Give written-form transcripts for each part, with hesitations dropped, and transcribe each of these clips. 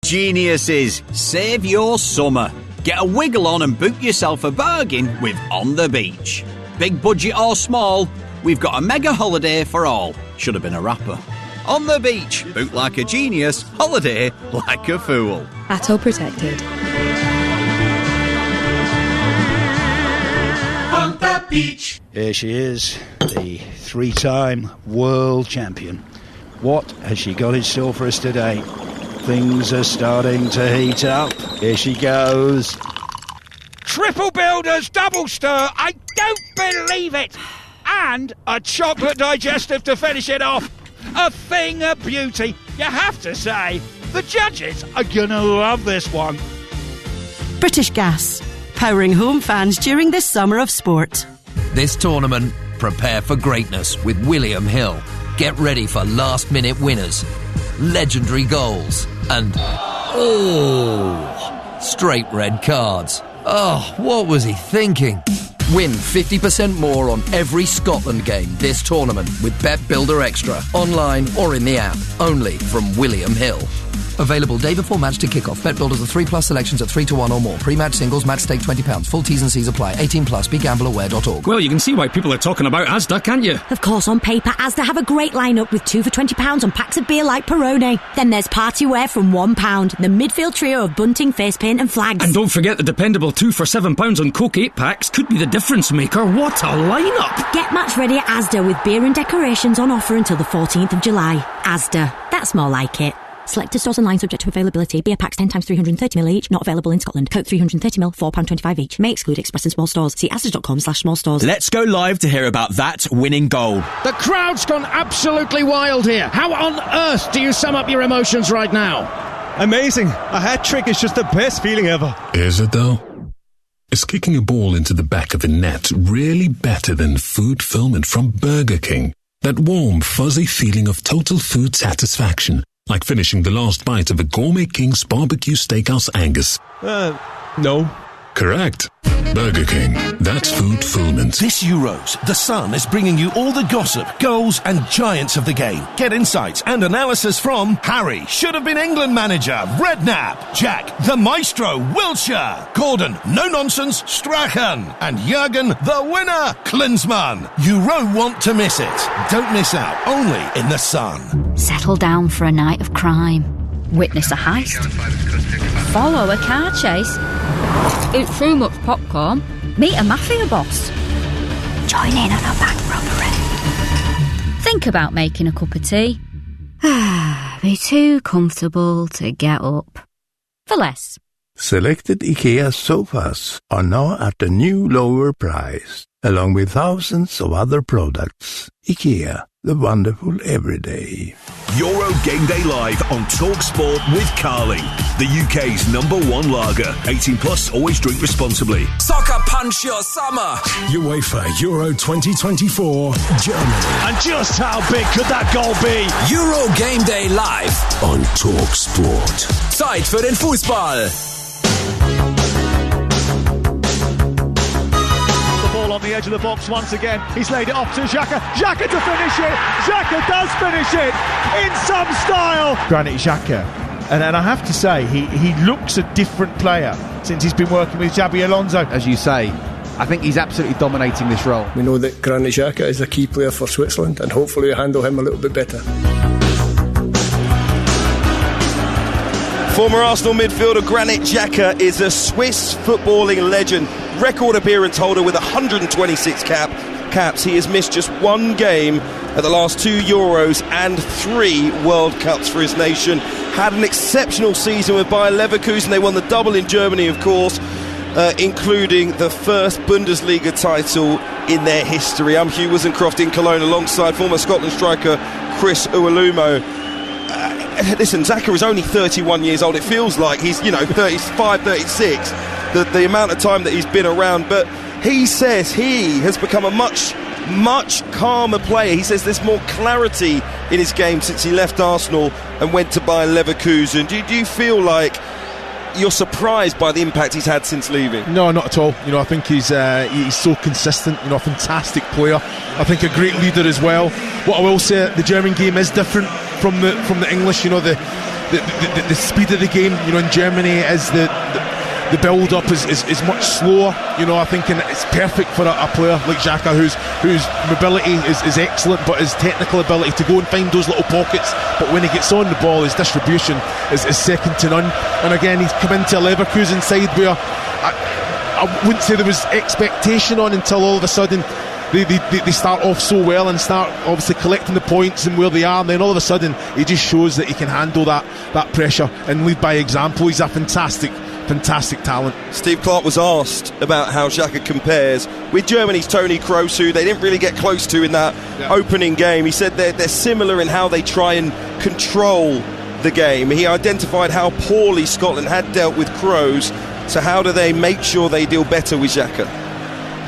Geniuses, save your summer. Get a wiggle on and book yourself a bargain with On the Beach. Big budget or small, we've got a mega holiday for all. Should have been a rapper. On the Beach, book like a genius, holiday like a fool. ATO protected. On the beach. Here she is, the 3-time world champion. What has she got in store for us today? Things are starting to heat up. Here she goes. Triple builders, double stir. I don't believe it. And a chocolate digestive to finish it off. A thing of beauty. You have to say, the judges are going to love this one. British Gas, powering home fans during this summer of sport. This tournament, prepare for greatness with William Hill. Get ready for last-minute winners, legendary goals, and straight red cards. Oh, what was he thinking? Win 50% more on every Scotland game this tournament with Bet Builder Extra, online or in the app. Only from William Hill. Available day before match to kick-off. Bet Builders are 3+ selections at 3-1 or more. Pre-match singles, match stake £20. Full T's and C's apply. 18+. BeGambleAware.org. Well, you can see why people are talking about Asda, can't you? Of course, on paper, Asda have a great lineup with 2 for £20 on packs of beer like Peroni. Then there's party wear from £1. The midfield trio of bunting, face paint and flags. And don't forget the dependable 2 for £7 on Coke 8-packs could be the difference maker. What a lineup! Get match ready at Asda with beer and decorations on offer until the 14th of July. Asda. That's more like it. Selected stores online subject to availability. Beer packs 10 times 330ml each. Not available in Scotland. Coke 330ml, £4.25 each. May exclude express and small stores. See asda.com/small stores. Let's go live to hear about that winning goal. The crowd's gone absolutely wild here. How on earth do you sum up your emotions right now? Amazing. A hat-trick is just the best feeling ever. Is it though? Is kicking a ball into the back of the net really better than food fulfillment from Burger King? That warm, fuzzy feeling of total food satisfaction. Like finishing the last bite of a Gourmet King's Barbecue Steakhouse Angus. No. Correct. Burger King. That's food fulfillment. This Euros, The Sun is bringing you all the gossip, goals and giants of the game. Get insights and analysis from Harry, should have been England manager, Redknapp, Jack, the maestro, Wilshere, Gordon, no nonsense, Strachan, and Jurgen, the winner, Klinsmann. You won't want to miss it. Don't miss out, only in The Sun. Settle down for a night of crime. Witness a heist. Follow a car chase. Eat too much popcorn. Meet a mafia boss. Join in on a bank robbery. Think about making a cup of tea. Be too comfortable to get up. For less. Selected IKEA sofas are now at a new lower price, along with thousands of other products. IKEA, the wonderful everyday. Euro Game Day Live on TalkSport with Carling, the UK's #1 lager. 18+, always drink responsibly. Soccer punch your summer. UEFA Euro 2024, Germany. And just how big could that goal be? Euro Game Day Live on TalkSport. Zeit für den Fußball. On the edge of the box once again, he's laid it off to Xhaka to finish it. Xhaka does finish it in some style. Granit Xhaka, and I have to say he looks a different player since he's been working with Xabi Alonso. As you say, I think he's absolutely dominating this role. We know that Granit Xhaka is a key player for Switzerland, and hopefully we'll handle him a little bit better. Former Arsenal midfielder Granit Xhaka is a Swiss footballing legend, record appearance holder with 126 caps. He has missed just one game at the last 2 Euros and 3 World Cups for his nation. Had an exceptional season with Bayer Leverkusen. They won the double in Germany, of course, including the first Bundesliga title in their history. I'm Hugh Wizencroft in Cologne alongside former Scotland striker Chris Uwalumo. Listen, Xhaka is only 31 years old. It feels like he's, 35, 36, the amount of time that he's been around. But he says he has become a much calmer player. He says there's more clarity in his game since he left Arsenal and went to Bayer Leverkusen. Do you feel like you're surprised by the impact he's had since leaving? No, not at all. I think he's so consistent. A fantastic player. I think a great leader as well. What I will say, the German game is different from the English. the speed of the game, in Germany is the build-up is much slower. I think, and it's perfect for a player like Xhaka, whose mobility is excellent, but his technical ability to go and find those little pockets. But when he gets on the ball, his distribution is second to none. And again, he's come into a Leverkusen side where I wouldn't say there was expectation on until all of a sudden they start off so well and start obviously collecting the points and where they are, and then all of a sudden he just shows that he can handle that pressure and lead by example. He's a fantastic talent. Steve Clarke was asked about how Xhaka compares with Germany's Toni Kroos, who they didn't really get close to in that opening game. He said they're similar in how they try and control the game. He identified how poorly Scotland had dealt with Kroos, so how do they make sure they deal better with Xhaka?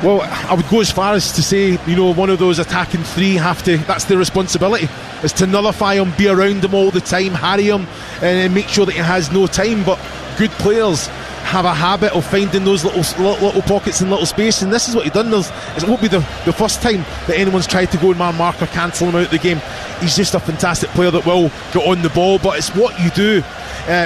Well, I would go as far as to say, one of those attacking three that's their responsibility, is to nullify him, be around him all the time, harry him, and make sure that he has no time. But good players have a habit of finding those little pockets and little space, and this is what he's done. It won't be the first time that anyone's tried to go and man-mark or cancel him out of the game. He's just a fantastic player that will get on the ball, but it's what you do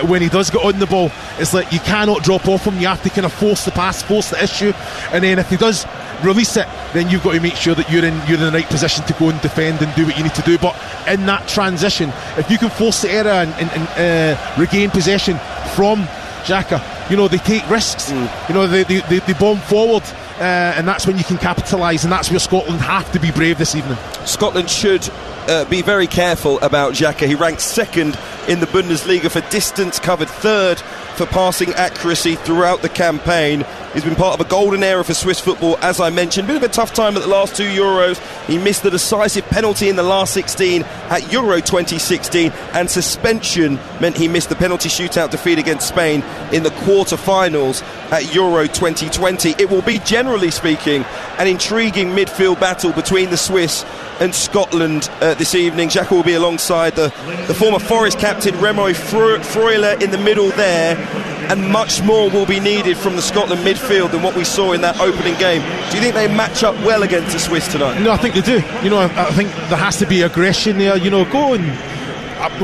when he does get on the ball. It's like you cannot drop off him. You have to kind of force the pass, force the issue, and then if he does release it, then you've got to make sure that you're in the right position to go and defend and do what you need to do. But in that transition, if you can force the error and regain possession from Xhaka, they take risks. They bomb forward, and that's when you can capitalise, and that's where Scotland have to be brave this evening. Scotland should be very careful about Xhaka. He ranked second in the Bundesliga for distance, covered third for passing accuracy throughout the campaign. He's been part of a golden era for Swiss football, as I mentioned. Bit of a tough time at the last two Euros. He missed the decisive penalty in the last 16 at Euro 2016, and suspension meant he missed the penalty shootout defeat against Spain in the quarter-finals at Euro 2020. It will be, generally speaking, an intriguing midfield battle between the Swiss and Scotland this evening. Xhaka will be alongside the former Forest captain Remo Freuler in the middle there, and much more will be needed from the Scotland midfield than what we saw in that opening game. Do you think they match up well against the Swiss tonight? No, I think they do. I think there has to be aggression there. Go and,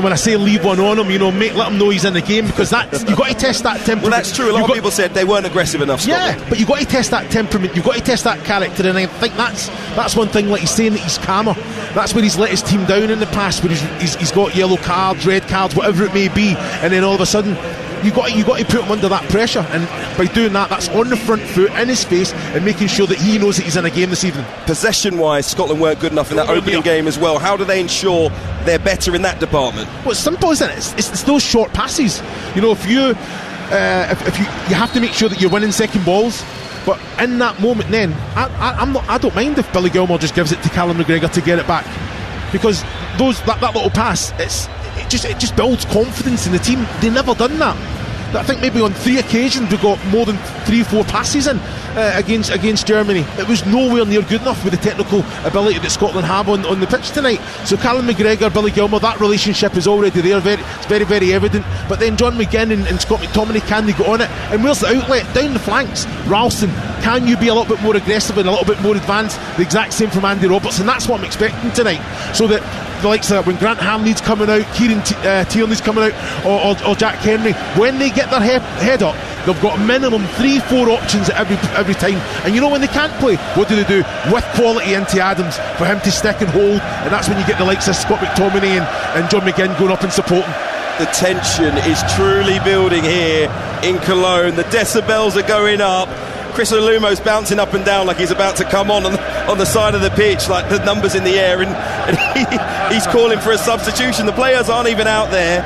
when I say leave one on him, let him know he's in the game, because you've got to test that temperament. Well, that's true. A lot of people said they weren't aggressive enough, Scotland. Yeah, but you've got to test that temperament, you've got to test that character, and I think that's one thing. Like he's saying that he's calmer. That's where he's let his team down in the past, where he's got yellow cards, red cards, whatever it may be, and then all of a sudden you got to put him under that pressure, and by doing that's on the front foot, in his face, and making sure that he knows that he's in a game this evening. Possession-wise, Scotland weren't good enough in that opening game as well. How do they ensure they're better in that department? Well, it's simple, isn't it? It's those short passes. If you have to make sure that you're winning second balls. But in that moment, then I don't mind if Billy Gilmour just gives it to Callum McGregor to get it back, because that little pass, it just builds confidence in the team. They've never done that. I think maybe on 3 occasions we got more than 3-4 passes in against Germany. It was nowhere near good enough with the technical ability that Scotland have on the pitch tonight. So Callum McGregor, Billy Gilmour, that relationship is already there. It's very, very evident. But then John McGinn and Scott McTominay, can they go on it? And where's the outlet? Down the flanks. Ralston, can you be a little bit more aggressive and a little bit more advanced? The exact same from Andy Roberts, and that's what I'm expecting tonight. So that the likes of when Grant Hamley's coming out, Kieran Tierney's coming out, or Jack Henry, when they get their head up, they've got minimum 3-4 options every time. And when they can't play, what do they do? With quality into Adams for him to stick and hold, and that's when you get the likes of Scott McTominay and John McGinn going up and supporting. The tension is truly building here in Cologne. The decibels are going up. Chris Alumo's bouncing up and down like he's about to come on the side of the pitch, like the numbers in the air, and he's calling for a substitution. The players aren't even out there.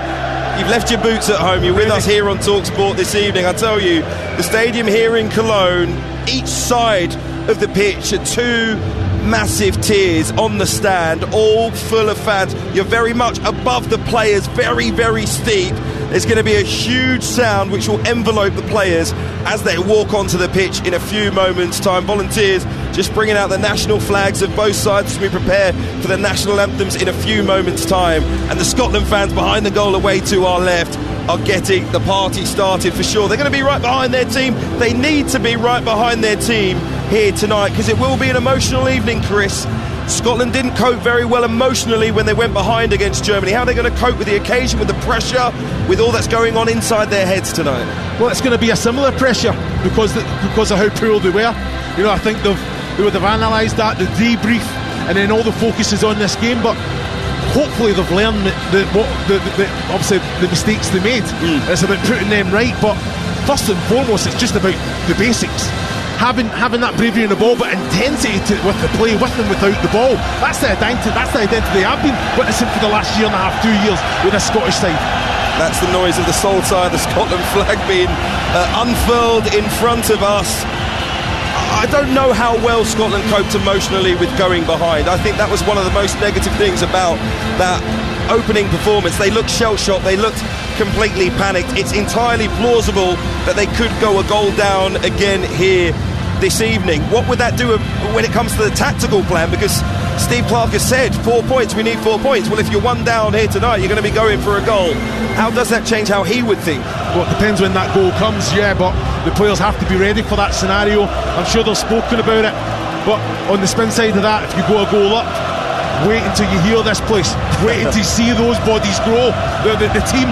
You've left your boots at home. You're with us here on TalkSport this evening. I tell you, the stadium here in Cologne, each side of the pitch are 2 massive tiers on the stand, all full of fans. You're very much above the players, very, very steep. There's going to be a huge sound which will envelope the players as they walk onto the pitch in a few moments' time. Volunteers just bringing out the national flags of both sides as we prepare for the national anthems in a few moments' time. And the Scotland fans behind the goal away to our left are getting the party started for sure. They're going to be right behind their team. They need to be right behind their team here tonight, because it will be an emotional evening, Chris. Scotland didn't cope very well emotionally when they went behind against Germany. How are they going to cope with the occasion, with the pressure, with all that's going on inside their heads tonight? Well, it's going to be a similar pressure because of how poor they were. You know, I think they would have analysed that, the debrief, and then all the focus is on this game. But hopefully they've learned obviously the mistakes they made. It's about putting them right. But first and foremost, it's just about the basics. Having that bravery in the ball, but intensity with the play, with and without the ball. That's the identity I've been witnessing for the last year and a half, 2 years with this Scottish side. That's the noise of the Saltire, the Scotland flag being unfurled in front of us. I don't know how well Scotland coped emotionally with going behind. I think that was one of the most negative things about that opening performance. They looked shell-shocked, they looked completely panicked. It's entirely plausible that they could go a goal down again here this evening. What would that do when it comes to the tactical plan? Because Steve Clarke has said 4 points, we need 4 points. Well, if you're one down here tonight, you're going to be going for a goal. How does that change how he would think? Well, it depends when that goal comes, yeah, but the players have to be ready for that scenario. I'm sure they've spoken about it, but on the spin side of that, if you go a goal up, wait until you hear this place. Wait until you see those bodies grow. The team,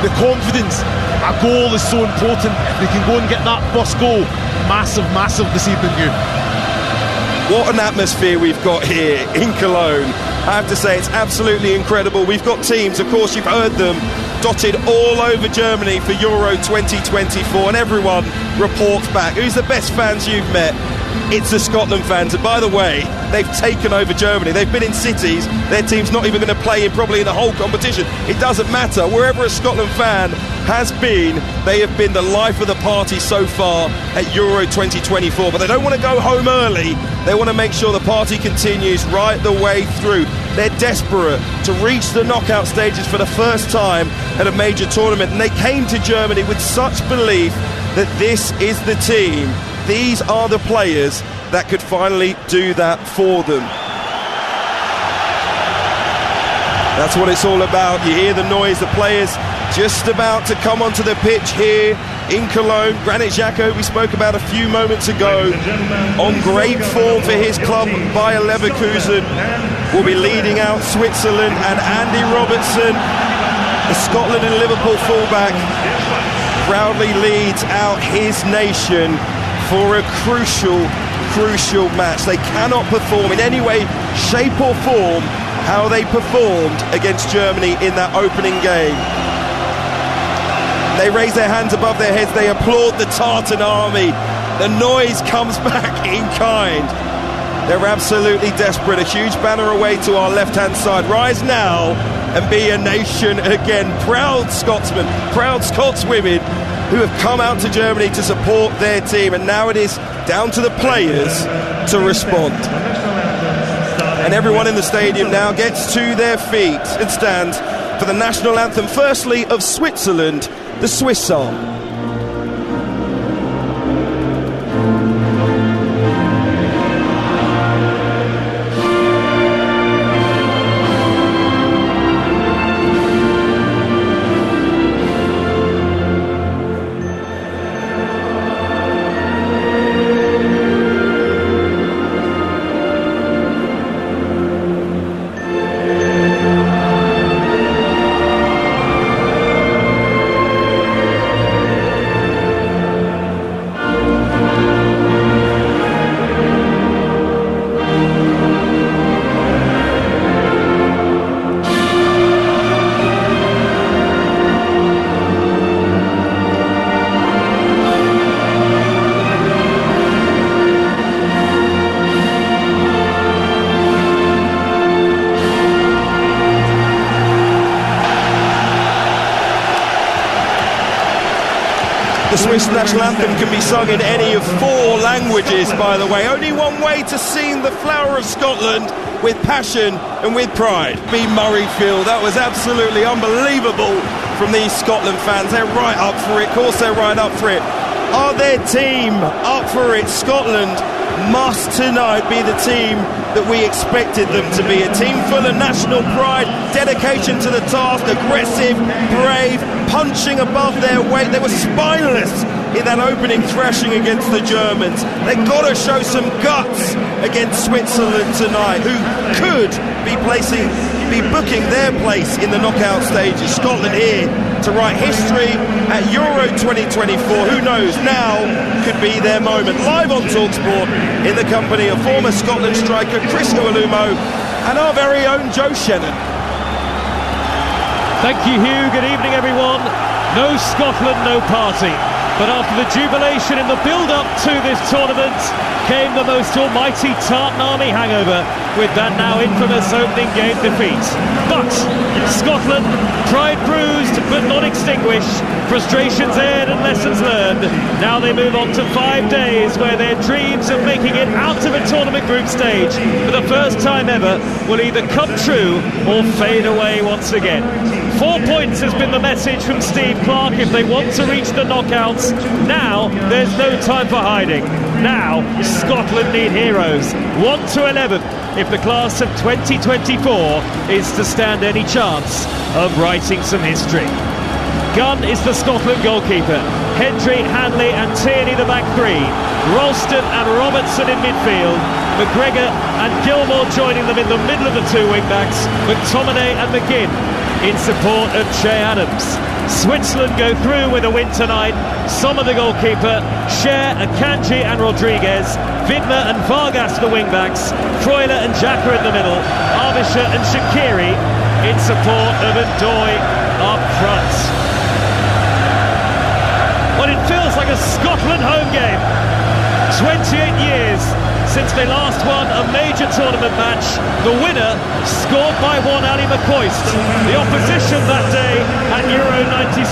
the confidence. A goal is so important. If they can go and get that first goal, massive this evening, What an atmosphere we've got here in Cologne. I have to say, it's absolutely incredible. We've got teams, of course, you've heard them, dotted all over Germany for Euro 2024, and everyone reports back. Who's the best fans you've met? It's the Scotland fans. And by the way, they've taken over Germany. They've been in cities their team's not even going to play in probably in the whole competition. It doesn't matter. Wherever a Scotland fan has been, they have been the life of the party so far at Euro 2024. But they don't want to go home early. They want to make sure the party continues right the way through. They're desperate to reach the knockout stages for the first time at a major tournament. And they came to Germany with such belief that this is the team, these are the players that could finally do that for them. That's what it's all about. You hear the noise, the players just about to come onto the pitch here in Cologne. Granit Xhaka, we spoke about a few moments ago, on great form for his club, Bayer Leverkusen, will be leading out Switzerland, and Andy Robertson, the Scotland and Liverpool fullback, proudly leads out his nation for a crucial match. They cannot perform in any way, shape or form how they performed against Germany in that opening game. They raise their hands above their heads, they applaud the Tartan army. The noise comes back in kind. They're absolutely desperate. A huge banner away to our left-hand side. Rise now and be a nation again. Proud Scotsmen, proud Scotswomen who have come out to Germany to support their team, and now it is down to the players to respond. And everyone in the stadium now gets to their feet and stands for the national anthem, firstly of Switzerland, the Swiss song. The Swiss national anthem can be sung in any of 4 languages, by the way. Only one way to sing the flower of Scotland, with passion and with pride. B. Murrayfield, that was absolutely unbelievable from these Scotland fans. They're right up for it. Of course they're right up for it. Are their team up for it? Scotland must tonight be the team that we expected them to be. A team full of national pride, dedication to the task, aggressive, brave, punching above their weight. They were spineless in that opening thrashing against the Germans. They've got to show some guts against Switzerland tonight, who could be booking their place in the knockout stages. Scotland here to write history at Euro 2024. Who knows, now could be their moment. Live on TalkSport in the company of former Scotland striker Chris Uolumo and our very own Joe Shannon. Thank you, Hugh. Good evening, everyone. No Scotland, no party. But after the jubilation in the build-up to this tournament came the most almighty Tartan Army hangover with that now infamous opening game defeat. But Scotland, pride bruised but not extinguished, frustrations aired and lessons learned. Now they move on to 5 days where their dreams of making it out of a tournament group stage for the first time ever will either come true or fade away once again. 4 points has been the message from Steve Clarke if they want to reach the knockouts. Now there's no time for hiding. Now Scotland need heroes. 1 to 11 if the class of 2024 is to stand any chance of writing some history. Gunn is the Scotland goalkeeper. Hendry, Hanley and Tierney the back three. Ralston and Robertson in midfield. McGregor and Gilmore joining them in the middle of the two wing-backs. McTominay and McGinn in support of Che Adams. Switzerland go through with a win tonight. Sommer the goalkeeper, Cher, Akanji and Rodriguez, Vidmer and Vargas the wing-backs, Freuler and Xhaka in the middle, Arvisha and Shaqiri in support of Ndoye up front. Well, it feels like a Scotland home game. 28 years since they last won a major tournament match. The winner scored by one Ali McCoist. The opposition that day at Euro 96,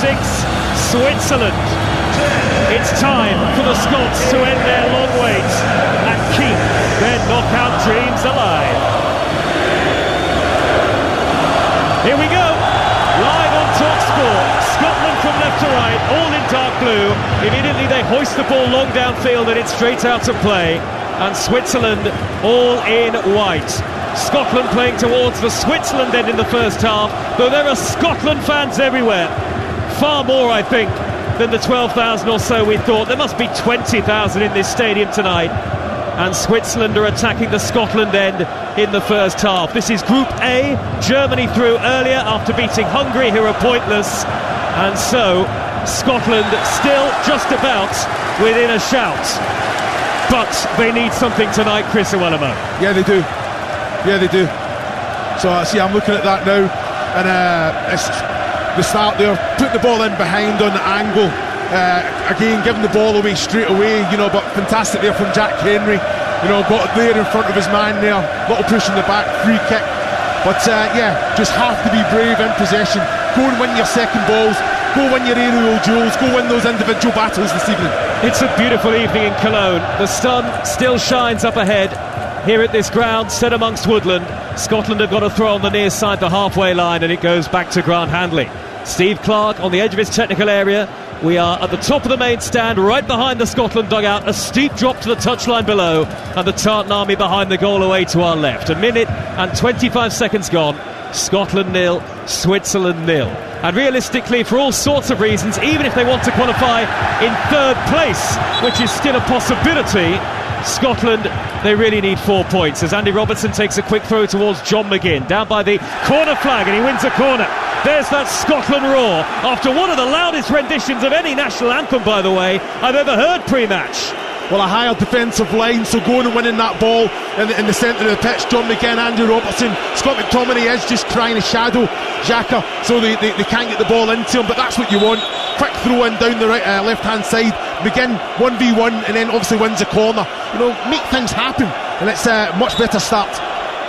Switzerland. It's time for the Scots to end their long wait and keep their knockout dreams alive. Here we go, live on TalkSport. Scotland from left to right, all in dark blue. Immediately they hoist the ball long downfield and it's straight out to play. And Switzerland all in white. Scotland playing towards the Switzerland end in the first half, though there are Scotland fans everywhere. Far more, I think, than the 12,000 or so we thought. There must be 20,000 in this stadium tonight. And Switzerland are attacking the Scotland end in the first half. This is Group A. Germany through earlier after beating Hungary, who are pointless. And so, Scotland still just about within a shout. But they need something tonight, Chris Uolumo. Yeah, they do. Yeah, they do. So, see, I'm looking at that now. And it's the start there, putting the ball in behind on the angle. Again, giving the ball away straight away, but fantastic there from Jack Henry. Got there in front of his man there. Little push in the back, free kick. But, just have to be brave in possession. Go and win your second balls. Go win your aerial duels. Go win those individual battles this evening. It's a beautiful evening in Cologne. The sun still shines up ahead here at this ground set amongst woodland. Scotland have got a throw on the near side, the halfway line, and it goes back to Grant Handley. Steve Clarke on the edge of his technical area. We are at the top of the main stand, right behind the Scotland dugout. A steep drop to the touchline below, and the Tartan Army behind the goal away to our left. A minute and 25 seconds gone. Scotland 0, Switzerland 0. And realistically, for all sorts of reasons, even if they want to qualify in third place, which is still a possibility, Scotland, they really need 4 points. As Andy Robertson takes a quick throw towards John McGinn, down by the corner flag, and he wins a corner. There's that Scotland roar, after one of the loudest renditions of any national anthem, by the way, I've ever heard pre-match. Well, a higher defensive line, so going and winning that ball in the centre of the pitch. John McGinn, Andrew Robertson, Scott McTominay is just trying to shadow Xhaka, so they can't get the ball into him, but that's what you want. Quick throw in down the right, left-hand side. McGinn 1v1 and then obviously wins a corner. Make things happen, and it's a much better start.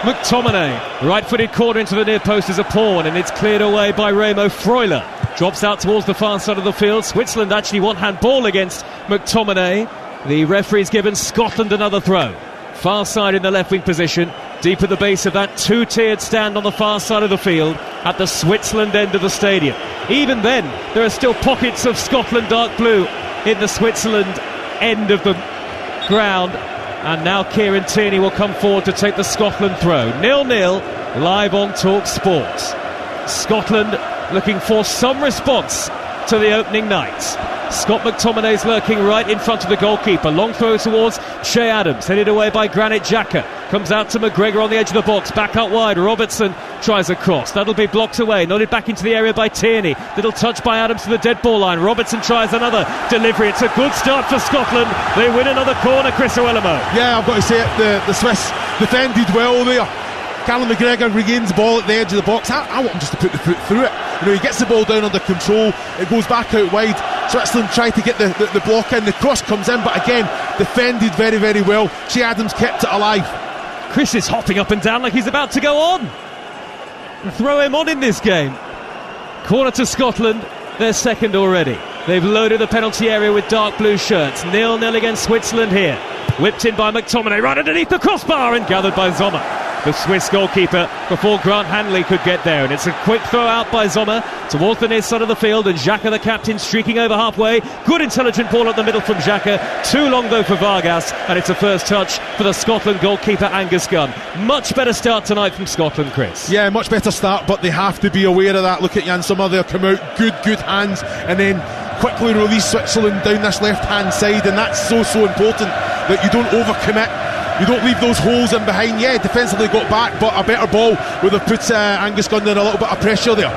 McTominay, right-footed corner into the near post is a pawn, and it's cleared away by Remo Freuler. Drops out towards the far side of the field. Switzerland actually one-hand ball against McTominay. The referee's given Scotland another throw. Far side in the left wing position, deep at the base of that two-tiered stand on the far side of the field at the Switzerland end of the stadium. Even then, there are still pockets of Scotland dark blue in the Switzerland end of the ground. And now Kieran Tierney will come forward to take the Scotland throw. 0-0, live on TalkSport. Scotland looking for some response to the opening night. Scott McTominay's lurking right in front of the goalkeeper. Long throw towards Che Adams, headed away by Granit Xhaka. Comes out to McGregor on the edge of the box, back out wide. Robertson tries a cross, that'll be blocked away. Nodded back into the area by Tierney. Little touch by Adams to the dead ball line. Robertson tries another delivery. It's a good start for Scotland. They win another corner, Chris Owelamo. Yeah, I've got to say it, the Swiss defended well there. Callum McGregor regains the ball at the edge of the box. I want him just to put the foot through it. You know, he gets the ball down under control, it goes back out wide. Switzerland try to get the block in, the cross comes in, but again, defended very, very well. Che Adams kept it alive. Chris is hopping up and down like he's about to go on. Throw him on in this game. Corner to Scotland, they're second already. They've loaded the penalty area with dark blue shirts. 0-0 against Switzerland here. Whipped in by McTominay, right underneath the crossbar and gathered by Sommer, the Swiss goalkeeper, before Grant Hanley could get there. And it's a quick throw out by Sommer towards the near side of the field, and Xhaka, the captain, streaking over halfway. Good intelligent ball at the middle from Xhaka. Too long though for Vargas, and it's a first touch for the Scotland goalkeeper Angus Gunn. Much better start tonight from Scotland, Chris. Yeah, much better start, but they have to be aware of that. Look at Jan Sommer there, come out, good hands, and then quickly release Switzerland down this left hand side, and that's so important that you don't overcommit. You don't leave those holes in behind. Yeah, defensively got back, but a better ball would have put Angus Gunn in a little bit of pressure there.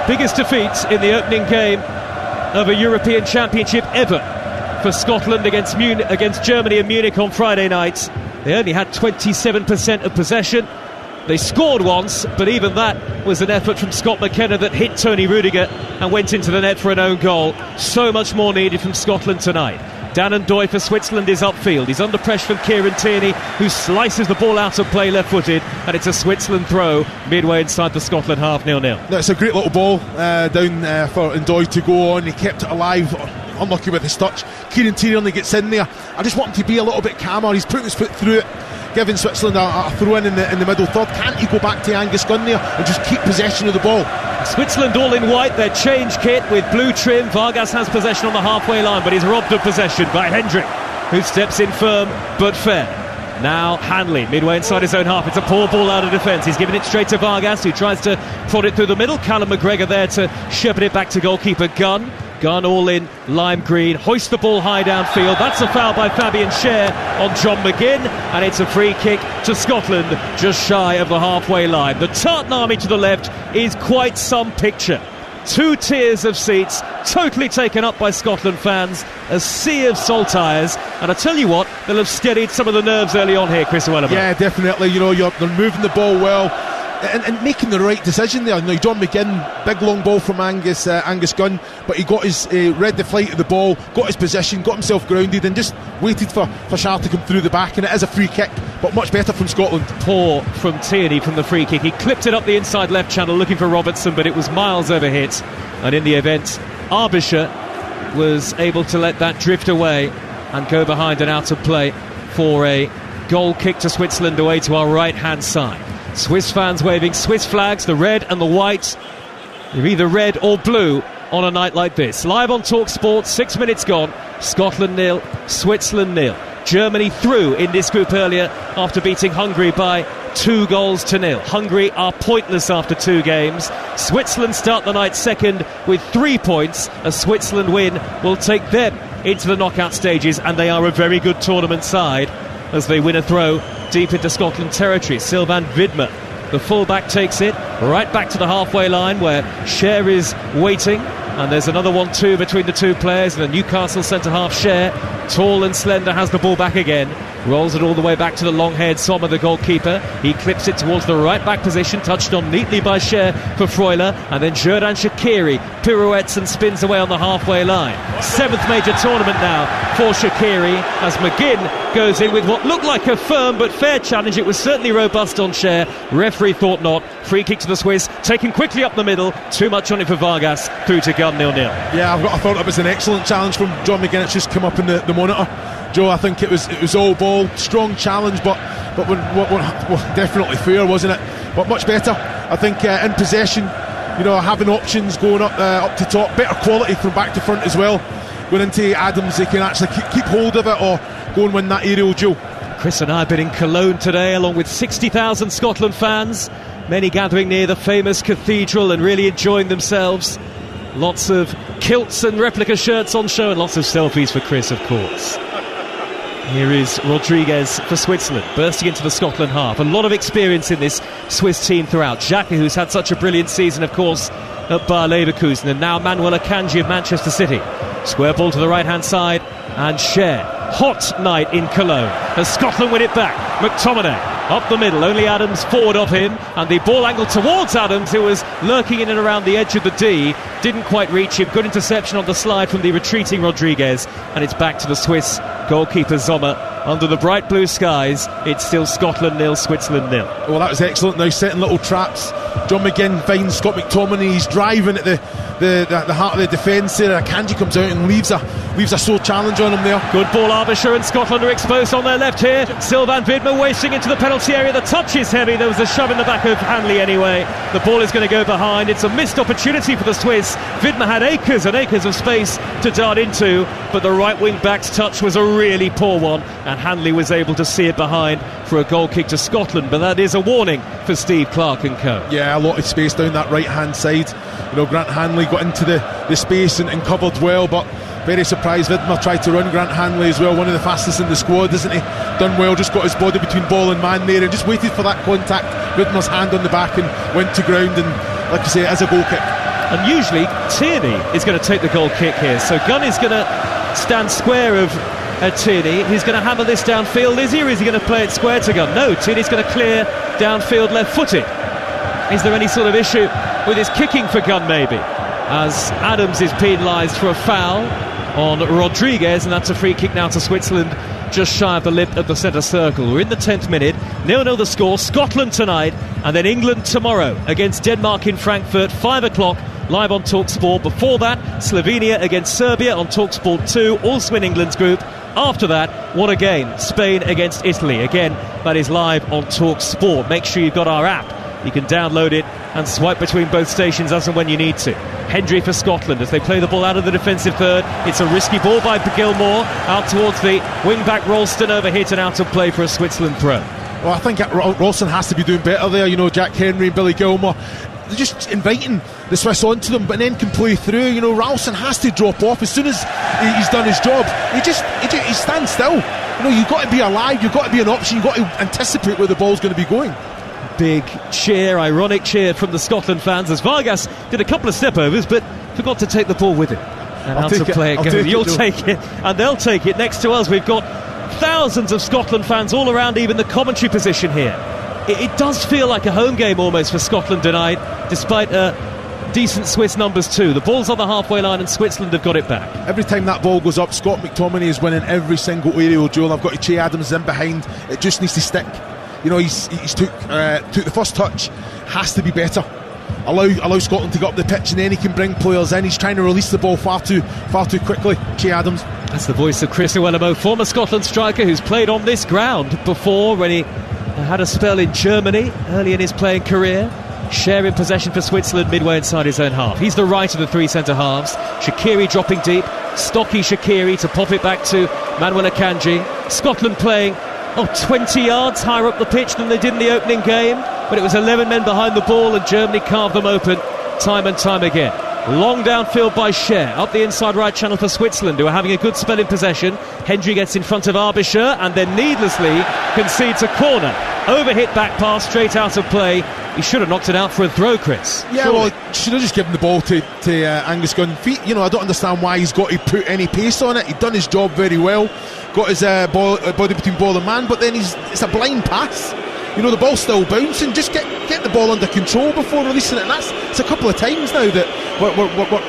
Biggest defeat in the opening game of a European Championship ever for Scotland against Germany in Munich on Friday night. They only had 27% of possession. They scored once, but even that was an effort from Scott McKenna that hit Tony Rudiger and went into the net for an own goal. So much more needed from Scotland tonight. Dannon Doy for Switzerland is upfield. He's under pressure from Kieran Tierney, who slices the ball out of play left-footed, and it's a Switzerland throw midway inside the Scotland half. 0-0. That's a great little ball down for Ndoye to go on. He kept it alive. Unlucky with his touch. Kieran Tierney gets in there. I just want him to be a little bit calmer. He's putting his foot through it, giving Switzerland a throw in the middle third. Can't he go back to Angus Gunn there and just keep possession of the ball? Switzerland all in white, their change kit with blue trim. Vargas has possession on the halfway line, but he's robbed of possession by Hendrick, who steps in firm but fair. Now Hanley, midway inside his own half. It's a poor ball out of defence. He's giving it straight to Vargas, who tries to prod it through the middle. Callum McGregor there to shepherd it back to goalkeeper Gunn. Gunn all in lime green, hoists the ball high downfield. That's a foul by Fabian Schär on John McGinn, and it's a free kick to Scotland just shy of the halfway line. The Tartan Army to the left is quite some picture. 2 tiers of seats totally taken up by Scotland fans, a sea of saltires, and I tell you what, they'll have steadied some of the nerves early on here, Chris Owelamo. Yeah, definitely. You know, they're moving the ball well and making the right decision there. You know, John McGinn, big long ball from Angus Gunn, but he got his read the flight of the ball, got his position, got himself grounded, and just waited for Schär to come through the back. And it is a free kick, but much better from Scotland. Poor from Tierney from the free kick. He clipped it up the inside left channel looking for Robertson, but it was miles over hit. And in the event, Arbisher was able to let that drift away and go behind and out of play for a goal kick to Switzerland away to our right hand side. Swiss fans waving Swiss flags, the red and the white. They're either red or blue on a night like this. Live on Talk Sport, 6 minutes gone. Scotland 0, Switzerland 0. Germany through in this group earlier after beating Hungary by 2-0. Hungary are pointless after 2 games. Switzerland start the night second with 3 points. A Switzerland win will take them into the knockout stages, and they are a very good tournament side as they win a throw deep into Scotland territory. Sylvain Widmer, the fullback, takes it right back to the halfway line where Schär is waiting, and there's another 1-2 between the 2 players. The Newcastle centre-half Schär, tall and slender, has the ball back again, rolls it all the way back to the long-haired Sommer, the goalkeeper. He clips it towards the right-back position, touched on neatly by Schär for Freuler, and then Xherdan Shaqiri pirouettes and spins away on the halfway line. 7th major tournament now for Shaqiri, as McGinn goes in with what looked like a firm but fair challenge. It was certainly robust on Schär. Referee thought not. Free kick to the Swiss, taken quickly up the middle. Too much on it for Vargas. Through to Gunn, 0-0. Yeah, I thought it was an excellent challenge from John McGinn. It's just come up in the monitor, Joe. I think it was all ball, strong challenge, but definitely fair, wasn't it? But much better, I think, in possession. You know, having options going up to top, better quality from back to front as well. Going into Adams, they can actually keep hold of it or go and win that aerial duel. Chris and I have been in Cologne today along with 60,000 Scotland fans, many gathering near the famous cathedral and really enjoying themselves. Lots of kilts and replica shirts on show, and lots of selfies for Chris, of course. Here is Rodriguez for Switzerland, bursting into the Scotland half. A lot of experience in this Swiss team throughout. Xhaka, who's had such a brilliant season, of course, at Bayer Leverkusen, and now Manuel Akanji of Manchester City. Square ball to the right-hand side, and Cher. Hot night in Cologne as Scotland win it back. McTominay up the middle, only Adams forward of him, and the ball angled towards Adams, who was lurking in and around the edge of the D, didn't quite reach him. Good interception on the slide from the retreating Rodriguez, and it's back to the Swiss goalkeeper Sommer. Under the bright blue skies, it's still Scotland 0, Switzerland 0. Well, that was excellent. Now setting little traps. John McGinn finds Scott McTominay. He's driving at the heart of the defence there. Akanji comes out and leaves a sole challenge on him there. Good ball, Arbisher, and Scotland are exposed on their left here. Sylvain Widmer racing into the penalty area. The touch is heavy. There was a shove in the back of Hanley anyway. The ball is going to go behind. It's a missed opportunity for the Swiss. Widmer had acres and acres of space to dart into, but the right wing back's touch was a really poor one, and Hanley was able to see it behind for a goal kick to Scotland. But that is a warning for Steve Clarke and co. Yeah, a lot of space down that right hand side. You know, Grant Hanley got into the space and covered well, but very surprised Widmer tried to run Grant Hanley as well, one of the fastest in the squad, isn't he? Done well, just got his body between ball and man there and just waited for that contact. Widmer's hand on the back and went to ground, and like I say, it is a goal kick. And usually Tierney is going to take the goal kick here, so Gunn is going to stand square of Tierney. He's going to hammer this downfield, is he, or is he going to play it square to Gunn? No, Tierney's going to clear downfield left-footed. Is there any sort of issue with his kicking for Gunn, maybe? As Adams is penalised for a foul on Rodriguez, and that's a free kick now to Switzerland, just shy of the lip of the centre circle. We're in the 10th minute, 0-0 the score. Scotland tonight, and then England tomorrow against Denmark in Frankfurt, 5 o'clock, live on TalkSport. Before that, Slovenia against Serbia on TalkSport 2, also in England's group. After that, what a game, Spain against Italy. Again, that is live on TalkSport. Make sure you've got our app. You can download it and swipe between both stations as and when you need to. Hendry for Scotland as they play the ball out of the defensive third. It's a risky ball by Gilmore, out towards the wing-back Ralston, overhit and out of play for a Switzerland throw. Well, I think Ralston has to be doing better there. You know, Jack Henry and Billy Gilmore, they're just inviting the Swiss onto them, but then can play through. You know, Ralston has to drop off as soon as he's done his job. He stands still. You know, you've got to be alive, you've got to be an option, you've got to anticipate where the ball's going to be going. Big cheer, ironic cheer from the Scotland fans as Vargas did a couple of step overs but forgot to take the ball with him. And out of play it goes. You'll take it, and they'll take it. Next to us, we've got thousands of Scotland fans all around, even the commentary position here. It does feel like a home game almost for Scotland tonight, despite decent Swiss numbers too. The ball's on the halfway line and Switzerland have got it back. Every time that ball goes up, Scott McTominay is winning every single aerial duel. I've got Che Adams in behind. It just needs to stick. You know, he's took the first touch, has to be better. Allow Scotland to get up the pitch, and then he can bring players in. He's trying to release the ball far too quickly. Che Adams. That's the voice of Chris Iwelumo, former Scotland striker who's played on this ground before when he had a spell in Germany early in his playing career. Sharing possession for Switzerland midway inside his own half. He's the right of the three centre halves. Shaqiri dropping deep, stocky Shaqiri to pop it back to Manuel Akanji. Scotland playing 20 yards higher up the pitch than they did in the opening game, but it was 11 men behind the ball and Germany carved them open time and time again. Long downfield by Cher, up the inside right channel for Switzerland, who are having a good spell in possession. Hendry gets in front of Arbisher and then needlessly concedes a corner. Overhit back pass straight out of play. He should have knocked it out for a throw, Chris. Yeah, surely. Well, should have just given the ball to Angus Gunn. You know, I don't understand why he's got to put any pace on it. He'd done his job very well, got his body between ball and man, but then it's a blind pass. You know, the ball's still bouncing. Just get the ball under control before releasing it. And it's a couple of times now that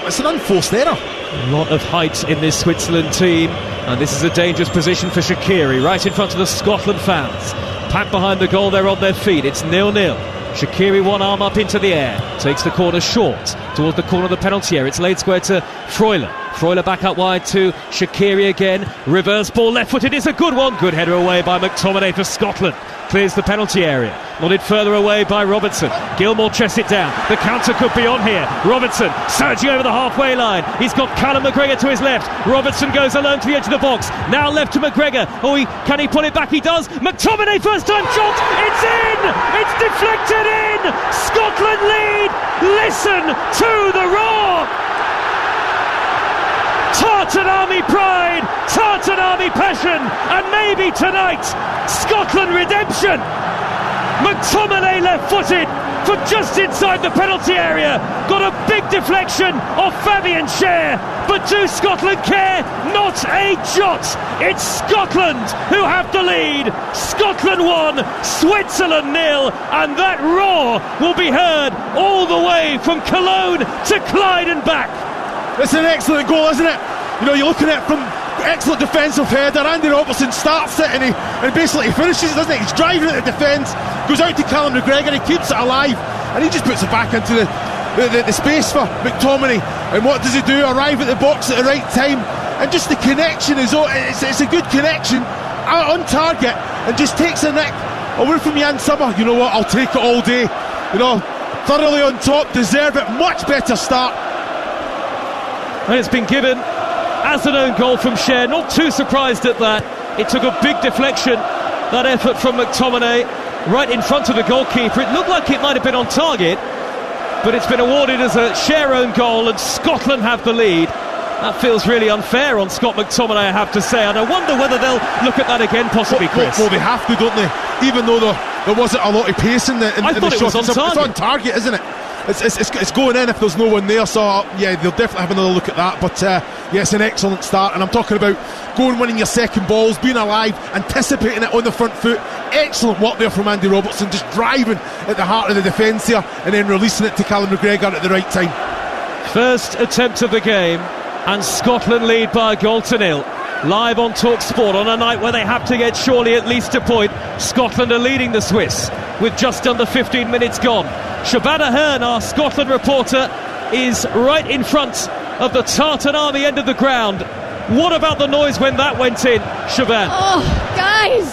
it's an unforced error. A lot of height in this Switzerland team, and this is a dangerous position for Shaqiri, right in front of the Scotland fans. Packed behind the goal, they're on their feet. It's 0-0. Shaqiri one arm up into the air, takes the corner short towards the corner of the penalty area. It's laid square to Freuler. Freuler back out wide to Shaqiri again. Reverse ball left footed is a good one. Good header away by McTominay for Scotland. Clears the penalty area. Nodded further away by Robertson. Gilmore chests it down. The counter could be on here. Robertson surging over the halfway line. He's got Callum McGregor to his left. Robertson goes alone to the edge of the box. Now left to McGregor. Can he pull it back? He does. McTominay first time shot. It's in. It's deflected in. Scotland lead. Listen to the roar. Tartan Army pride, Tartan Army passion, and maybe tonight, Scotland redemption. McTominay left-footed from just inside the penalty area, got a big deflection off Fabian Schär, but do Scotland care? Not a jot. It's Scotland who have the lead. Scotland 1, Switzerland 0, and that roar will be heard all the way from Cologne to Clyde and back. It's an excellent goal, isn't it? You know, you're looking at it from excellent defensive header. Andy Robertson starts it and basically finishes it, doesn't he? He's driving at the defence, goes out to Callum McGregor, he keeps it alive, and he just puts it back into the space for McTominay. And what does he do? Arrive at the box at the right time, and just the connection is it's a good connection on target, and just takes a nick away from Jan Sommer. You know what? I'll take it all day. You know, thoroughly on top, deserve it. Much better start. And it's been given as an own goal from Schär. Not too surprised at that. It took a big deflection, that effort from McTominay, right in front of the goalkeeper. It looked like it might have been on target, but it's been awarded as a Schär own goal, and Scotland have the lead. That feels really unfair on Scott McTominay, I have to say, and I wonder whether they'll look at that again, possibly, Chris. Well, they have to, don't they? Even though there wasn't a lot of pace in the shot. I thought it was on target. It's on target, isn't it? It's going in if there's no one there, so yeah, they'll definitely have another look at that. But yeah, it's an excellent start, and I'm talking about going, winning your second balls, being alive, anticipating it on the front foot. Excellent work there from Andy Robertson, just driving at the heart of the defence here, and then releasing it to Callum McGregor at the right time. First attempt of the game, and Scotland lead by a goal to 0. Live on TalkSport on a night where they have to get surely at least a point. Scotland are leading the Swiss with just under 15 minutes gone. Shabana Hearn, our Scotland reporter, is right in front of the Tartan Army end of the ground. What about the noise when that went in, Shaban? Oh, guys,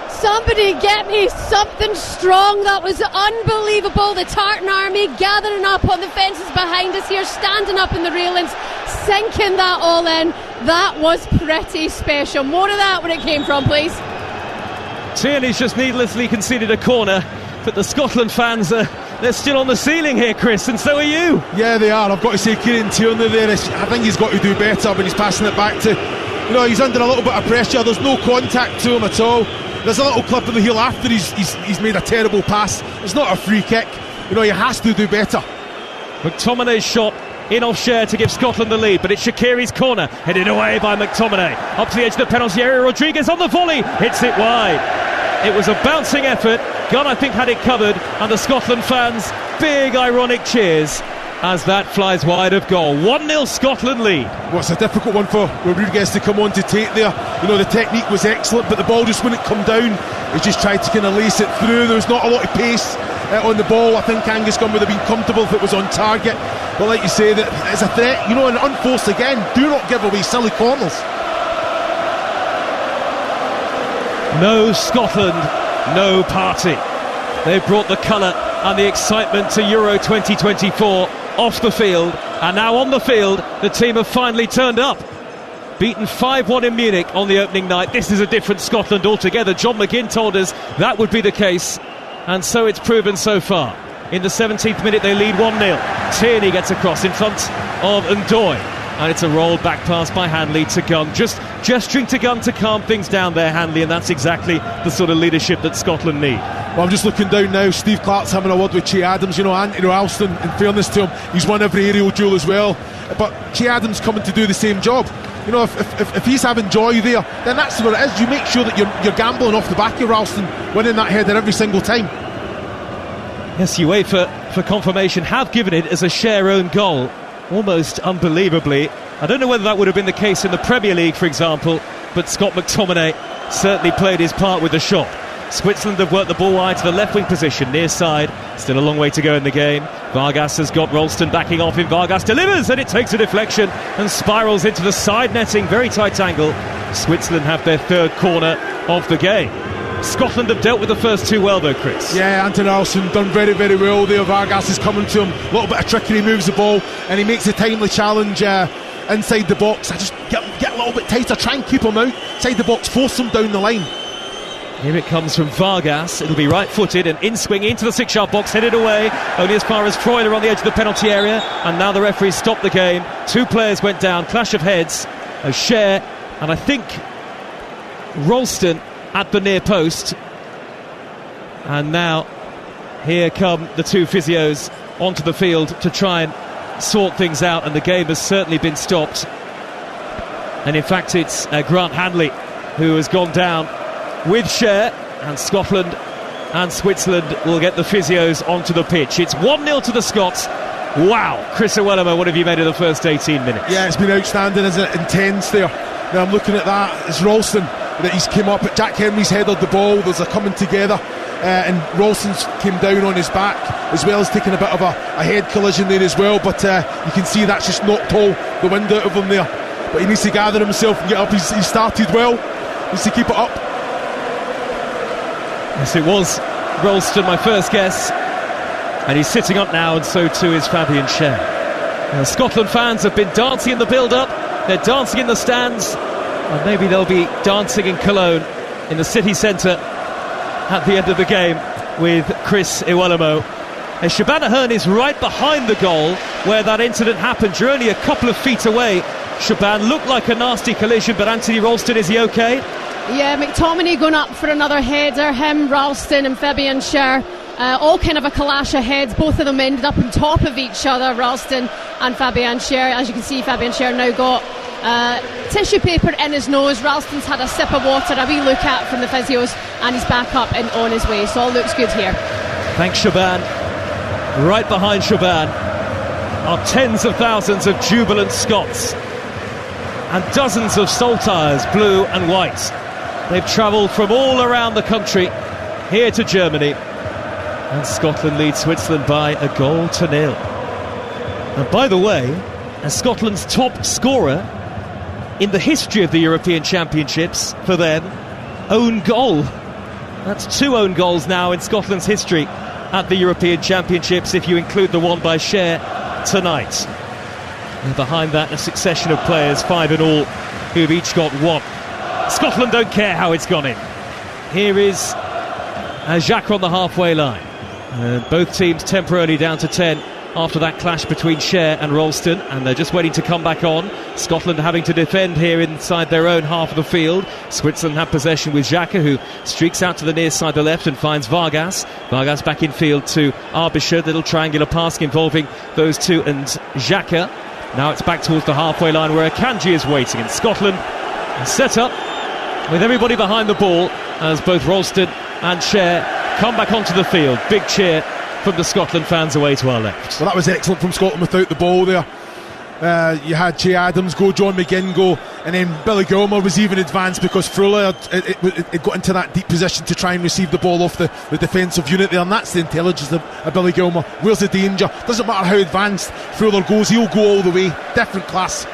somebody get me something strong. That was unbelievable. The Tartan Army gathering up on the fences behind us here, standing up in the railings, sinking that all in. That was pretty special. More of that when it came from, please. Tierney's just needlessly conceded a corner, but the Scotland fans they're still on the ceiling here, Chris, and so are you. Yeah, they are. I've got to say, Kieran Tierney there, I think he's got to do better when he's passing it back to, you know, he's under a little bit of pressure. There's no contact to him at all. There's a little clip of the heel after he's made a terrible pass. It's not a free kick. You know, he has to do better. McTominay's shot in off Schär to give Scotland the lead, but it's Shaqiri's corner, headed away by McTominay. Up to the edge of the penalty area, Rodriguez on the volley, hits it wide. It was a bouncing effort. Gunn, I think, had it covered, and the Scotland fans, big ironic cheers as that flies wide of goal. 1-0 Scotland lead. Well, it's a difficult one for Rodriguez to come on to take there. You know, the technique was excellent, but the ball just wouldn't come down. He just tried to kind of lace it through. There was not a lot of pace on the ball. I think Angus Gunn would have been comfortable if it was on target, but like you say, that it's a threat, you know, and unforced again. Do not give away silly corners. No Scotland, no party. They've brought the colour and the excitement to Euro 2024 off the field, and now on the field the team have finally turned up. Beaten 5-1 in Munich on the opening night. This is a different Scotland altogether. John McGinn told us that would be the case, and so it's proven so far. In the 17th minute they lead 1-0. Tierney gets across in front of Ndoye, and it's a roll back pass by Hanley to Gunn, just gesturing to Gunn to calm things down there, Hanley, and that's exactly the sort of leadership that Scotland need. Well, I'm just looking down now. Steve Clark's having a word with Che Adams. You know, Anthony Ralston, in fairness to him, he's won every aerial duel as well, but Che Adams coming to do the same job. You know, if he's having joy there, then that's what it is. You make sure that you're gambling off the back of Ralston winning that header every single time. Yes, UEFA, for confirmation, have given it as a Schär own goal, almost unbelievably. I don't know whether that would have been the case in the Premier League, for example, but Scott McTominay certainly played his part with the shot. Switzerland have worked the ball wide to the left wing position, near side. Still a long way to go in the game. Vargas has got Ralston backing off him. Vargas delivers, and it takes a deflection and spirals into the side netting. Very tight angle. Switzerland have their third corner of the game. Scotland have dealt with the first two well though, Chris. Yeah, Anthony Ralston done very, very well there. Vargas is coming to him, a little bit of trickery, moves the ball, and he makes a timely challenge inside the box. I just get a little bit tighter, try and keep him out inside the box, force him down the line. Here it comes from Vargas. It'll be right-footed and in-swing into the 6-yard box, headed away only as far as Freuler on the edge of the penalty area, and now the referee stopped the game. Two players went down, clash of heads, O'Shea, and I think Ralston at the near post. And now here come the two physios onto the field to try and sort things out, and the game has certainly been stopped. And in fact it's Grant Hanley who has gone down with Shea, and Scotland and Switzerland will get the physios onto the pitch. It's 1-0 to the Scots. Wow, Chris Iwelumo, what have you made of the first 18 minutes? Yeah, it's been outstanding, isn't it? Intense there. Now I'm looking at that, it's Ralston that he's came up, Jack Henry's headed the ball, there's a coming together, and Ralston's came down on his back, as well as taking a bit of a head collision there as well, but you can see that's just knocked all the wind out of him there. But he needs to gather himself and get up. He started well, needs to keep it up. Yes, it was Ralston, my first guess, and he's sitting up now, and so too is Fabian Schär. Scotland fans have been dancing in the build-up, they're dancing in the stands, and maybe they'll be dancing in Cologne, in the city centre, at the end of the game with Chris Iwelumo. And Shaban Ahern is right behind the goal where that incident happened. You're only a couple of feet away. Shaban looked like a nasty collision, but Anthony Ralston, is he okay? Yeah, McTominay going up for another header. Him, Ralston and Fabian Schär, all kind of a clash of heads. Both of them ended up on top of each other, Ralston and Fabian Schär. As you can see, Fabian Schär now got tissue paper in his nose. Ralston's had a sip of water, a wee look at from the physios, and he's back up and on his way. So all looks good here. Thanks, Shaban. Right behind Shaban are tens of thousands of jubilant Scots and dozens of saltires, blue and white. They've travelled from all around the country here to Germany, and Scotland leads Switzerland by 1-0. And by the way, as Scotland's top scorer in the history of the European Championships for them, own goal. That's 2 own goals now in Scotland's history at the European Championships, if you include the one by Schär tonight. And behind that, a succession of players, 5 in all, who've each got 1. Scotland don't care how it's gone in. Here is Xhaka on the halfway line. Both teams temporarily down to 10 after that clash between Schär and Ralston, and they're just waiting to come back on. Scotland having to defend here inside their own half of the field. Switzerland have possession with Xhaka, who streaks out to the near side, the left, and finds Vargas. Vargas back in field to Arbischer. Little triangular pass involving those two and Xhaka. Now it's back towards the halfway line where Akanji is waiting, and Scotland set up with everybody behind the ball as both Ralston and Schär come back onto the field. Big cheer from the Scotland fans away to our left. Well, that was excellent from Scotland without the ball there. You had Che Adams go, John McGinn go, and then Billy Gilmour was even advanced because Freuler it got into that deep position to try and receive the ball off the defensive unit there, and that's the intelligence of Billy Gilmour. Where's the danger? Doesn't matter how advanced Freuler goes, he'll go all the way. Different class.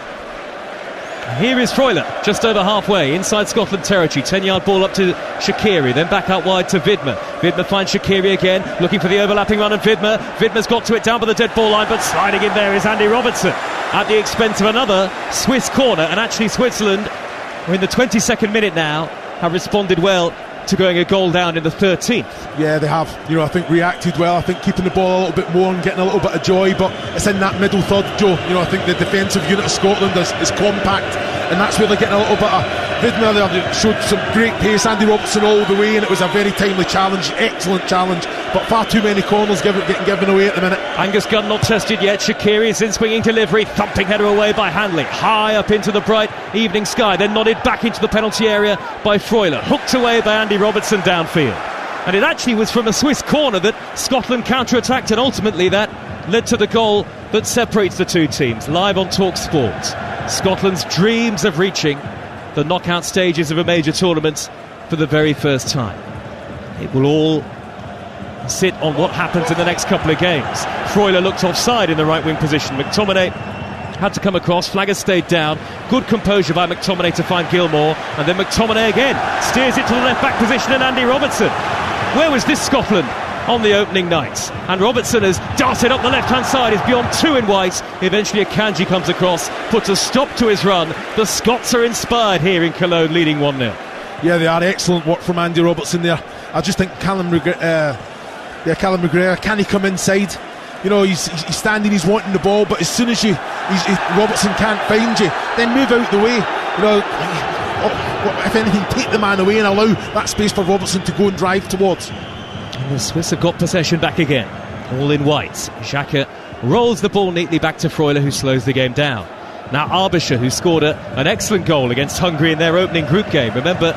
Here is Freuler, just over halfway, inside Scotland territory. 10-yard ball up to Shaqiri, then back out wide to Vidmer. Vidmer finds Shaqiri again, looking for the overlapping run, and Vidmer's got to it down by the dead ball line, but sliding in there is Andy Robertson at the expense of another Swiss corner. And actually Switzerland, we're in the 22nd minute now, have responded well to going a goal down in the 13th. Yeah, they have. I think reacted well. I think keeping the ball a little bit more and getting a little bit of joy, but it's in that middle third, Joe. I think the defensive unit of Scotland is compact, and that's where they're getting a little bit of Vidmer there. Showed some great pace, Andy Robertson all the way, and it was a very timely challenge, excellent challenge, but far too many corners getting given away at the minute. Angus Gunn not tested yet. Shaqiri is in swinging delivery, thumping header away by Hanley, high up into the bright evening sky, then nodded back into the penalty area by Freuler, hooked away by Andy Robertson downfield. And it actually was from a Swiss corner that Scotland counter-attacked, and ultimately that led to the goal that separates the two teams. Live on Talk Sport, Scotland's dreams of reaching the knockout stages of a major tournament for the very first time. It will all sit on what happens in the next couple of games. Freuler looked offside in the right wing position. McTominay had to come across, flag has stayed down. Good composure by McTominay to find Gilmour, and then McTominay again steers it to the left back position, and Andy Robertson. Where was this Scotland on the opening night? And Robertson has darted up the left hand side, is beyond 2 in white. Eventually Akanji comes across, puts a stop to his run. The Scots are inspired here in Cologne, leading 1-0. Yeah, they are. Excellent work from Andy Robertson there. I just think Callum McGregor, can he come inside? He's standing, he's wanting the ball, but as soon as Robertson can't find you, then move out the way. You know, if anything, take the man away and allow that space for Robertson to go and drive towards. And the Swiss have got possession back again, all in white. Xhaka rolls the ball neatly back to Freuler, who slows the game down. Now Arbischer, who scored an excellent goal against Hungary in their opening group game. Remember,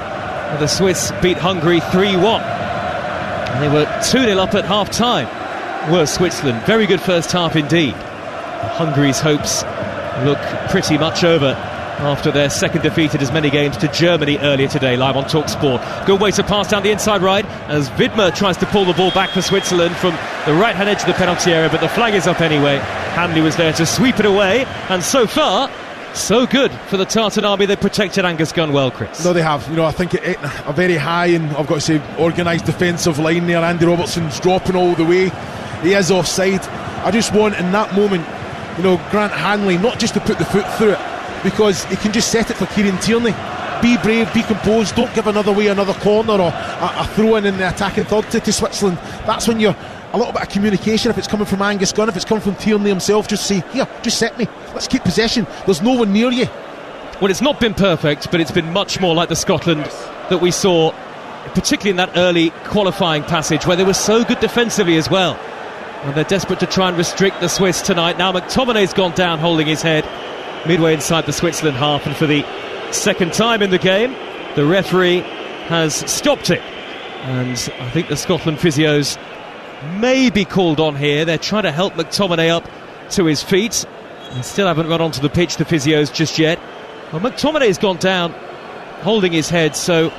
the Swiss beat Hungary 3-1. And they were 2-0 up at half-time, were Switzerland. Very good first half indeed. Hungary's hopes look pretty much over after their second defeat in as many games to Germany earlier today, live on TalkSport. Good way to pass down the inside right as Widmer tries to pull the ball back for Switzerland from the right-hand edge of the penalty area, but the flag is up anyway. Hanley was there to sweep it away, and so far, so good for the Tartan Army. They've protected Angus Gunn well, Chris. No, they have. You know, I think a very high and, I've got to say, organised defensive line there. Andy Robertson's dropping all the way. He is offside. I just want, in that moment, you know, Grant Hanley not just to put the foot through it, because he can just set it for Kieran Tierney. Be brave, be composed, don't give another corner or a throw in the attacking third to Switzerland. That's when you're a little bit of communication. If it's coming from Angus Gunn, if it's coming from Tierney himself, just say, here, just set me, let's keep possession, there's no one near you. Well, it's not been perfect, but it's been much more like the Scotland that we saw, particularly in that early qualifying passage where they were so good defensively as well. And they're desperate to try and restrict the Swiss tonight. Now McTominay's gone down holding his head midway inside the Switzerland half, and for the second time in the game the referee has stopped it, and I think the Scotland physios may be called on here. They're trying to help McTominay up to his feet. They still haven't got onto the pitch, the physios, just yet. Well, McTominay's gone down holding his head, so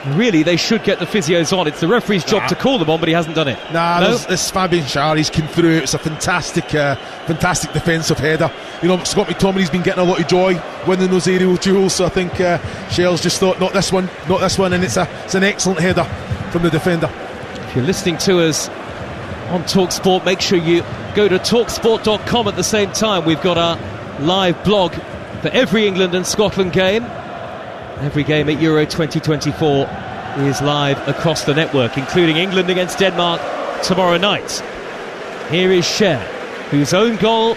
really they should get the physios on. It's the referee's job to call them on, but he hasn't done it. This Fabian Schär, he's come through. It's a fantastic defensive header. You know, Scott McTominay's been getting a lot of joy winning those aerial duels, so I think Schär's just thought, not this one, and it's an excellent header from the defender. If you're listening to us on TalkSport, make sure you go to talksport.com at the same time. We've got our live blog for every England and Scotland game. Every game at Euro 2024 is live across the network, including England against Denmark tomorrow night. Here is Schär, whose own goal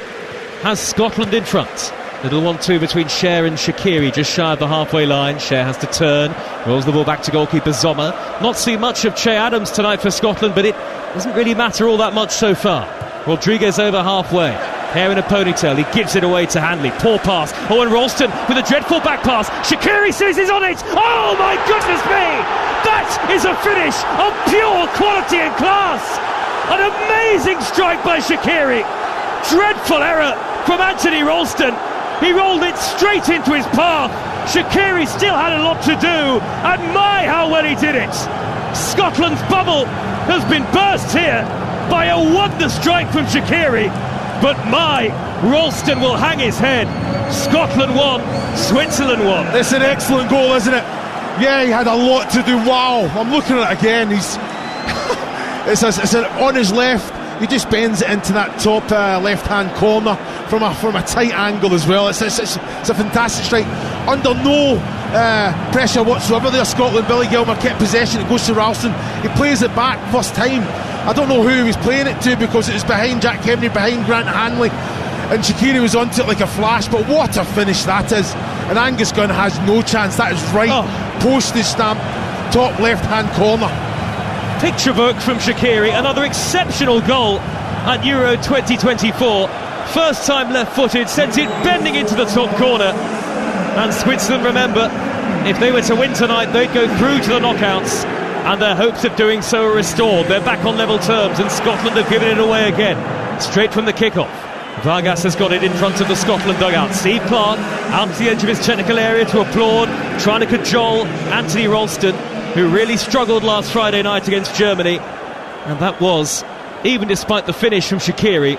has Scotland in front. Little 1-2 between Schär and Shaqiri, just shy of the halfway line. Schär has to turn, rolls the ball back to goalkeeper Sommer. Not seen much of Che Adams tonight for Scotland, but it doesn't really matter all that much so far. Rodriguez over halfway, hair in a ponytail, he gives it away to Hanley. Poor pass. Owen Ralston with a dreadful back pass. Shaqiri says he's on it. Oh my goodness me! That is a finish of pure quality and class. An amazing strike by Shaqiri. Dreadful error from Anthony Ralston. He rolled it straight into his path. Shaqiri still had a lot to do, and my how well he did it. Scotland's bubble has been burst here by a wonder strike from Shaqiri, but my, Ralston will hang his head. Scotland won, Switzerland won. It's an excellent goal, isn't it? Yeah, he had a lot to do. Wow, I'm looking at it again. It's on his left. He just bends it into that top left-hand corner from a tight angle as well. It's a fantastic strike. Under no pressure whatsoever there, Scotland. Billy Gilmour kept possession. It goes to Ralston. He plays it back first time. I don't know who he was playing it to, because it was behind Jack Kemeny, behind Grant Hanley, and Shaqiri was onto it like a flash. But what a finish that is. And Angus Gunn has no chance. That is right, postage stamp, top left-hand corner. Picture book from Shaqiri. Another exceptional goal at Euro 2024. First time left-footed, sent it bending into the top corner. And Switzerland, remember, if they were to win tonight, they'd go through to the knockouts, and their hopes of doing so are restored. They're back on level terms, and Scotland have given it away again, straight from the kick-off. Vargas has got it in front of the Scotland dugout. Steve Clarke out to the edge of his technical area to applaud, trying to cajole Anthony Ralston, who really struggled last Friday night against Germany. And that was, even despite the finish from Shaqiri,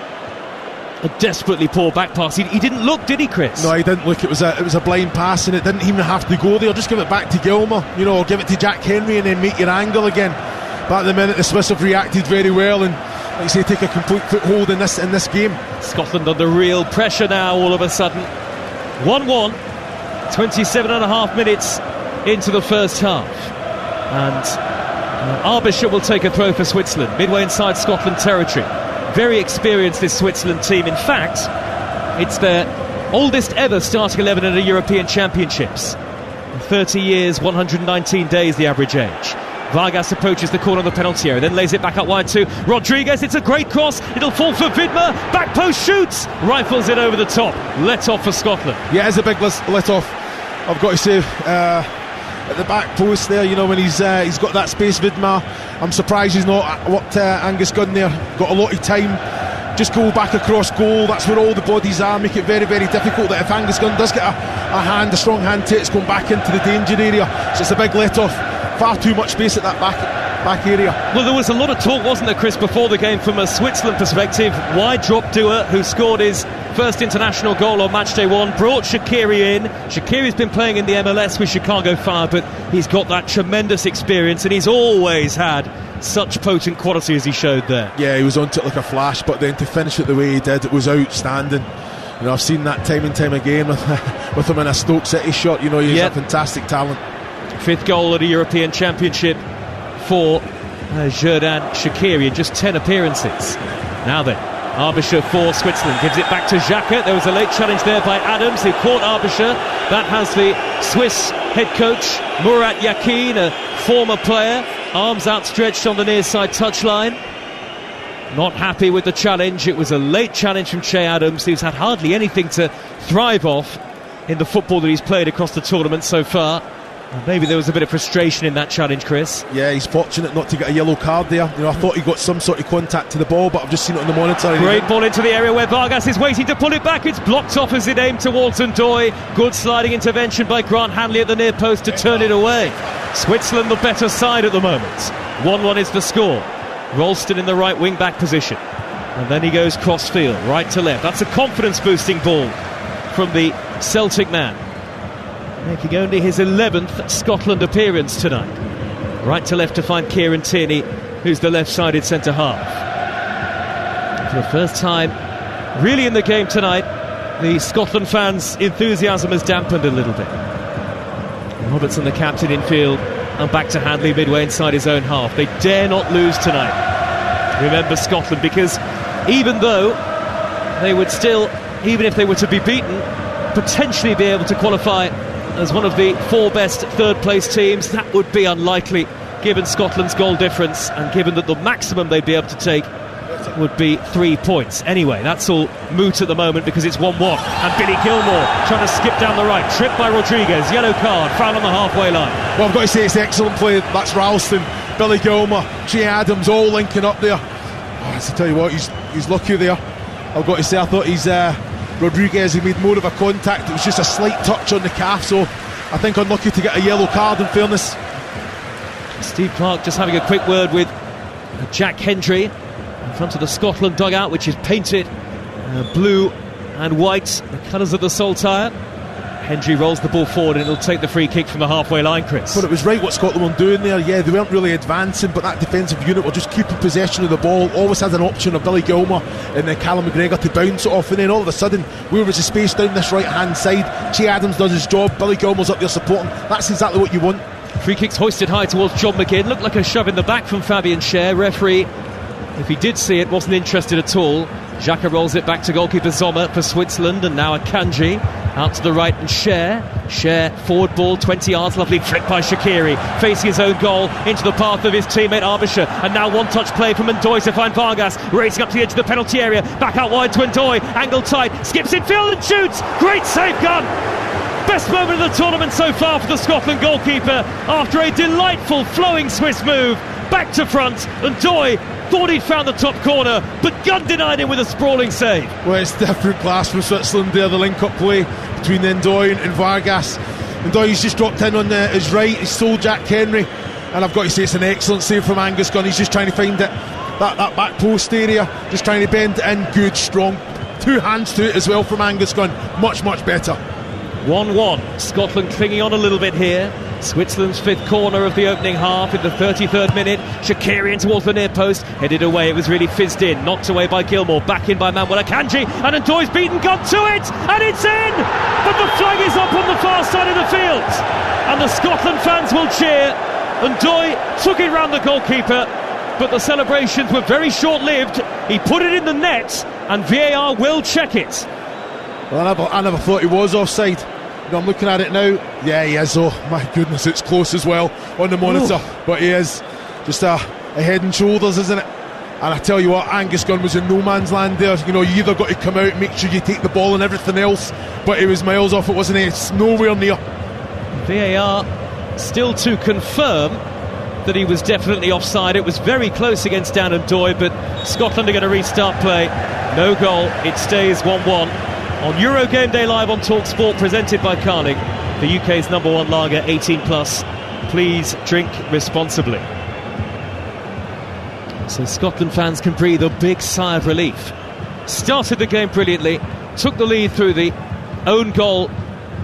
a desperately poor back pass. He didn't look, did he, Chris? No, he didn't look. It was a blind pass, and it didn't even have to go there. Just give it back to Gilmour, you know, or give it to Jack Henry, and then make your angle again. But at the minute, the Swiss have reacted very well, and like you say, take a complete foothold in this game. Scotland under real pressure now all of a sudden. 1-1, 27.5 minutes into the first half, and Arbischer will take a throw for Switzerland, midway inside Scotland territory. Very experienced, this Switzerland team. In fact, it's their oldest ever starting 11 at a European Championships. 30 years, 119 days the average age. Vargas approaches the corner of the penalty area, then lays it back out wide to Rodriguez. It's a great cross, it'll fall for Vidmer. Back post shoots, rifles it over the top. Let off for Scotland. Yeah, it's a big let off. I've got to say, at the back post there, you know, when he's got that space, Vidmer. I'm surprised he's not what Angus Gunn there. Got a lot of time. Just go back across goal. That's where all the bodies are. Make it very, very difficult that if Angus Gunn does get a strong hand to it, it's going back into the danger area. So it's a big let off. Far too much space at that back area. Well, there was a lot of talk, wasn't there, Chris, before the game from a Switzerland perspective. Why drop Duel, who scored his first international goal on match day 1, brought Shaqiri in. Shaqiri's been playing in the MLS with Chicago Fire, but he's got that tremendous experience, and he's always had such potent quality as he showed there. Yeah, he was onto it like a flash, but then to finish it the way he did, it was outstanding. You know, I've seen that time and time again with him in a Stoke City shot. You know, he's a fantastic talent. 5th goal at a European Championship for Xherdan Shaqiri in just 10 appearances. Now then, Arbisher for Switzerland gives it back to Xhaka. There was a late challenge there by Adams, who caught Arbisher. That has the Swiss head coach Murat Yakin, a former player, arms outstretched on the near side touchline. Not happy with the challenge. It was a late challenge from Che Adams, who's had hardly anything to thrive off in the football that he's played across the tournament so far. Maybe there was a bit of frustration in that challenge, Chris. Yeah, he's fortunate not to get a yellow card there. You know, I thought he got some sort of contact to the ball, but I've just seen it on the monitor. Great ball into the area where Vargas is waiting to pull it back. It's blocked off as it aimed towards Ndoye. Good sliding intervention by Grant Hanley at the near post to turn it away. Switzerland the better side at the moment. 1-1 is the score. Ralston in the right wing-back position. And then he goes cross-field, right to left. That's a confidence-boosting ball from the Celtic man, making only his 11th Scotland appearance tonight. Right to left to find Kieran Tierney, who's the left-sided centre-half. For the first time really in the game tonight, the Scotland fans' enthusiasm has dampened a little bit. Robertson, the captain, in field, and back to Handley midway inside his own half. They dare not lose tonight. Remember Scotland, because even though they would still, even if they were to be beaten, potentially be able to qualify as one of the 4 best third-place teams. That would be unlikely given Scotland's goal difference, and given that the maximum they'd be able to take would be 3 points. Anyway, that's all moot at the moment because it's 1-1, and Billy Gilmore trying to skip down the right, tripped by Rodriguez, yellow card, foul on the halfway line. Well, I've got to say it's excellent play. That's Ralston, Billy Gilmore, Che Adams all linking up there. I tell you what, he's lucky there. I've got to say, I thought Rodriguez, he made more of a contact. It was just a slight touch on the calf, so I think unlucky to get a yellow card, in fairness. Steve Clarke just having a quick word with Jack Hendry in front of the Scotland dugout, which is painted blue and white, the colours of the Saltire. Hendry rolls the ball forward and it'll take the free kick from the halfway line, Chris. But it was right what Scotland were doing there. Yeah, they weren't really advancing, but that defensive unit were just keeping possession of the ball. Always had an option of Billy Gilmore and then Callum McGregor to bounce it off, and then all of a sudden, where was the space down this right hand side? Che Adams does his job, Billy Gilmore's up there supporting. That's exactly what you want. Free kick's hoisted high towards John McGinn. Looked like a shove in the back from Fabian Schär. Referee, if he did see it, wasn't interested at all. Xhaka rolls it back to goalkeeper Sommer for Switzerland, and now Akanji out to the right, and Schär forward ball 20 yards, lovely flick by Shaqiri, facing his own goal into the path of his teammate Arbisher, and now one touch play from Ndoye to find Vargas, racing up to the edge of the penalty area, back out wide to Ndoye, angle tight, skips in field and shoots. Great save, Gunn. Best moment of the tournament so far for the Scotland goalkeeper after a delightful flowing Swiss move back to front. Ndoye thought he'd found the top corner, but Gunn denied him with a sprawling save. Well, it's different class from Switzerland there, the link-up play between Ndoye and Vargas. Ndoye's just dropped in on his right, he's sold Jack Henry, and I've got to say it's an excellent save from Angus Gunn. He's just trying to find it, that back post area, just trying to bend it in, good, strong, 2 hands to it as well from Angus Gunn, much better. 1-1, Scotland clinging on a little bit here. Switzerland's 5th corner of the opening half in the 33rd minute. Shaqiri in towards the near post, headed away, it was really fizzed in, knocked away by Gilmore, back in by Manuel Akanji, and Ndoye's beaten, Gunn to it, and it's in! But the flag is up on the far side of the field, and the Scotland fans will cheer. Ndoye took it round the goalkeeper, but the celebrations were very short-lived. He put it in the net, and VAR will check it. Well, I never thought he was offside. You know, I'm looking at it now. Yeah, he is. Oh my goodness, it's close as well on the monitor. Ooh. But he is. Just a head and shoulders, isn't it? And I tell you what, Angus Gunn was in no man's land there. You know, you either got to come out, make sure you take the ball and everything else, but he was miles off it, wasn't he? It's nowhere near. VAR still to confirm that he was definitely offside. It was very close against Dan and Doy, but Scotland are going to restart play. No goal, it stays 1-1. On Euro Game Day Live on TalkSport, presented by Carling, the UK's #1 lager, 18+. Please drink responsibly. So Scotland fans can breathe a big sigh of relief. Started the game brilliantly, took the lead through the own goal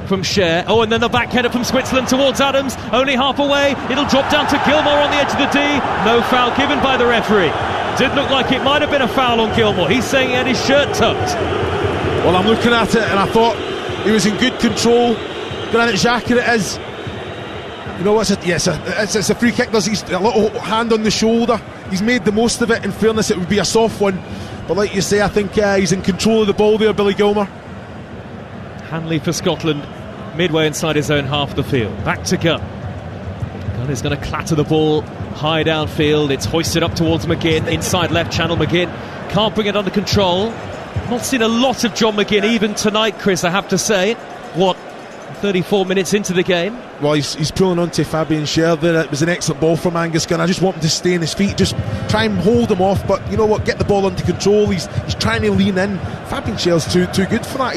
from Cher. Oh, and then the back header from Switzerland towards Adams, only half away. It'll drop down to Gilmour on the edge of the D. No foul given by the referee. Did look like it might have been a foul on Gilmour. He's saying he had his shirt tucked. Well, I'm looking at it and I thought he was in good control. Granit Xhaka it is. You know what's it? Yes, it's a free kick. There's a little hand on the shoulder. He's made the most of it. In fairness, it would be a soft one, but like you say, I think he's in control of the ball there, Billy Gilmour. Hanley for Scotland, midway inside his own half of the field. Back to Gunn. Gunn is going to clatter the ball high downfield. It's hoisted up towards McGinn, inside left channel. McGinn can't bring it under control. Not seen a lot of John McGinn even tonight, Chris, I have to say. What, 34 minutes into the game? Well, he's pulling onto Fabian Schär there. It was an excellent ball from Angus Gunn. I just want him to stay on his feet, just try and hold him off, but you know what, get the ball under control. He's trying to lean in. Fabian Schär's too good for that.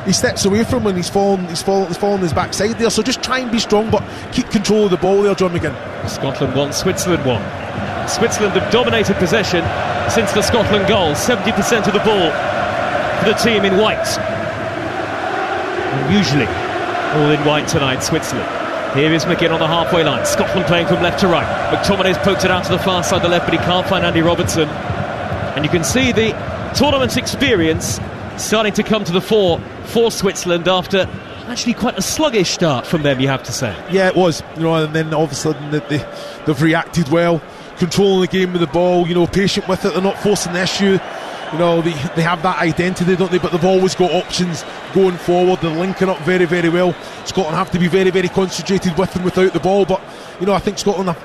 He steps away from him and he's fallen his backside there, so just try and be strong but keep control of the ball there, John McGinn. Scotland won, Switzerland won. Switzerland have dominated possession since the Scotland goal. 70% of the ball for the team in white. Unusually all in white tonight, Switzerland. Here is McGinn on the halfway line. Scotland playing from left to right. McTominay's poked it out to the far side of the left, but he can't find Andy Robertson. And you can see the tournament's experience starting to come to the fore for Switzerland after actually quite a sluggish start from them, you have to say. Yeah, it was. You know, and then all of a sudden they've reacted well, controlling the game with the ball. You know, patient with it. They're not forcing the issue. You know, they have that identity, don't they? But they've always got options going forward. They're linking up very, very well. Scotland have to be very, very concentrated with and without the ball. But, you know, I think Scotland have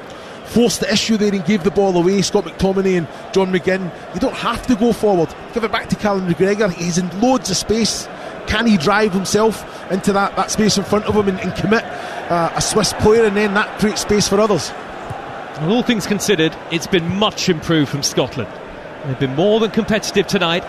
forced the issue there and gave the ball away. Scott McTominay and John McGinn, you don't have to go forward. Give it back to Callum McGregor. He's in loads of space. Can he drive himself into that space in front of him and commit a Swiss player, and then that creates space for others? Well, all things considered, it's been much improved from Scotland. They've been more than competitive tonight.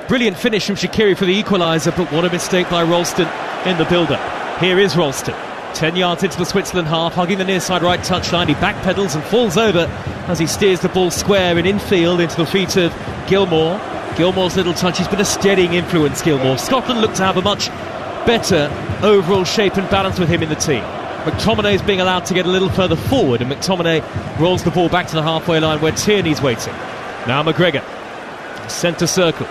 Brilliant finish from Shaqiri for the equaliser, but what a mistake by Ralston in the build-up. Here is Ralston, 10 yards into the Switzerland half, hugging the near side right touchline. He backpedals and falls over as he steers the ball square and infield into the feet of Gilmour. Gilmour's little touch, he's been a steadying influence, Gilmour. Scotland look to have a much better overall shape and balance with him in the team. McTominay is being allowed to get a little further forward, and McTominay rolls the ball back to the halfway line where Tierney's waiting. Now McGregor, centre circle.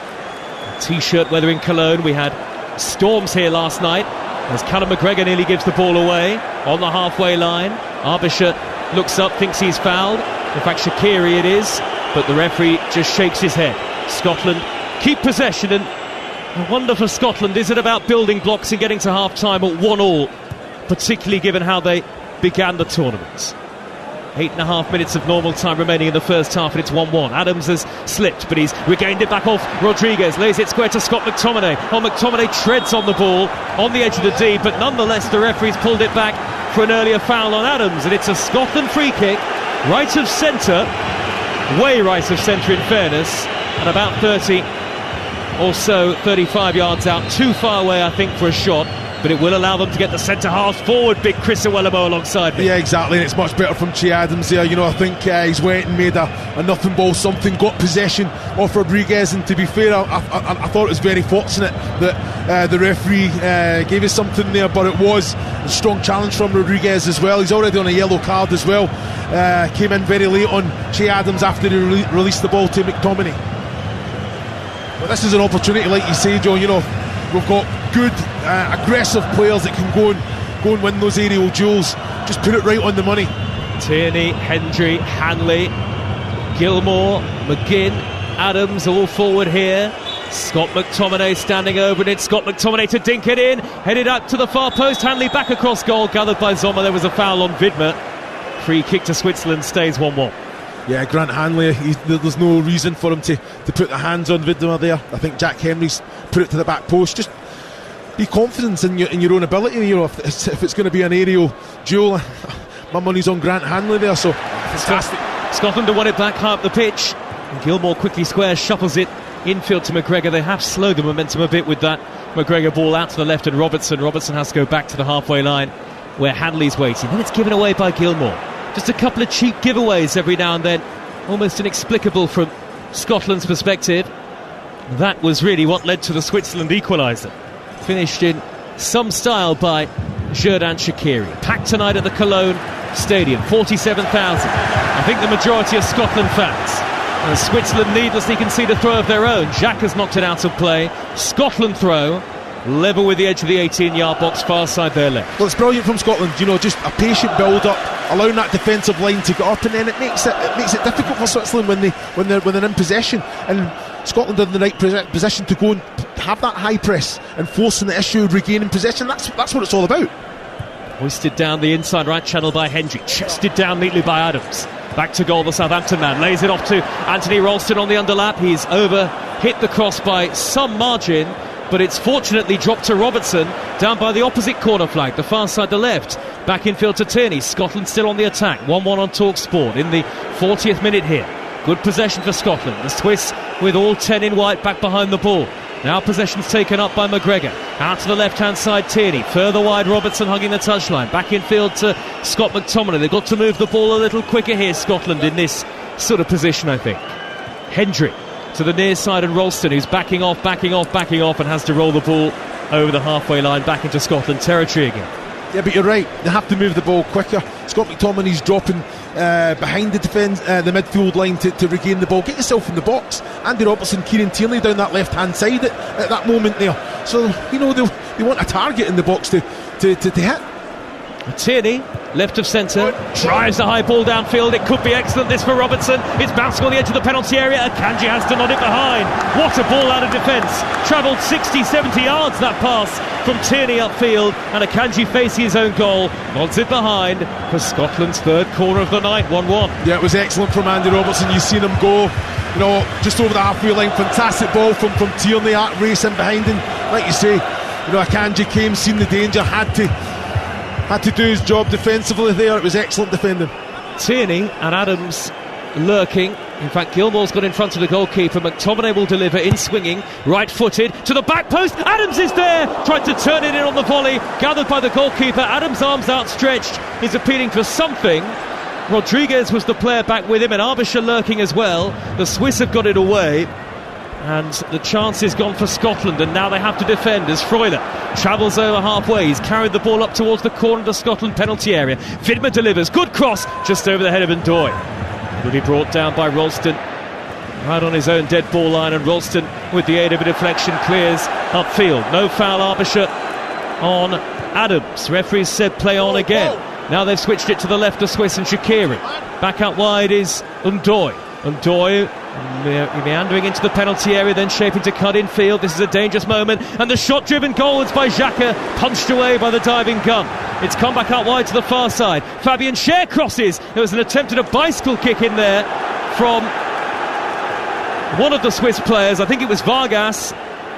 T-shirt weather in Cologne. We had storms here last night as Callum McGregor nearly gives the ball away on the halfway line. Arbisher looks up, thinks he's fouled. In fact, Shaqiri it is, but the referee just shakes his head. Scotland keep possession, and I wonder for Scotland, is it about building blocks and getting to half-time at 1-1, particularly given how they began the tournament? 8.5 minutes of normal time remaining in the first half, and it's 1-1. Adams has slipped, but he's regained it back off Rodriguez, lays it square to Scott McTominay. McTominay treads on the ball on the edge of the D, but nonetheless the referee's pulled it back for an earlier foul on Adams, and it's a Scotland free kick, right of centre, way right of centre in fairness, and about 30 or so, 35 yards out, too far away I think for a shot. But it will allow them to get the centre half forward. Big Chris Iwelumo alongside me. Yeah, exactly, and it's much better from Che Adams there. You know, I think he's went and made a nothing ball something, got possession of Rodriguez, and to be fair, I thought it was very fortunate that the referee gave us something there, but it was a strong challenge from Rodriguez as well. He's already on a yellow card as well. Came in very late on Che Adams after he released the ball to McTominay. But this is an opportunity, like you say, John. You know, we've got good, aggressive players that can go and win those aerial duels. Just put it right on the money. Tierney, Hendry, Hanley, Gilmour, McGinn, Adams all forward here. Scott McTominay standing over it. Scott McTominay to dink it in. Headed up to the far post. Hanley back across goal. Gathered by Sommer. There was a foul on Widmer. Free kick to Switzerland. Stays 1-1. Yeah, Grant Hanley, there's no reason for him to put the hands on Widmer there. I think Jack Henry's put it to the back post. Just be confident in your own ability. You know, if it's going to be an aerial duel, my money's on Grant Hanley there. So fantastic. Scotland have won it back high up the pitch. And Gilmour quickly squares, shuffles it infield to McGregor. They have slowed the momentum a bit with that McGregor ball out to the left, and Robertson has to go back to the halfway line where Hanley's waiting. Then it's given away by Gilmour. Just a couple of cheap giveaways every now and then, almost inexplicable from Scotland's perspective. That was really what led to the Switzerland equaliser. Finished in some style by Xherdan Shaqiri. Packed tonight at the Cologne Stadium, 47,000. I think the majority of Scotland fans. And Switzerland needlessly concede a throw of their own. Jack has knocked it out of play. Scotland throw, level with the edge of the 18-yard box, far side their left. Well, it's brilliant from Scotland, you know, just a patient build-up, allowing that defensive line to get up, and then it makes it difficult for Switzerland when they're in possession. And Scotland are in the right position to go and have that high press and forcing the issue, regaining possession. That's what it's all about. Hoisted down the inside right channel by Hendry, chested down neatly by Adams. Back to goal, the Southampton man lays it off to Anthony Ralston on the underlap. He's hit the cross by some margin, but it's fortunately dropped to Robertson down by the opposite corner flag, the far side, the left. Back infield to Tierney. Scotland still on the attack. 1-1 on Talk Sport in the 40th minute here. Good possession for Scotland. The Swiss with all 10 in white back behind the ball. Now possession's taken up by McGregor. Out to the left-hand side, Tierney. Further wide, Robertson hugging the touchline. Back infield to Scott McTominay. They've got to move the ball a little quicker here, Scotland, in this sort of position, I think. Hendry to the near side, and Ralston, who's backing off, and has to roll the ball over the halfway line back into Scotland territory again. Yeah, but you're right, they have to move the ball quicker. Scott McTominay's dropping behind the midfield line to regain the ball. Get yourself in the box. Andy Robertson, Kieran Tierney down that left-hand side at that moment there. So, you know, they want a target in the box to hit. Tierney, left of centre, drives the high ball downfield. It could be excellent, this for Robertson. It's bouncing on the edge of the penalty area. Akanji has to nod it behind. What a ball out of defence. Travelled 60-70 yards, that pass from Tierney upfield, and Akanji facing his own goal, nods it behind for Scotland's third corner of the night. 1-1. Yeah, it was excellent from Andy Robertson. You've seen him go, you know, just over the halfway line. Fantastic ball from Tierney, at racing behind him. Like you say, you know, Akanji came, seen the danger, had to do his job defensively there. It was excellent defending. Tierney and Adams lurking. In fact, Gilmour's got in front of the goalkeeper. McTominay will deliver in swinging, right-footed to the back post. Adams is there, tried to turn it in on the volley, gathered by the goalkeeper. Adams' arms outstretched, is appealing for something. Rodriguez was the player back with him, and Arbisher lurking as well. The Swiss have got it away, and the chance is gone for Scotland, and now they have to defend as Freuler travels over halfway. He's carried the ball up towards the corner of the Scotland penalty area. Widmer delivers, good cross, just over the head of Ndoye. Will be brought down by Ralston, right on his own dead ball line, and Ralston, with the aid of a deflection, clears upfield. No foul, Arbisher on Adams. Referees said play on again. Now they've switched it to the left of Swiss and Shaqiri. Back out wide is Ndoye. Ndoye meandering into the penalty area, then shaping to cut in field. This is a dangerous moment, and the shot driven goalwards by Xhaka, punched away by the diving gun. It's come back out wide to the far side. Fabian Schär crosses. There was an attempt at a bicycle kick in there from one of the Swiss players. I think it was Vargas,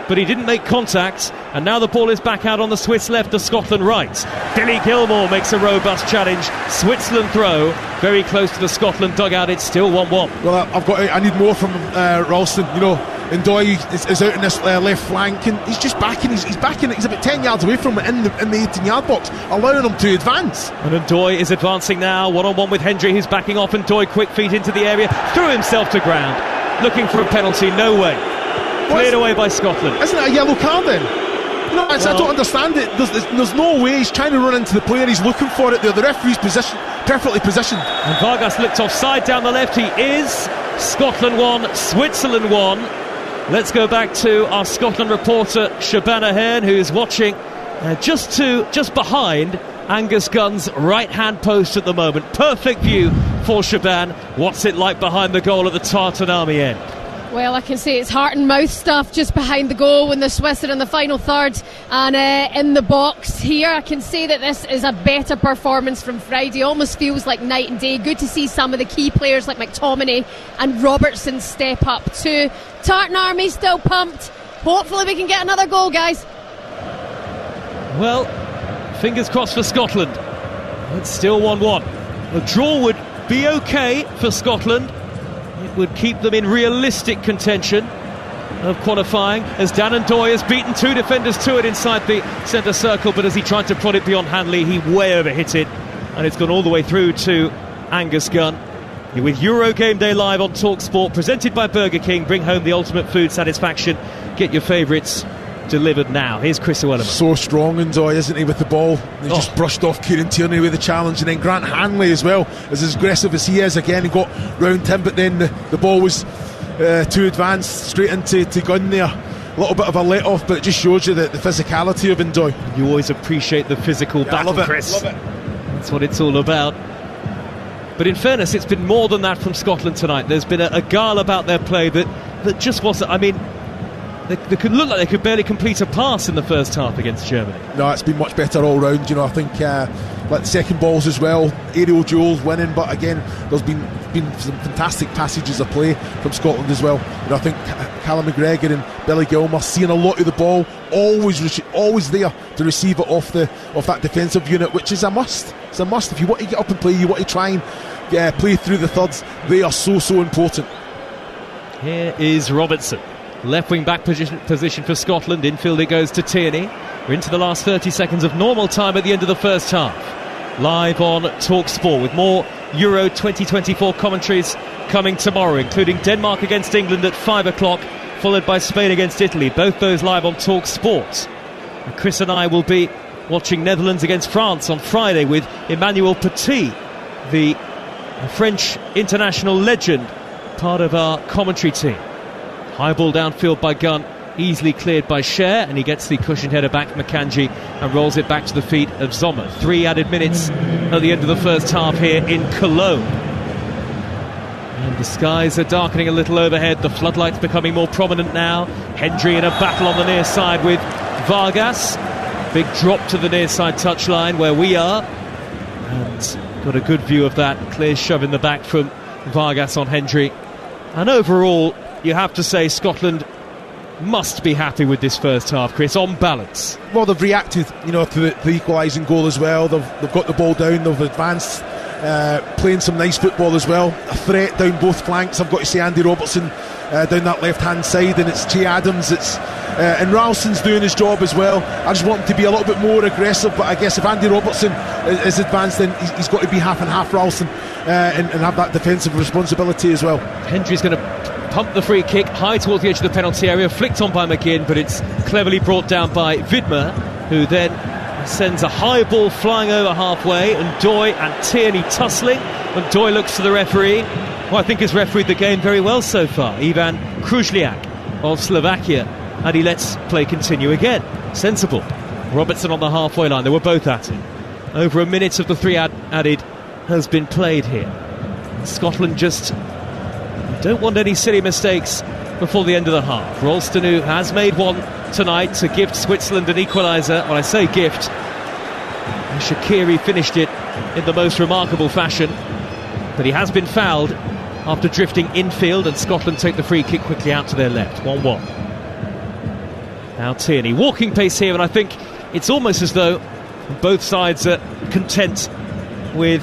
but he didn't make contact, and now the ball is back out on the Swiss left, the Scotland right. Billy Gilmour makes a robust challenge. Switzerland throw, very close to the Scotland dugout. It's still 1-1. Well, I need more from Ralston. You know, Ndoye is out in this left flank, and he's just backing. He's backing. He's about 10 yards away from it in the 18-yard box, allowing him to advance. And Ndoye is advancing now, one-on-one with Hendry, who's backing off. Ndoye quick feet into the area, threw himself to ground, looking for a penalty. No way. Cleared away by Scotland. Isn't it a yellow card then? You know, I don't understand it. There's no way. He's trying to run into the player. He's looking for it there. The referee's perfectly positioned. And Vargas looked offside down the left. He is. Scotland 1, Switzerland 1. Let's go back to our Scotland reporter Shabana Hearn, who is watching just behind Angus Gunn's right-hand post at the moment. Perfect view for Shaban. What's it like behind the goal at the Tartan Army end? Well, I can say it's heart and mouth stuff just behind the goal when the Swiss are in the final third and in the box here. I can say that this is a better performance from Friday. Almost feels like night and day. Good to see some of the key players like McTominay and Robertson step up too. Tartan Army still pumped. Hopefully we can get another goal, guys. Well, fingers crossed for Scotland. It's still 1-1. A draw would be okay for Scotland. It would keep them in realistic contention of qualifying, as Dan and Doy has beaten two defenders to it inside the centre circle, but as he tried to prod it beyond Hanley, he way overhit it, and it's gone all the way through to Angus Gunn. You're with Euro Game Day live on TalkSport, presented by Burger King. Bring home the ultimate food satisfaction. Get your favourites delivered now. Here's Chris O'Wellman. So strong and Doy, isn't he, with the ball? He just brushed off Kieran Tierney with the challenge, and then Grant Hanley as well, as aggressive as he is. Again, he got round him, but then the ball was too advanced, straight into Gunn there. A little bit of a let-off, but it just shows you the physicality of Ndoye. You always appreciate the physical battle, Chris. Love it. That's what it's all about. But in fairness, it's been more than that from Scotland tonight. There's been a guile about their play that just wasn't... I mean, they could look like they could barely complete a pass in the first half against Germany. No, it's been much better all round. You know, I think like the second balls as well, aerial duels winning, but again, there's been some fantastic passages of play from Scotland as well. You know, I think Callum McGregor and Billy Gilmour seeing a lot of the ball, always there to receive it off that defensive unit, which is a must. It's a must. If you want to get up and play, you want to try and play through the thirds. They are so important. Here is Robertson. Left wing back position for Scotland. Infield it goes to Tierney. We're into the last 30 seconds of normal time at the end of the first half. Live on TalkSport with more Euro 2024 commentaries coming tomorrow, including Denmark against England at 5 o'clock, followed by Spain against Italy. Both those live on TalkSport. And Chris and I will be watching Netherlands against France on Friday with Emmanuel Petit, the French international legend, part of our commentary team. High ball downfield by Gunn, easily cleared by Cher, and he gets the cushioned header back, McCangie, and rolls it back to the feet of Sommer. 3 added minutes at the end of the first half here in Cologne. And the skies are darkening a little overhead, the floodlights becoming more prominent now. Hendry in a battle on the near side with Vargas. Big drop to the near side touchline where we are, and got a good view of that. Clear shove in the back from Vargas on Hendry. And overall, you have to say Scotland must be happy with this first half, Chris, on balance. Well, they've reacted, you know, to the equalising goal as well. They've got the ball down, they've advanced, playing some nice football as well. A threat down both flanks. I've got to say Andy Robertson down that left-hand side, and it's Che Adams, and Ralston's doing his job as well. I just want him to be a little bit more aggressive, but I guess if Andy Robertson is advanced, then he's got to be half and half Ralston, and have that defensive responsibility as well. Hendry's going to pump the free kick high towards the edge of the penalty area, flicked on by McGinn, but it's cleverly brought down by Vidmer, who then sends a high ball flying over halfway, and Doy and Tierney tussling, and Doy looks to the referee, who I think has refereed the game very well so far, Ivan Krujliak of Slovakia, and he lets play continue again. Sensible. Robertson on the halfway line, they were both at it. Over a minute of the 3 added has been played here. Scotland just don't want any silly mistakes before the end of the half. Ralston, who has made one tonight to gift Switzerland an equaliser. When I say gift, Shaqiri finished it in the most remarkable fashion, but he has been fouled after drifting infield, and Scotland take the free kick quickly out to their left. 1-1. Now Tierney, walking pace here, and I think it's almost as though both sides are content with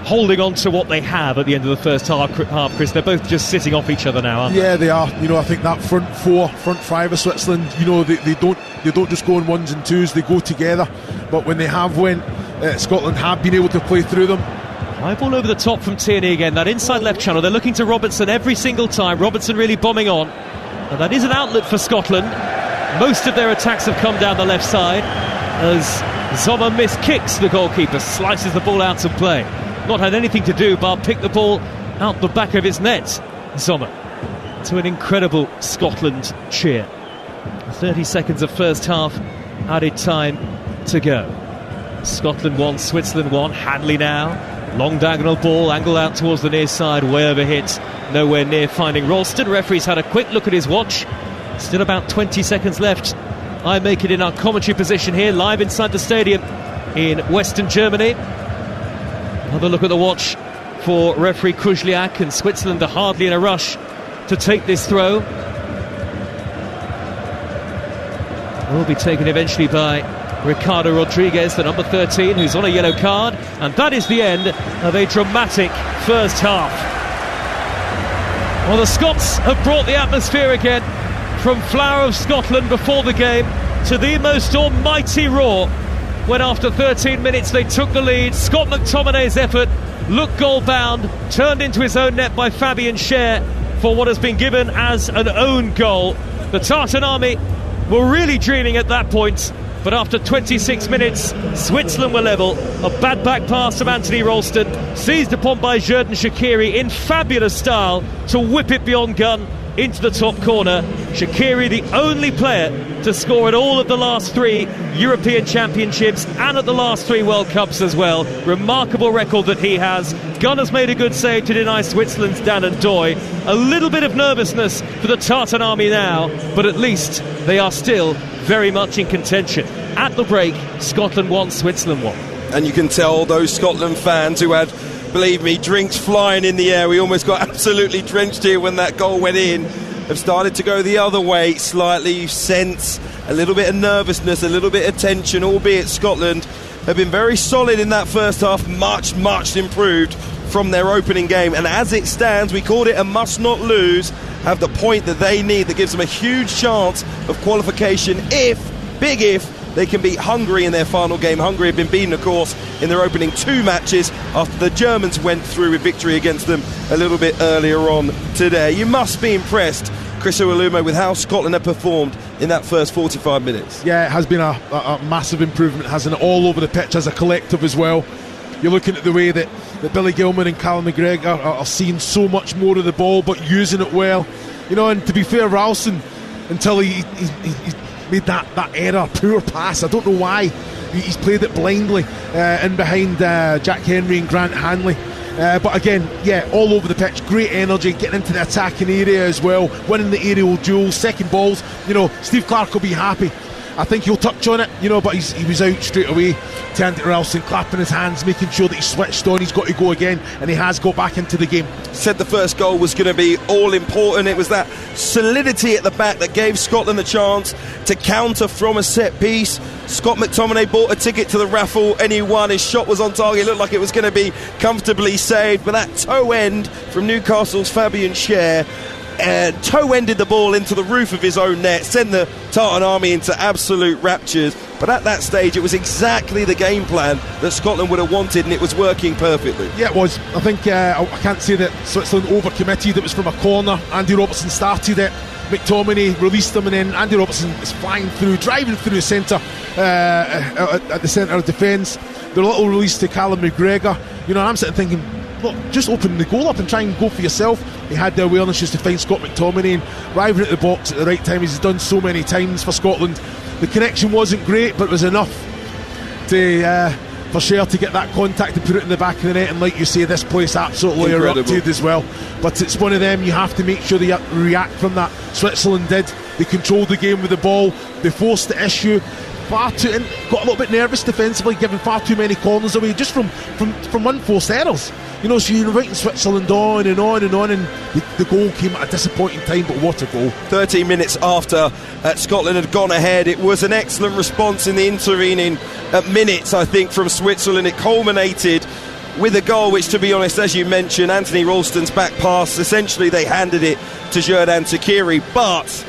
holding on to what they have at the end of the first half, Chris. They're both just sitting off each other now, aren't they? Yeah, they are. You know, I think that front five of Switzerland, you know, they don't just go in ones and twos, they go together. But when they have went, Scotland have been able to play through them. High ball over the top from Tierney again, that inside left channel. They're looking to Robertson every single time. Robertson really bombing on. And that is an outlet for Scotland. Most of their attacks have come down the left side as Sommer miskicks the goalkeeper, slices the ball out of play. Not had anything to do but pick the ball out the back of his net. Sommer, to an incredible Scotland cheer. 30 seconds of first half added time to go. Scotland 1, Switzerland 1. Hanley now, long diagonal ball, angled out towards the near side, way over hit nowhere near finding Ralston. Referee's had a quick look at his watch. Still about 20 seconds left. I make it in our commentary position here, live inside the stadium in Western Germany. Another look at the watch for referee Kruzliak, and Switzerland are hardly in a rush to take this throw. Will be taken eventually by Ricardo Rodriguez, the number 13, who's on a yellow card, and that is the end of a dramatic first half. Well, the Scots have brought the atmosphere again, from Flower of Scotland before the game to the most almighty roar when after 13 minutes they took the lead. Scott McTominay's effort looked goal-bound, turned into his own net by Fabian Schär for what has been given as an own goal. The Tartan Army were really dreaming at that point, but after 26 minutes, Switzerland were level. A bad back pass from Anthony Ralston, seized upon by Xherdan Shaqiri in fabulous style to whip it beyond gun into the top corner. Shaqiri, the only player to score at all of the last 3 European Championships and at the last 3 World Cups as well. Remarkable record that he has. Gunners made a good save to deny Switzerland's Dan and Doy. A little bit of nervousness for the Tartan Army now, but at least they are still very much in contention. At the break, Scotland won, Switzerland won. And you can tell those Scotland fans who had, believe me, drinks flying in the air, we almost got absolutely drenched here when that goal went in, have started to go the other way slightly. You sense a little bit of nervousness, a little bit of tension, albeit Scotland have been very solid in that first half, much improved from their opening game. And as it stands, we called it a must not lose, have the point that they need that gives them a huge chance of qualification if they can beat Hungary in their final game. Hungary have been beaten, of course, in their opening 2 matches after the Germans went through with victory against them a little bit earlier on today. You must be impressed, Chris Uwalumo, with how Scotland have performed in that first 45 minutes. Yeah, it has been a massive improvement, hasn't it, all over the pitch as a collective as well. You're looking at the way that Billy Gilman and Callum McGregor are seeing so much more of the ball, but using it well. You know, and to be fair, Ralston, until he made that error, poor pass, I don't know why he's played it blindly in behind Jack Henry and Grant Hanley, but again, yeah, all over the pitch, great energy, getting into the attacking area as well, winning the aerial duels, second balls. You know, Steve Clarke will be happy. I think he'll touch on it, you know, but he was out straight away. Turned to Ralston, clapping his hands, making sure that he's switched on. He's got to go again, and he has got back into the game. Said the first goal was going to be all important. It was that solidity at the back that gave Scotland the chance to counter from a set piece. Scott McTominay bought a ticket to the raffle and he won. His shot was on target, it looked like it was going to be comfortably saved, but that toe end from Newcastle's Fabian Schär toe-ended the ball into the roof of his own net, sent the Tartan Army into absolute raptures. But at that stage, it was exactly the game plan that Scotland would have wanted, and it was working perfectly. Yeah, it was. I think I can't say that Switzerland overcommitted. It was from a corner. Andy Robertson started it. McTominay released them, and then Andy Robertson is flying through, driving through the centre, at the centre of defence. The little release to Callum McGregor. You know, and I'm sitting thinking, look, just open the goal up and try and go for yourself. He had the awareness just to find Scott McTominay and arriving at the box at the right time, as he's done so many times for Scotland. The connection wasn't great, but it was enough for Schär to get that contact and put it in the back of the net. And like you say, this place absolutely erupted as well. But it's one of them, you have to make sure they react from that. Switzerland did. They controlled the game with the ball. They forced the issue. Got a little bit nervous defensively, giving far too many corners away just from unforced errors. You know, so you're inviting Switzerland on and on and on, and the goal came at a disappointing time, but what a goal. 13 minutes after Scotland had gone ahead, it was an excellent response in the intervening minutes, I think, from Switzerland. It culminated with a goal which, to be honest, as you mentioned, Anthony Ralston's back pass, essentially they handed it to Xherdan Shaqiri, but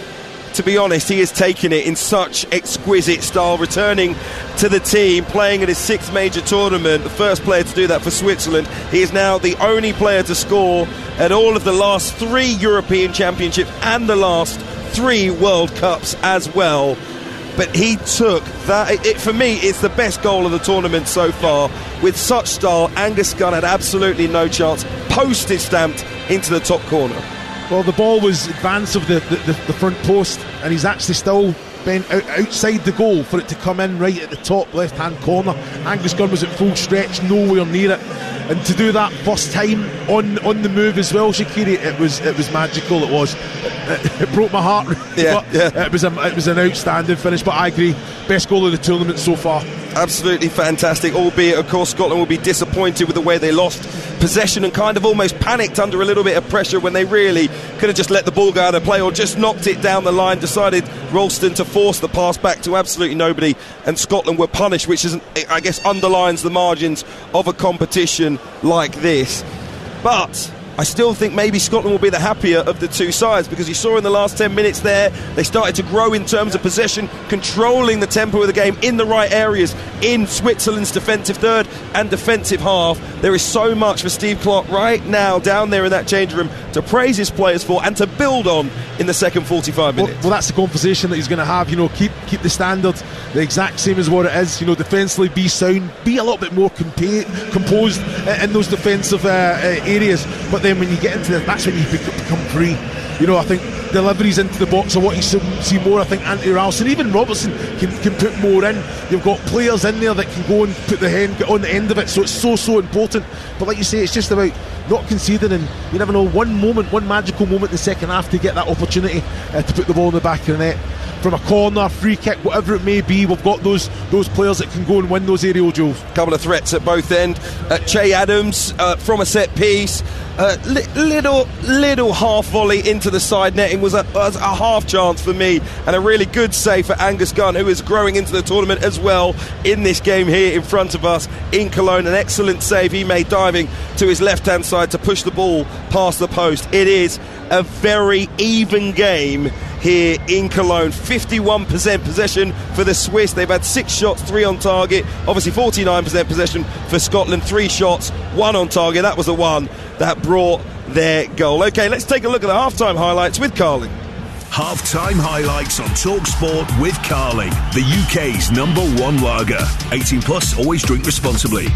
to be honest, he has taken it in such exquisite style, returning to the team, playing in his 6th major tournament, the first player to do that for Switzerland. He is now the only player to score at all of the last 3 European Championships and the last 3 World Cups as well. But he took that, for me, it's the best goal of the tournament so far. With such style, Angus Gunn had absolutely no chance, posted stamped into the top corner. Well, the ball was advanced of the front post, and he's actually still bent outside the goal for it to come in right at the top left hand corner. Angus Gunn was at full stretch, nowhere near it, and to do that first time on the move as well, Shaqiri, it was magical. It broke my heart. It was an outstanding finish. But I agree, best goal of the tournament so far. Absolutely fantastic, albeit of course Scotland will be disappointed with the way they lost possession and kind of almost panicked under a little bit of pressure when they really could have just let the ball go out of play or just knocked it down the line. Decided Ralston to force the pass back to absolutely nobody, and Scotland were punished, which is, I guess, underlines the margins of a competition like this. But I still think maybe Scotland will be the happier of the two sides, because you saw in the last 10 minutes there, they started to grow in terms of possession, controlling the tempo of the game in the right areas in Switzerland's defensive third and defensive half. There is so much for Steve Clarke right now down there in that changing room to praise his players for and to build on in the second 45 minutes. Well, that's the conversation that he's going to have. Keep the standard the exact same as what it is. Defensively be sound, be a little bit more composed in those defensive areas. But then when you get into that's when you become free. I think deliveries into the box are what you see more. I think Anthony Ralston, even Robertson can put more in. You've got players in there that can go and put the hand on the end of it, so it's so important. But like you say, it's just about not conceding, and you never know, one magical moment in the second half to get that opportunity to put the ball in the back of the net from a corner, free kick, whatever it may be. We've got those players that can go and win those aerial duels. Couple of threats at both end. Che Adams from a set piece, little half volley into the side netting was a half chance for me, and a really good save for Angus Gunn, who is growing into the tournament as well in this game here in front of us in Cologne. An excellent save he made, diving to his left hand side to push the ball past the post. It is a very even game here in Cologne. 51% possession for the Swiss. They've had 6 shots, 3 on target. Obviously 49% possession for Scotland. 3 shots, 1 on target. That was the one that brought their goal. OK, let's take a look at the halftime highlights with Carling. Halftime highlights on TalkSport with Carling, the UK's #1 lager. 18 plus, always drink responsibly.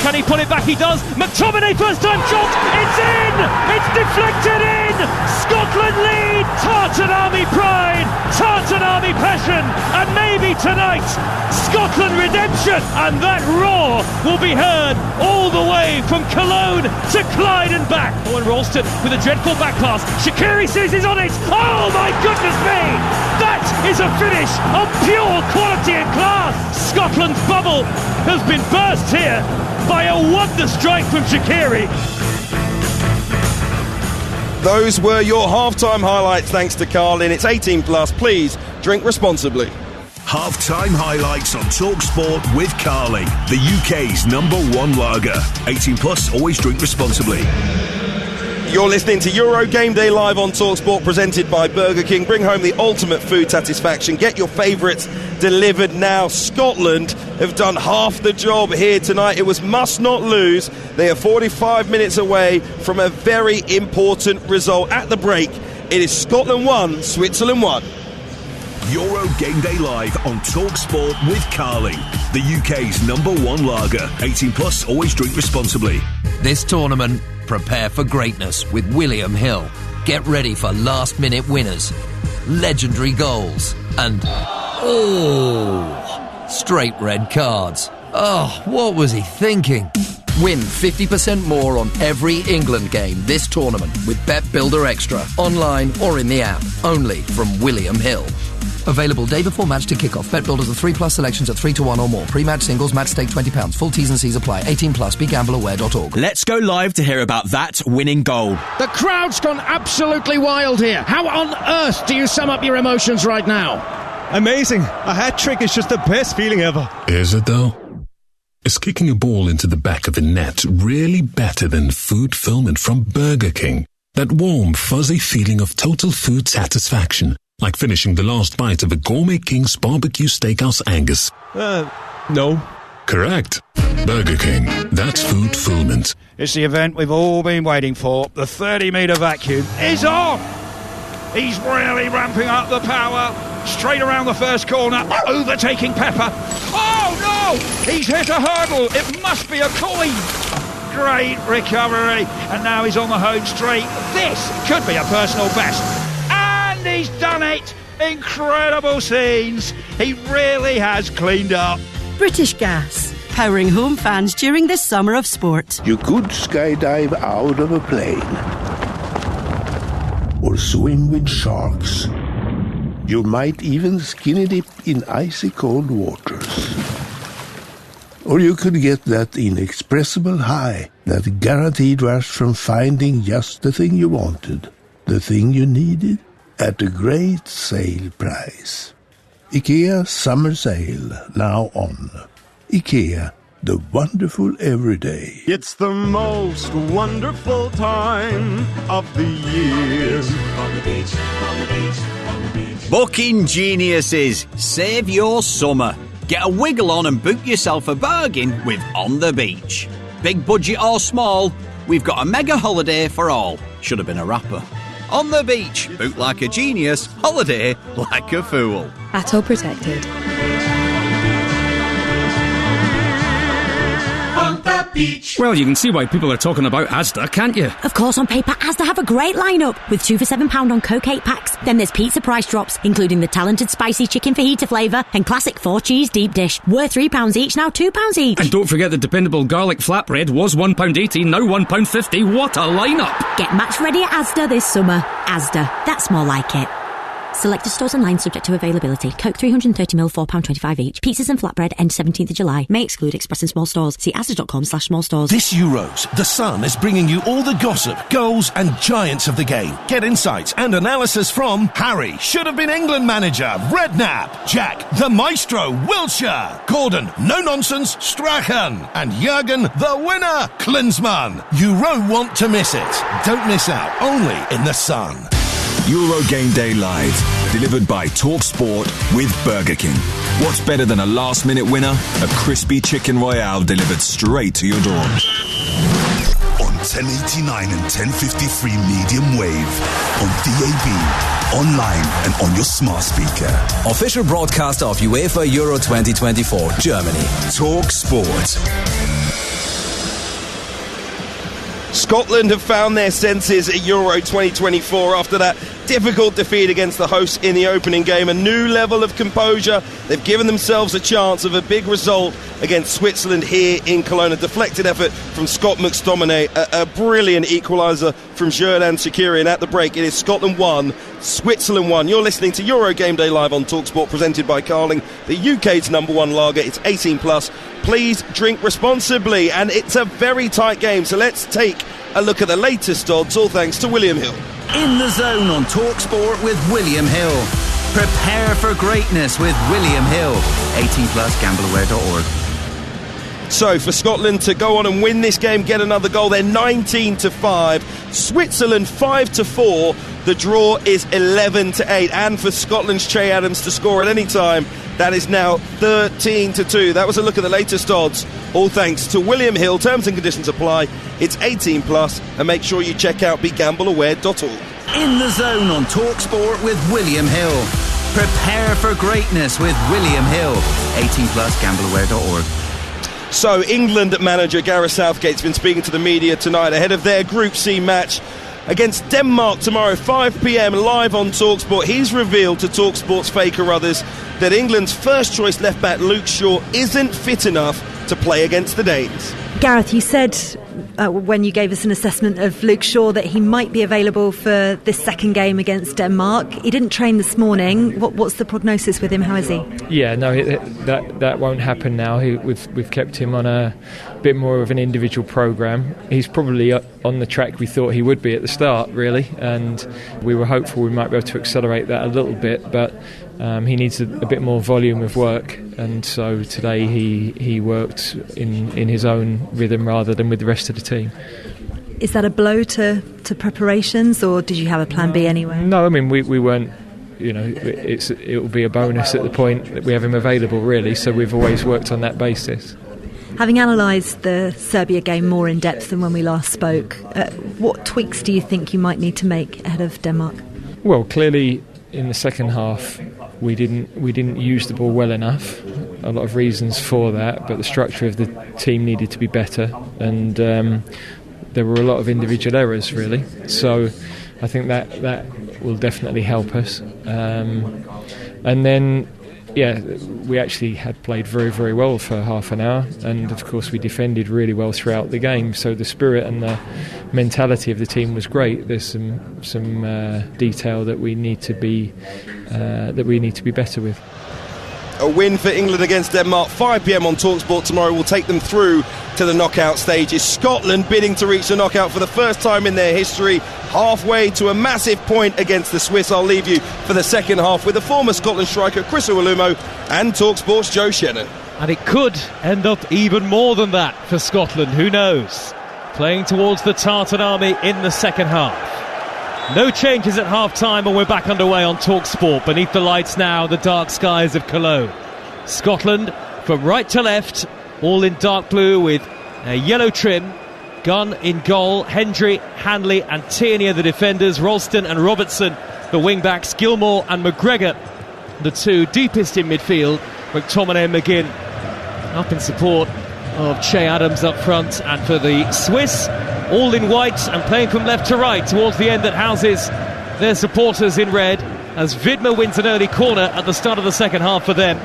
Can he put it back? He does. McTominay, first time shot. It's in. It's deflected in. Scotland lead. Tartan Army pride. Tartan Army passion. And maybe tonight, Scotland redemption. And that roar will be heard all the way from Cologne to Clyde and back. Owen Ralston with a dreadful back pass. Shaqiri says he's on it. Oh my goodness me. That is a finish of pure quality and class. Scotland's bubble has been burst here by a wonder strike from Shaqiri. Those were your halftime highlights, thanks to Carlin. It's 18 plus. Please drink responsibly. Halftime highlights on TalkSport with Carling, the UK's #1 lager. 18 plus, always drink responsibly. You're listening to Euro Game Day live on TalkSport, presented by Burger King. Bring home the ultimate food satisfaction. Get your favourites delivered now. Scotland have done half the job here tonight. It was must not lose. They are 45 minutes away from a very important result. At the break, it is Scotland 1, Switzerland 1. Euro Game Day live on TalkSport with Carling, the UK's #1 lager. 18 plus, always drink responsibly. This tournament, prepare for greatness with William Hill. Get ready for last-minute winners, legendary goals, and straight red cards. Oh, what was he thinking? Win 50% more on every England game this tournament with Bet Builder Extra, online or in the app. Only from William Hill. Available day before match to kick-off. Bet Builders are 3+ selections at 3-1 or more. Pre-match singles, match stake £20. Full T's and C's apply. 18 plus. BeGambleAware.org. Let's go live to hear about that winning goal. The crowd's gone absolutely wild here. How on earth do you sum up your emotions right now? Amazing. A hat-trick is just the best feeling ever. Is it though? Is kicking a ball into the back of the net really better than food fulfillment from Burger King? That warm, fuzzy feeling of total food satisfaction, like finishing the last bite of a Gourmet King's Barbecue Steakhouse Angus. No. Correct. Burger King. That's food fulfillment. It's the event we've all been waiting for. The 30-metre vacuum is on. He's really ramping up the power. Straight around the first corner, overtaking Pepper. Oh no! He's hit a hurdle. It must be a coin. Great recovery. And now he's on the home straight. This could be a personal best. And he done it! Incredible scenes! He really has cleaned up. British Gas, powering home fans during this summer of sport. You could skydive out of a plane or swim with sharks. You might even skinny dip in icy cold waters. Or you could get that inexpressible high, that guaranteed rush from finding just the thing you wanted, the thing you needed, at a great sale price. IKEA Summer Sale, now on. IKEA, the wonderful everyday. It's the most wonderful time of the year. On the beach, on the beach, on the beach. Booking geniuses, save your summer. Get a wiggle on and book yourself a bargain with On the Beach. Big budget or small, we've got a mega holiday for all. Should have been a rapper. On the Beach, book like a genius, holiday like a fool. At all protected. On the beach. Well, you can see why people are talking about Asda, can't you? Of course, on paper, Asda have a great lineup with 2 for £7 on Coke 8 packs. Then there's pizza price drops, including the talented spicy chicken fajita flavour and classic 4-cheese deep dish. Worth £3 each, now £2 each. And don't forget the dependable garlic flatbread was £1.80, now £1.50. What a lineup! Get match ready at Asda this summer. Asda, that's more like it. Selected stores online subject to availability. Coke 330ml, £4.25 each. Pizzas and flatbread end 17th of July. May exclude express and small stores. See asda.com/small stores. This Euros, The Sun is bringing you all the gossip, goals and giants of the game. Get insights and analysis from Harry, should have been England manager, Redknapp, Jack, the maestro, Wilshere, Gordon, no nonsense, Strachan, and Jurgen, the winner, Klinsmann. You won't want to miss it. Don't miss out, only in The Sun. Euro Game Day Live, delivered by TalkSport with Burger King. What's better than a last-minute winner? A crispy chicken royale delivered straight to your door. On 1089 and 1053 medium wave, on DAB, online and on your smart speaker. Official broadcaster of UEFA Euro 2024, Germany. TalkSport. Scotland have found their senses at Euro 2024 after that difficult defeat against the hosts in the opening game. A new level of composure. They've given themselves a chance of a big result against Switzerland here in Cologne. A deflected effort from Scott McTominay. A brilliant equaliser from Xherdan Shaqiri. And at the break, it is Scotland 1, Switzerland 1. You're listening to Euro Game Day Live on TalkSport, presented by Carling, the UK's #1 lager. It's 18+. Please drink responsibly. And it's a very tight game. So let's take a look at the latest odds, all thanks to William Hill. In the Zone on TalkSport with William Hill. Prepare for greatness with William Hill. 18+, gambleaware.org. So for Scotland to go on and win this game, get another goal, they're 19-5. Switzerland 5-4. The draw is 11-8. And for Scotland's Che Adams to score at any time, that is now 13-2. That was a look at the latest odds, all thanks to William Hill. Terms and conditions apply. It's 18+, and make sure you check out begambleaware.org. In the Zone on TalkSport with William Hill. Prepare for greatness with William Hill. 18+, gambleaware.org. So England manager Gareth Southgate's been speaking to the media tonight ahead of their Group C match against Denmark tomorrow, 5 p.m, live on TalkSport. He's revealed to TalkSport's Faye Carruthers that England's first-choice left-back Luke Shaw isn't fit enough to play against the Danes. Gareth, you said when you gave us an assessment of Luke Shaw that he might be available for this second game against Denmark. He didn't train this morning. What's the prognosis with him? How is he? Yeah, no, that won't happen now. We've kept him on a bit more of an individual programme. He's probably on the track we thought he would be at the start, really, and we were hopeful we might be able to accelerate that a little bit, but he needs a bit more volume of work, and so today he worked in his own rhythm rather than with the rest of the team. Is that a blow to preparations, or did you have a plan B anyway? No, I mean we weren't. You know, it will be a bonus at the point that we have him available, really. So we've always worked on that basis. Having analysed the Serbia game more in depth than when we last spoke, what tweaks do you think you might need to make ahead of Denmark? Well, clearly in the second half we didn't use the ball well enough. A lot of reasons for that, but the structure of the team needed to be better, and there were a lot of individual errors, really. So I think that will definitely help us. And then, we actually had played very, very well for half an hour, and of course we defended really well throughout the game. So the spirit and the mentality of the team was great. There's some detail that we need to be better with. A win for England against Denmark, 5 p.m. on TalkSport tomorrow, will take them through to the knockout stages. Scotland bidding to reach the knockout for the first time in their history, halfway to a massive point against the Swiss. I'll leave you for the second half with the former Scotland striker Chris Iwelumo and TalkSport's Joe Shannon. And it could end up even more than that for Scotland, who knows? Playing towards the Tartan Army in the second half. No changes at half-time, and we're back underway on TalkSport. Beneath the lights now, the dark skies of Cologne. Scotland, from right to left, all in dark blue with a yellow trim. Gunn in goal, Hendry, Hanley and Tierney are the defenders. Ralston and Robertson, the wing-backs. Gilmore and McGregor, the two deepest in midfield. McTominay and McGinn up in support of Che Adams up front. And for the Swiss, all in white and playing from left to right towards the end that houses their supporters in red, as Vidma wins an early corner at the start of the second half for them.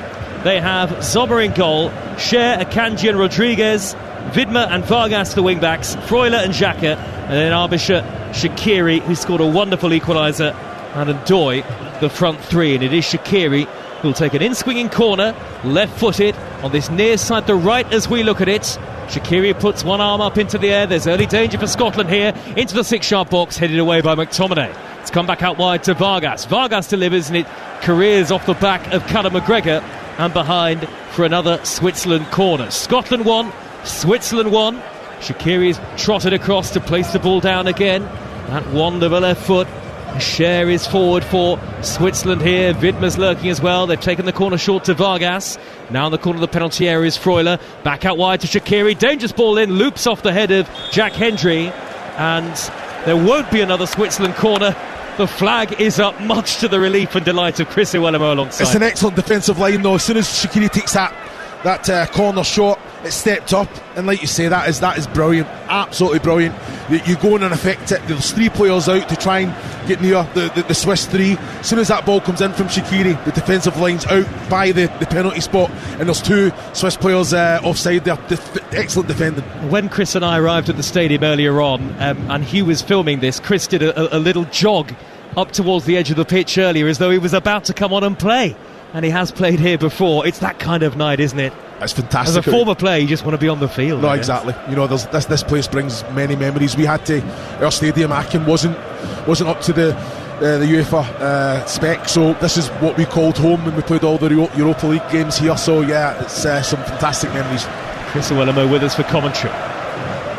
They have Sommer in goal, Cher, Akanji and Rodriguez, Vidma and Vargas the wing-backs, Freuler and Xhaka, and then Arbisher, Shaqiri, who scored a wonderful equaliser, and Ndoye, the front three. And it is Shaqiri who'll take an in-swinging corner, left-footed, on this near side, the right as we look at it. Shaqiri puts one arm up into the air. There's early danger for Scotland here, into the 6-yard box, headed away by McTominay. It's come back out wide to Vargas. Vargas delivers, and it careers off the back of Callum McGregor, and behind for another Switzerland corner. Scotland 1, Switzerland 1. Shaqiri's trotted across to place the ball down again. That wand of a left foot. Cher is forward for Switzerland here. Vidma's lurking as well. They've taken the corner short to Vargas. Now in the corner of the penalty area is Freuler. Back out wide to Shaqiri. Dangerous ball in. Loops off the head of Jack Hendry. And there won't be another Switzerland corner. The flag is up, much to the relief and delight of Chris Iwelumo alongside. It's an excellent defensive line though. As soon as Shaqiri takes that corner shot, it's stepped up, and like you say, that is brilliant, absolutely brilliant. You go in and affect it. There's 3 players out to try and get near the Swiss 3. As soon as that ball comes in from Shaqiri, the defensive line's out by the penalty spot, and there's 2 Swiss players offside there. Excellent defending. When Chris and I arrived at the stadium earlier on, and he was filming this, Chris did a little jog up towards the edge of the pitch earlier, as though he was about to come on and play. And he has played here before. It's that kind of night, isn't it? It's fantastic. As a former player, you just want to be on the field. No, exactly. You know, this place brings many memories. We had to, our stadium, Aachen wasn't up to the UEFA spec, so this is what we called home when we played all the Europa League games here. So yeah, it's some fantastic memories. Chris Iwelumo with us for commentary.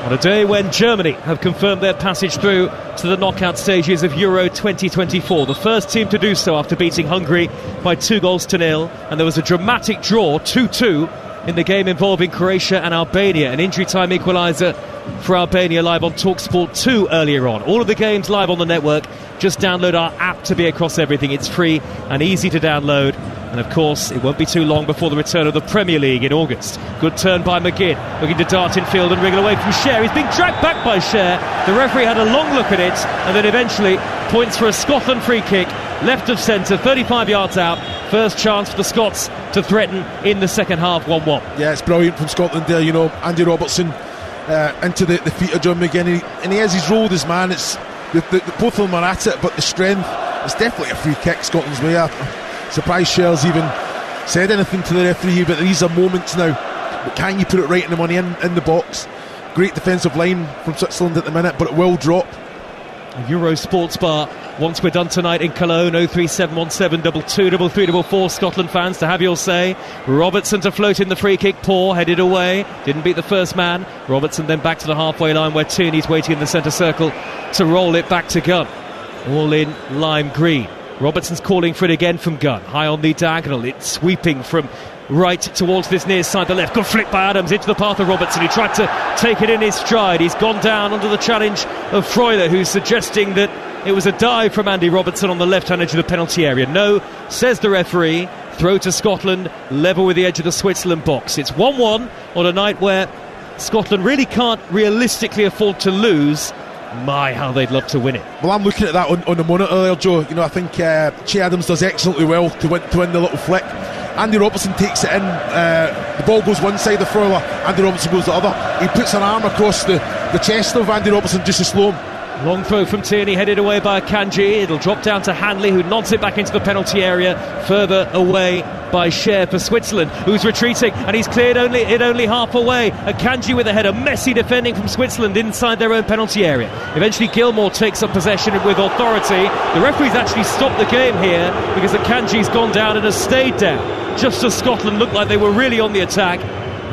On a day when Germany have confirmed their passage through to the knockout stages of Euro 2024. The first team to do so after beating Hungary by 2-0, and there was a dramatic draw, 2-2, in the game involving Croatia and Albania. An injury time equaliser for Albania, live on TalkSport 2 earlier on. All of the games live on the network. Just download our app to be across everything. It's free and easy to download. And of course, it won't be too long before the return of the Premier League in August. Good turn by McGinn, looking to dart in field and wriggle away from Cher. He's being dragged back by Cher. The referee had a long look at it, and then eventually points for a Scotland free kick, left of centre, 35 yards out. First chance for the Scots to threaten in the second half, 1-1. Yeah, it's brilliant from Scotland there. You know, Andy Robertson into the feet of John McGinn, and he has his rolled his man. It's both of them are at it, but the strength, it's definitely a free kick Scotland's way. Surprised Cher's even said anything to the referee, but these are moments now. But can you put it right in the money in the box? Great defensive line from Switzerland at the minute, but it will drop. Euro Sports Bar, once we're done tonight in Cologne. 03717 22 3344. Scotland fans to have your say. Robertson to float in the free kick, poor, headed away, didn't beat the first man. Robertson then back to the halfway line where Tierney's waiting in the centre circle to roll it back to Gunn. All in lime green. Robertson's calling for it again from Gunn. High on the diagonal. It's sweeping from right towards this near side, the left. Good flick by Adams into the path of Robertson. He tried to take it in his stride. He's gone down under the challenge of Freuler, who's suggesting that it was a dive from Andy Robertson on the left-hand edge of the penalty area. No, says the referee. Throw to Scotland, level with the edge of the Switzerland box. It's 1-1 on a night where Scotland really can't realistically afford to lose. My, how they'd love to win it. Well, I'm looking at that on the monitor there, Joe. You know, I think Che Adams does excellently well to win the little flick. Andy Robertson takes it in, the ball goes one side of Fowler, Andy Robertson goes the other. He puts an arm across the chest of Andy Robertson just to slow him. Long throw from Tierney, headed away by Akanji. It'll drop down to Hanley, who nods it back into the penalty area, further away by Cher for Switzerland, who's retreating, and he's cleared only half away. Akanji with a header, messy defending from Switzerland inside their own penalty area. Eventually Gilmour takes up possession with authority. The referee's actually stopped the game here because Akanji's gone down and has stayed down, just as Scotland looked like they were really on the attack.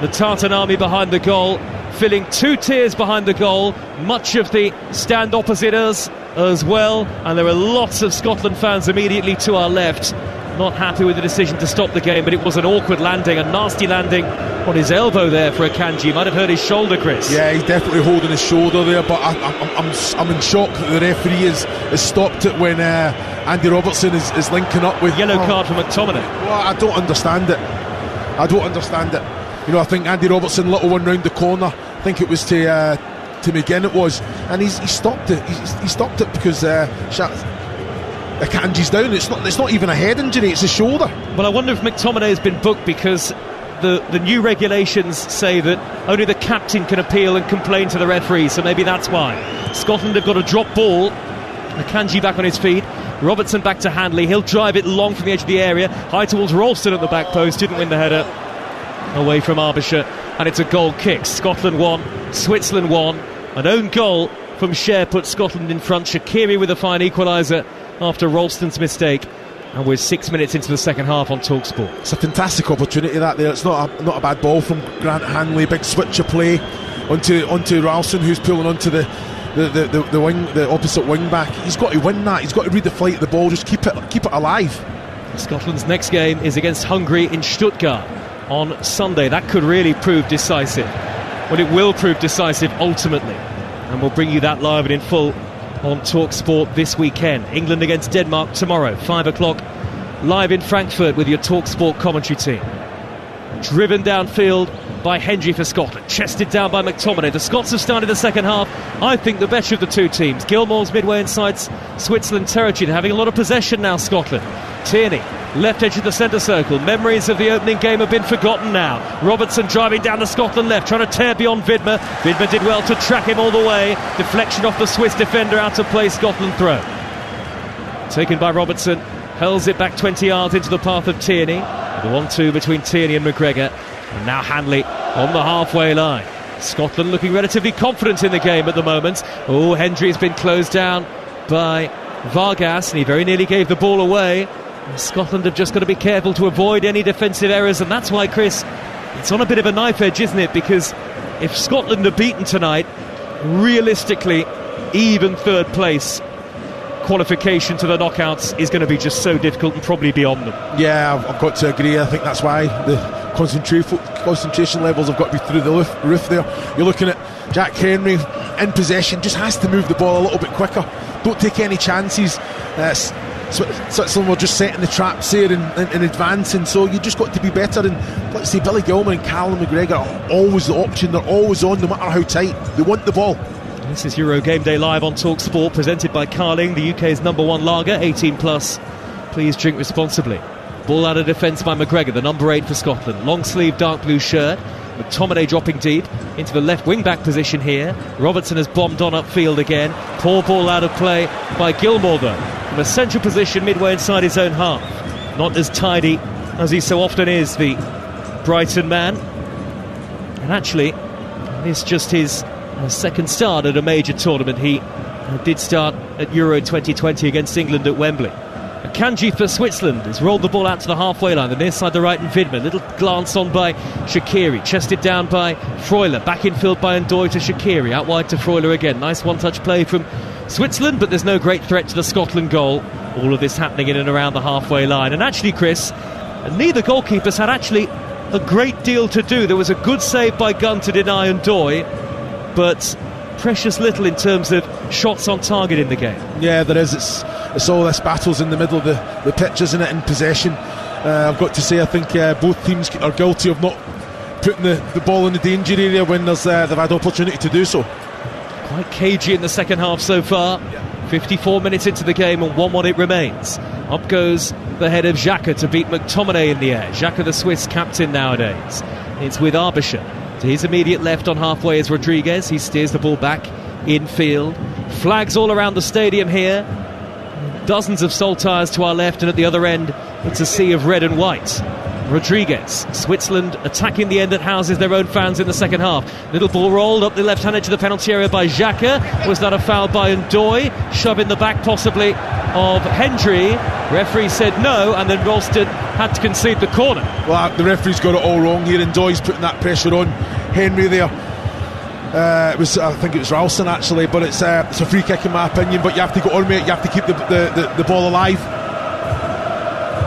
The Tartan army behind the goal, filling 2 tiers behind the goal, much of the stand opposite us as well, and there are lots of Scotland fans immediately to our left, not happy with the decision to stop the game. But it was an awkward landing, a nasty landing on his elbow there for Akanji. You might have hurt his shoulder, Chris. Yeah, he's definitely holding his shoulder there, but I'm in shock that the referee has stopped it when Andy Robertson is linking up with... Yellow card for McTominay. Well, I don't understand it. You know, I think Andy Robertson, little one round the corner, I think it was to McGinn it was, and he stopped it. He stopped it because Akanji's down. It's not even a head injury, it's a shoulder. Well, I wonder if McTominay has been booked because the new regulations say that only the captain can appeal and complain to the referee, so maybe that's why. Scotland have got a drop ball. Akanji back on his feet. Robertson back to Handley. He'll drive it long from the edge of the area. High towards Ralston at the back post. Didn't win the header. Away from Arbisher, and it's a goal kick. Scotland 1, Switzerland 1. An own goal from Cher put Scotland in front. Shaqiri with a fine equaliser after Ralston's mistake, and we're 6 minutes into the second half on TalkSport. It's a fantastic opportunity that there. It's not a bad ball from Grant Hanley. Big switch of play onto Ralston, who's pulling onto the wing, the opposite wing back. He's got to win that. He's got to read the flight of the ball. Just keep it alive. Scotland's next game is against Hungary in Stuttgart on Sunday. That could really prove decisive. Well, it will prove decisive ultimately, and we'll bring you that live and in full on TalkSport this weekend. England against Denmark tomorrow, 5 o'clock, live in Frankfurt with your TalkSport commentary team. Driven downfield by Hendry for Scotland, chested down by McTominay. The Scots have started the second half, I think, the better of the two teams. Gilmour's midway inside Switzerland territory. They're having a lot of possession now, Scotland. Tierney, left edge of the centre circle. Memories of the opening game have been forgotten now. Robertson driving down the Scotland left, trying to tear beyond Vidmer. Vidmer did well to track him all the way. Deflection off the Swiss defender, out of play. Scotland throw taken by Robertson, hurls it back 20 yards into the path of Tierney. The 1-2 between Tierney and McGregor, and now Hanley on the halfway line. Scotland looking relatively confident in the game at the moment. Oh, Hendry's been closed down by Vargas, and he very nearly gave the ball away. Scotland have just got to be careful to avoid any defensive errors, and that's why, Chris, it's on a bit of a knife edge, isn't it? Because if Scotland are beaten tonight, realistically, even third place, qualification to the knockouts is going to be just so difficult and probably beyond them. Yeah, I've got to agree. I think that's why the concentration levels have got to be through the roof there. You're looking at Jack Henry in possession, just has to move the ball a little bit quicker. Don't take any chances. Switzerland were just setting the traps here in advancing, so you just got to be better. And let's say Billy Gilmour and Callum McGregor are always the option. They're always on, no matter how tight. They want the ball. This is Euro Game Day live on TalkSport, presented by Carling, the UK's #1 lager, 18 plus. Please drink responsibly. Ball out of defence by McGregor, the number 8 for Scotland. Long sleeve dark blue shirt. McTominay dropping deep into the left wing back position here. Robertson has bombed on upfield again. Poor ball out of play by Gilmour though, from a central position midway inside his own half. Not as tidy as he so often is, the Brighton man. And actually, it's just his second start at a major tournament. He did start at Euro 2020 against England at Wembley. Akanji for Switzerland has rolled the ball out to the halfway line, the near side, the right, and Vidmer. Little glance on by Shaqiri, chested down by Freuler, back in field by Ndoye to Shaqiri, out wide to Freuler again. Nice one-touch play from Switzerland, but there's no great threat to the Scotland goal. All of this happening in and around the halfway line. And actually, Chris, neither goalkeepers had actually a great deal to do. There was a good save by Gunn to deny Ndoye, but precious little in terms of shots on target in the game. Yeah, there is. It's all this battles in the middle of the pitch, isn't it, in possession. I've got to say, I think both teams are guilty of not putting the ball in the danger area when they've had opportunity to do so. Quite cagey in the second half so far. 54 minutes into the game and 1-1 it remains. Up goes the head of Xhaka to beat McTominay in the air. Xhaka, the Swiss captain nowadays. It's with Arbisher. To his immediate left on halfway is Rodriguez. He steers the ball back infield. Flags all around the stadium here. Dozens of saltires to our left, and at the other end it's a sea of red and white. Rodriguez, Switzerland attacking the end that houses their own fans in the second half. Little ball rolled up the left-hand edge of the penalty area by Xhaka. Was that a foul by Ndoye? Shove in the back possibly of Hendry. Referee said no, and then Ralston had to concede the corner. Well, the referee's got it all wrong here. Ndoye's putting that pressure on Henry there. I think it was Ralston actually, but it's a free kick in my opinion. But you have to go on with it. You have to keep the ball alive.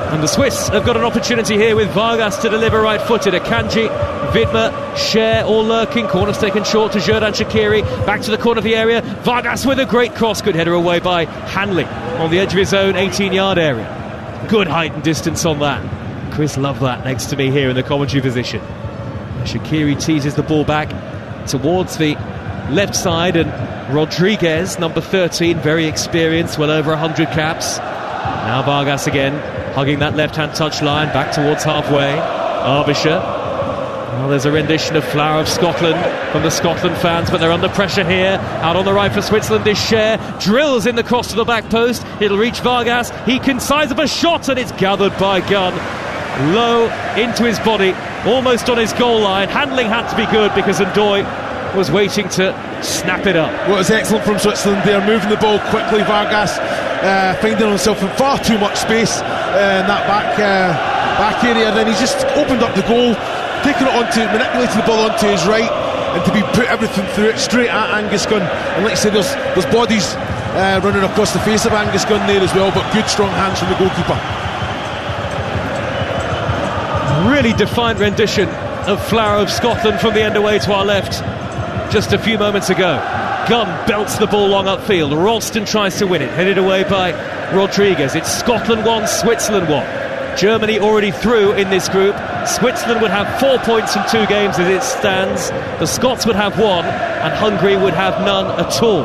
And the Swiss have got an opportunity here with Vargas to deliver right-footed. Akanji, Vidma, Cher all lurking. Corner's taken short to Xherdan Shaqiri. Back to the corner of the area. Vargas with a great cross. Good header away by Hanley on the edge of his own 18-yard area. Good height and distance on that. Chris loved that next to me here in the commentary position. Shaqiri teases the ball back towards the left side, and Rodriguez, number 13, very experienced, well over 100 caps. Now Vargas again, hugging that left-hand touchline, back towards halfway. Arbisher. Well, there's a rendition of Flower of Scotland from the Scotland fans, but they're under pressure here. Out on the right for Switzerland is Cher. Drills in the cross to the back post. It'll reach Vargas. He can size up a shot, and it's gathered by Gunn. Low into his body, almost on his goal line. Handling had to be good because Ndoye was waiting to snap it up. Well, it was excellent from Switzerland. They're moving the ball quickly. Vargas finding himself in far too much space in that back area. Then he's just opened up the goal, manipulated the ball onto his right, and to be put everything through it straight at Angus Gunn. And like I said, there's bodies running across the face of Angus Gunn there as well, but good strong hands from the goalkeeper. Really defiant rendition of Flower of Scotland from the end away to our left just a few moments ago. Gunn belts the ball long upfield. Ralston tries to win it, headed away by Rodriguez. It's Scotland 1, Switzerland 1. Germany already through in this group. Switzerland would have 4 points from 2 games as it stands. The Scots would have 1, and Hungary would have none at all.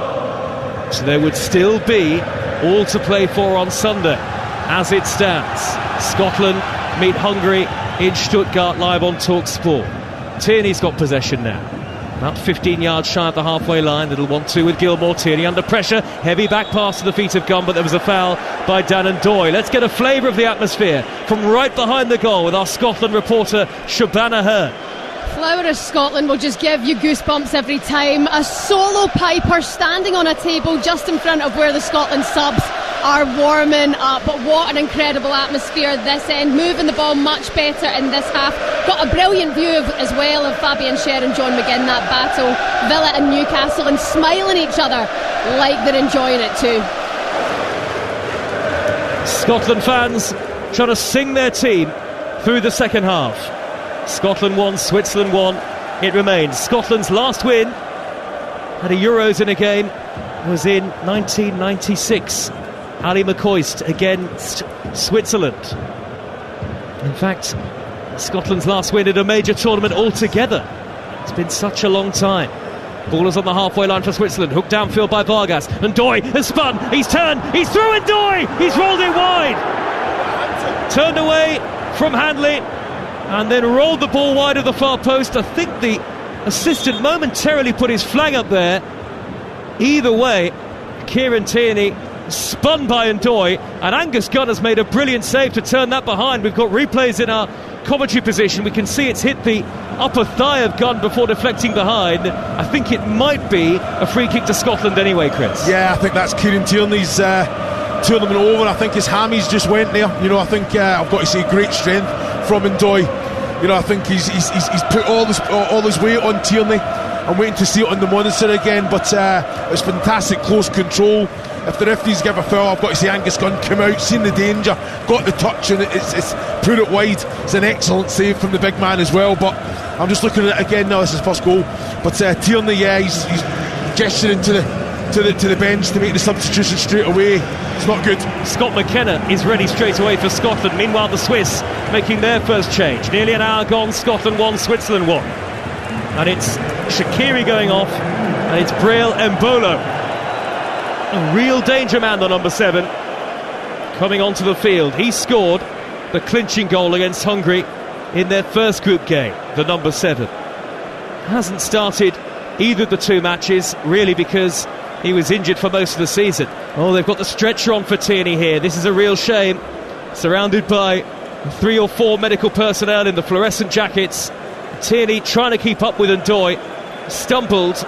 So there would still be all to play for on Sunday as it stands. Scotland meet Hungary in Stuttgart, live on TalkSport. Tierney's got possession now. About 15 yards shy of the halfway line. Little 1-2 with Gilmore. Tierney under pressure. Heavy back pass to the feet of Gunn, but there was a foul by Dan Ndoye. Let's get a flavour of the atmosphere from right behind the goal with our Scotland reporter Shabana Hearn. Flower of Scotland will just give you goosebumps every time. A solo piper standing on a table just in front of where the Scotland subs are warming up. But what an incredible atmosphere this end. Moving the ball much better in this half. Got a brilliant view as well of Fabian Cher and John McGinn, that battle. Villa and Newcastle, and smiling at each other like they're enjoying it too. Scotland fans trying to sing their team through the second half. Scotland 1, Switzerland 1. It remains. Scotland's last win at a Euros in a game was in 1996. Ali McCoist against Switzerland. In fact, Scotland's last win at a major tournament altogether. It's been such a long time. Ball is on the halfway line for Switzerland. Hooked downfield by Vargas. Ndoye has spun. He's turned. He's through Ndoye. He's rolled it wide. Turned away from Hanley and then rolled the ball wide of the far post. I think the assistant momentarily put his flag up there. Either way, Kieran Tierney spun by Ndoye, and Angus Gunn has made a brilliant save to turn that behind. We've got replays in our commentary position. We can see it's hit the upper thigh of Gunn before deflecting behind. I think it might be a free kick to Scotland anyway, Chris. Yeah, I think that's Kieran Tierney's tournament over. I think his hammies just went there. I think I've got to say great strength from Ndoye. I think he's put all his weight on Tierney. I'm waiting to see it on the monitor again, but it's fantastic close control. If the referees give a foul, I've got to say Angus Gunn come out, seen the danger, got the touch, and it's put it wide. It's an excellent save from the big man as well. But I'm just looking at it again now. This is first goal, but Tierney, he's gesturing to the bench to make the substitution straight away. It's not good. Scott McKenna is ready straight away for Scotland. Meanwhile, the Swiss making their first change. Nearly an hour gone. Scotland 1, Switzerland 1. And it's Shaqiri going off, And it's Breel Mbolo, a real danger man, the number 7, coming onto the field. He scored the clinching goal against Hungary in their first group game, the number 7. Hasn't started either of the two matches, really, because he was injured for most of the season. Oh, they've got the stretcher on for Tierney here. This is a real shame. Surrounded by 3 or 4 medical personnel in the fluorescent jackets. Tierney trying to keep up with Ndoye, stumbled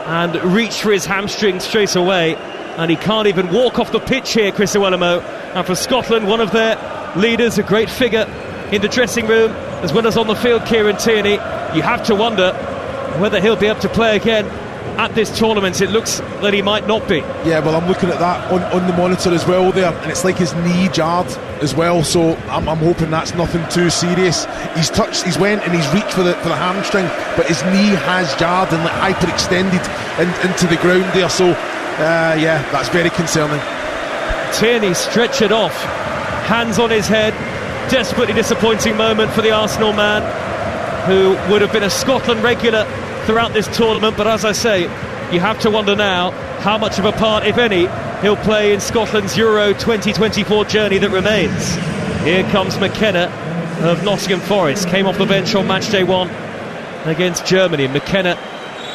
and reached for his hamstring straight away, and he can't even walk off the pitch here, Chris Iwelumo. And for Scotland, one of their leaders, a great figure in the dressing room as well as on the field, Kieran Tierney. You have to wonder whether he'll be able to play again at this tournament. It looks that he might not be. Yeah, well, I'm looking at that on the monitor as well there, and it's like his knee jarred as well, so I'm hoping that's nothing too serious. He's went and he's reached for the hamstring, but his knee has jarred and like hyperextended into the ground there, so yeah, that's very concerning. Tierney stretchered off, hands on his head. Desperately disappointing moment for the Arsenal man, who would have been a Scotland regular throughout this tournament, but as I say, you have to wonder now how much of a part, if any, he'll play in Scotland's Euro 2024 journey that remains. Here comes McKenna of Nottingham Forest, came off the bench on match day 1 against Germany. McKenna,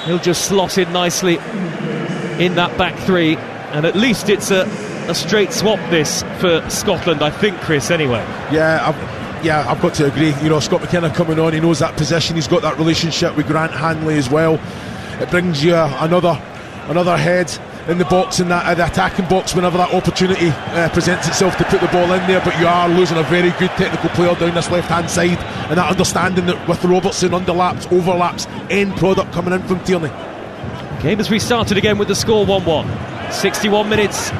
he'll just slot in nicely in that back 3, and at least it's a straight swap this for Scotland, I think, Chris, anyway. Yeah, I've got to agree. You know, Scott McKenna coming on, he knows that position, he's got that relationship with Grant Hanley as well. It brings you another head in the box, in the attacking box, whenever that opportunity presents itself to put the ball in there. But you are losing a very good technical player down this left hand side, and that understanding that with Robertson underlaps, overlaps, end product coming in from Tierney. Game has restarted again with the score 1-1. 61 minutes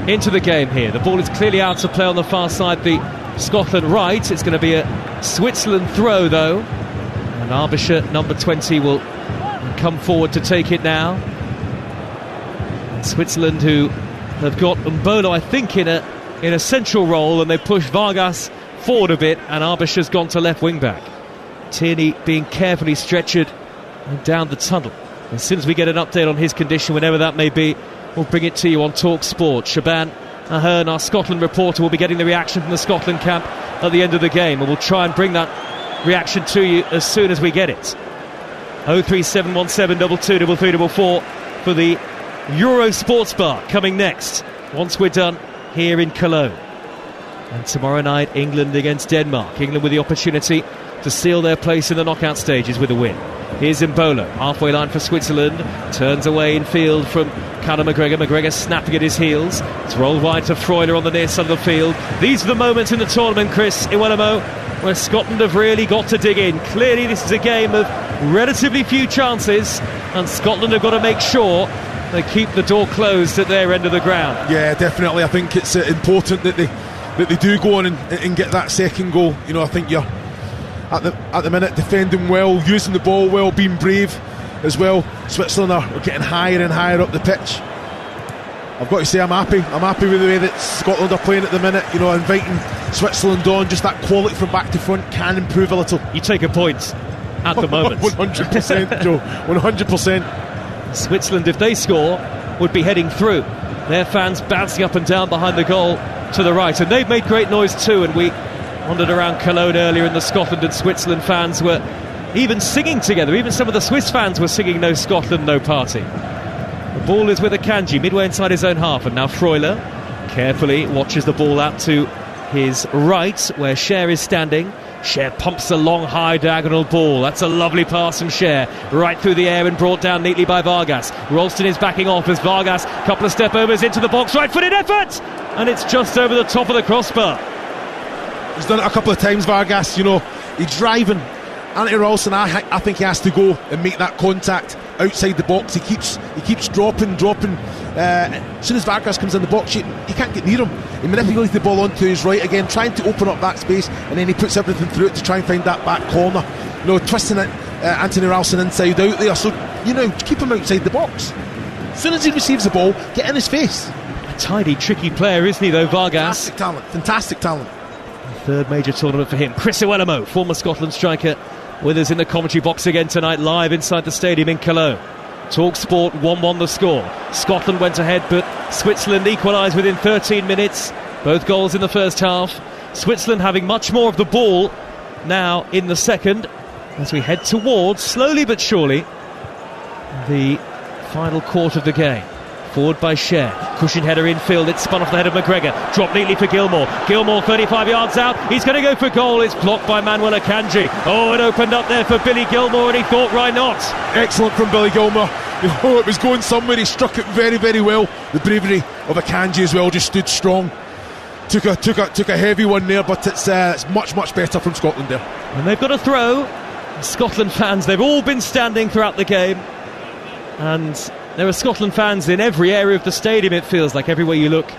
into the game here. The ball is clearly out to play on the far side, the Scotland right. It's going to be a Switzerland throw though, and Arbisher, number 20, will come forward to take it now. Switzerland, who have got Mbolo, I think, in a central role, and they push Vargas forward a bit, and Arbisher's gone to left wing back. Tierney being carefully stretchered and down the tunnel. As soon as we get an update on his condition, whenever that may be, we'll bring it to you on Talk Sport. Shaban Ahern, our Scotland reporter, will be getting the reaction from the Scotland camp at the end of the game, and we'll try and bring that reaction to you as soon as we get it. 03717 223344 for the Euro Sports Bar coming next once we're done here in Cologne. And tomorrow night, England against Denmark. England with the opportunity to seal their place in the knockout stages with a win. Here's Mbolo, halfway line for Switzerland, turns away in field from Conor McGregor. McGregor snapping at his heels. It's rolled wide to Freuler on the near side of the field. These are the moments in the tournament, Chris Iwelumo, where Scotland have really got to dig in. Clearly this is a game of relatively few chances, and Scotland have got to make sure they keep the door closed at their end of the ground. Yeah, definitely. I think it's important that they do go on and get that second goal. You know, I think you're at the minute defending well, using the ball well, being brave as well. Switzerland are getting higher and higher up the pitch. I've got to say I'm happy with the way that Scotland are playing at the minute. You know, inviting Switzerland on, just that quality from back to front can improve a little. You take a point at the moment. 100%, Joe, 100%. Switzerland, if they score, would be heading through. Their fans bouncing up and down behind the goal to the right, and they've made great noise too. And we wandered around Cologne earlier, and the Scotland and Switzerland fans were even singing together. Even some of the Swiss fans were singing "No Scotland, No Party." The ball is with Akanji midway inside his own half, and now Freuler carefully watches the ball out to his right where Cher is standing. Cher pumps a long high diagonal ball. That's a lovely pass from Cher, right through the air and brought down neatly by Vargas. Ralston is backing off as Vargas, couple of step overs into the box, right footed effort, and it's just over the top of the crossbar. He's done it a couple of times, Vargas. You know, he's driving. Anthony Ralston, I think he has to go and make that contact outside the box. He keeps dropping. As soon as Vargas comes in the box, you can't get near him. He manipulates the ball onto his right again, trying to open up that space, and then he puts everything through it to try and find that back corner. You know, twisting it, Anthony Ralston inside out there. So, you know, keep him outside the box. As soon as he receives the ball, get in his face. A tidy, tricky player, isn't he, though, Vargas? Fantastic talent. Third major tournament for him. Chris Iwelumo, former Scotland striker, with us in the commentary box again tonight, live inside the stadium in Cologne. Talk Sport 1-1 the score. Scotland went ahead, but Switzerland equalised within 13 minutes. Both goals in the first half. Switzerland having much more of the ball now in the second, as we head towards, slowly but surely, the final quarter of the game. Forward by Cher, cushion header infield, it's spun off the head of McGregor, dropped neatly for Gilmour. Gilmour 35 yards out, he's going to go for goal, it's blocked by Manuel Akanji. Oh, it opened up there for Billy Gilmour and he thought, why not? Excellent from Billy Gilmour. It was going somewhere, he struck it very, very well. The bravery of Akanji as well, just stood strong. Took a heavy one there, but it's much, much better from Scotland there. And they've got a throw. Scotland fans, they've all been standing throughout the game, and there are Scotland fans in every area of the stadium. It feels like everywhere you look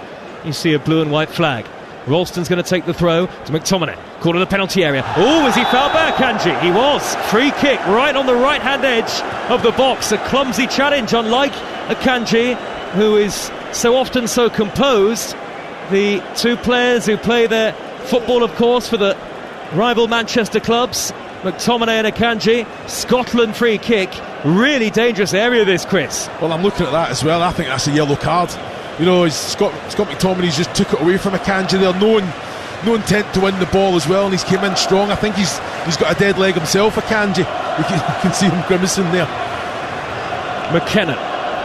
you see a blue and white flag. Ralston's going to take the throw to McTominay, caught in the penalty area. Oh, was he fouled by Akanji? He was. Free kick right on the right hand edge of the box. A clumsy challenge, unlike Akanji, who is so often so composed. The two players who play their football, of course, for the rival Manchester clubs, McTominay and Akanji. Scotland free kick. Really dangerous area this, Chris. Well, I'm looking at that as well. I think that's a yellow card. You know, Scott McTominay's just took it away from Akanji there. No intent to win the ball as well, and he's came in strong. I think he's got a dead leg himself, Akanji. You can see him grimacing there. McKenna,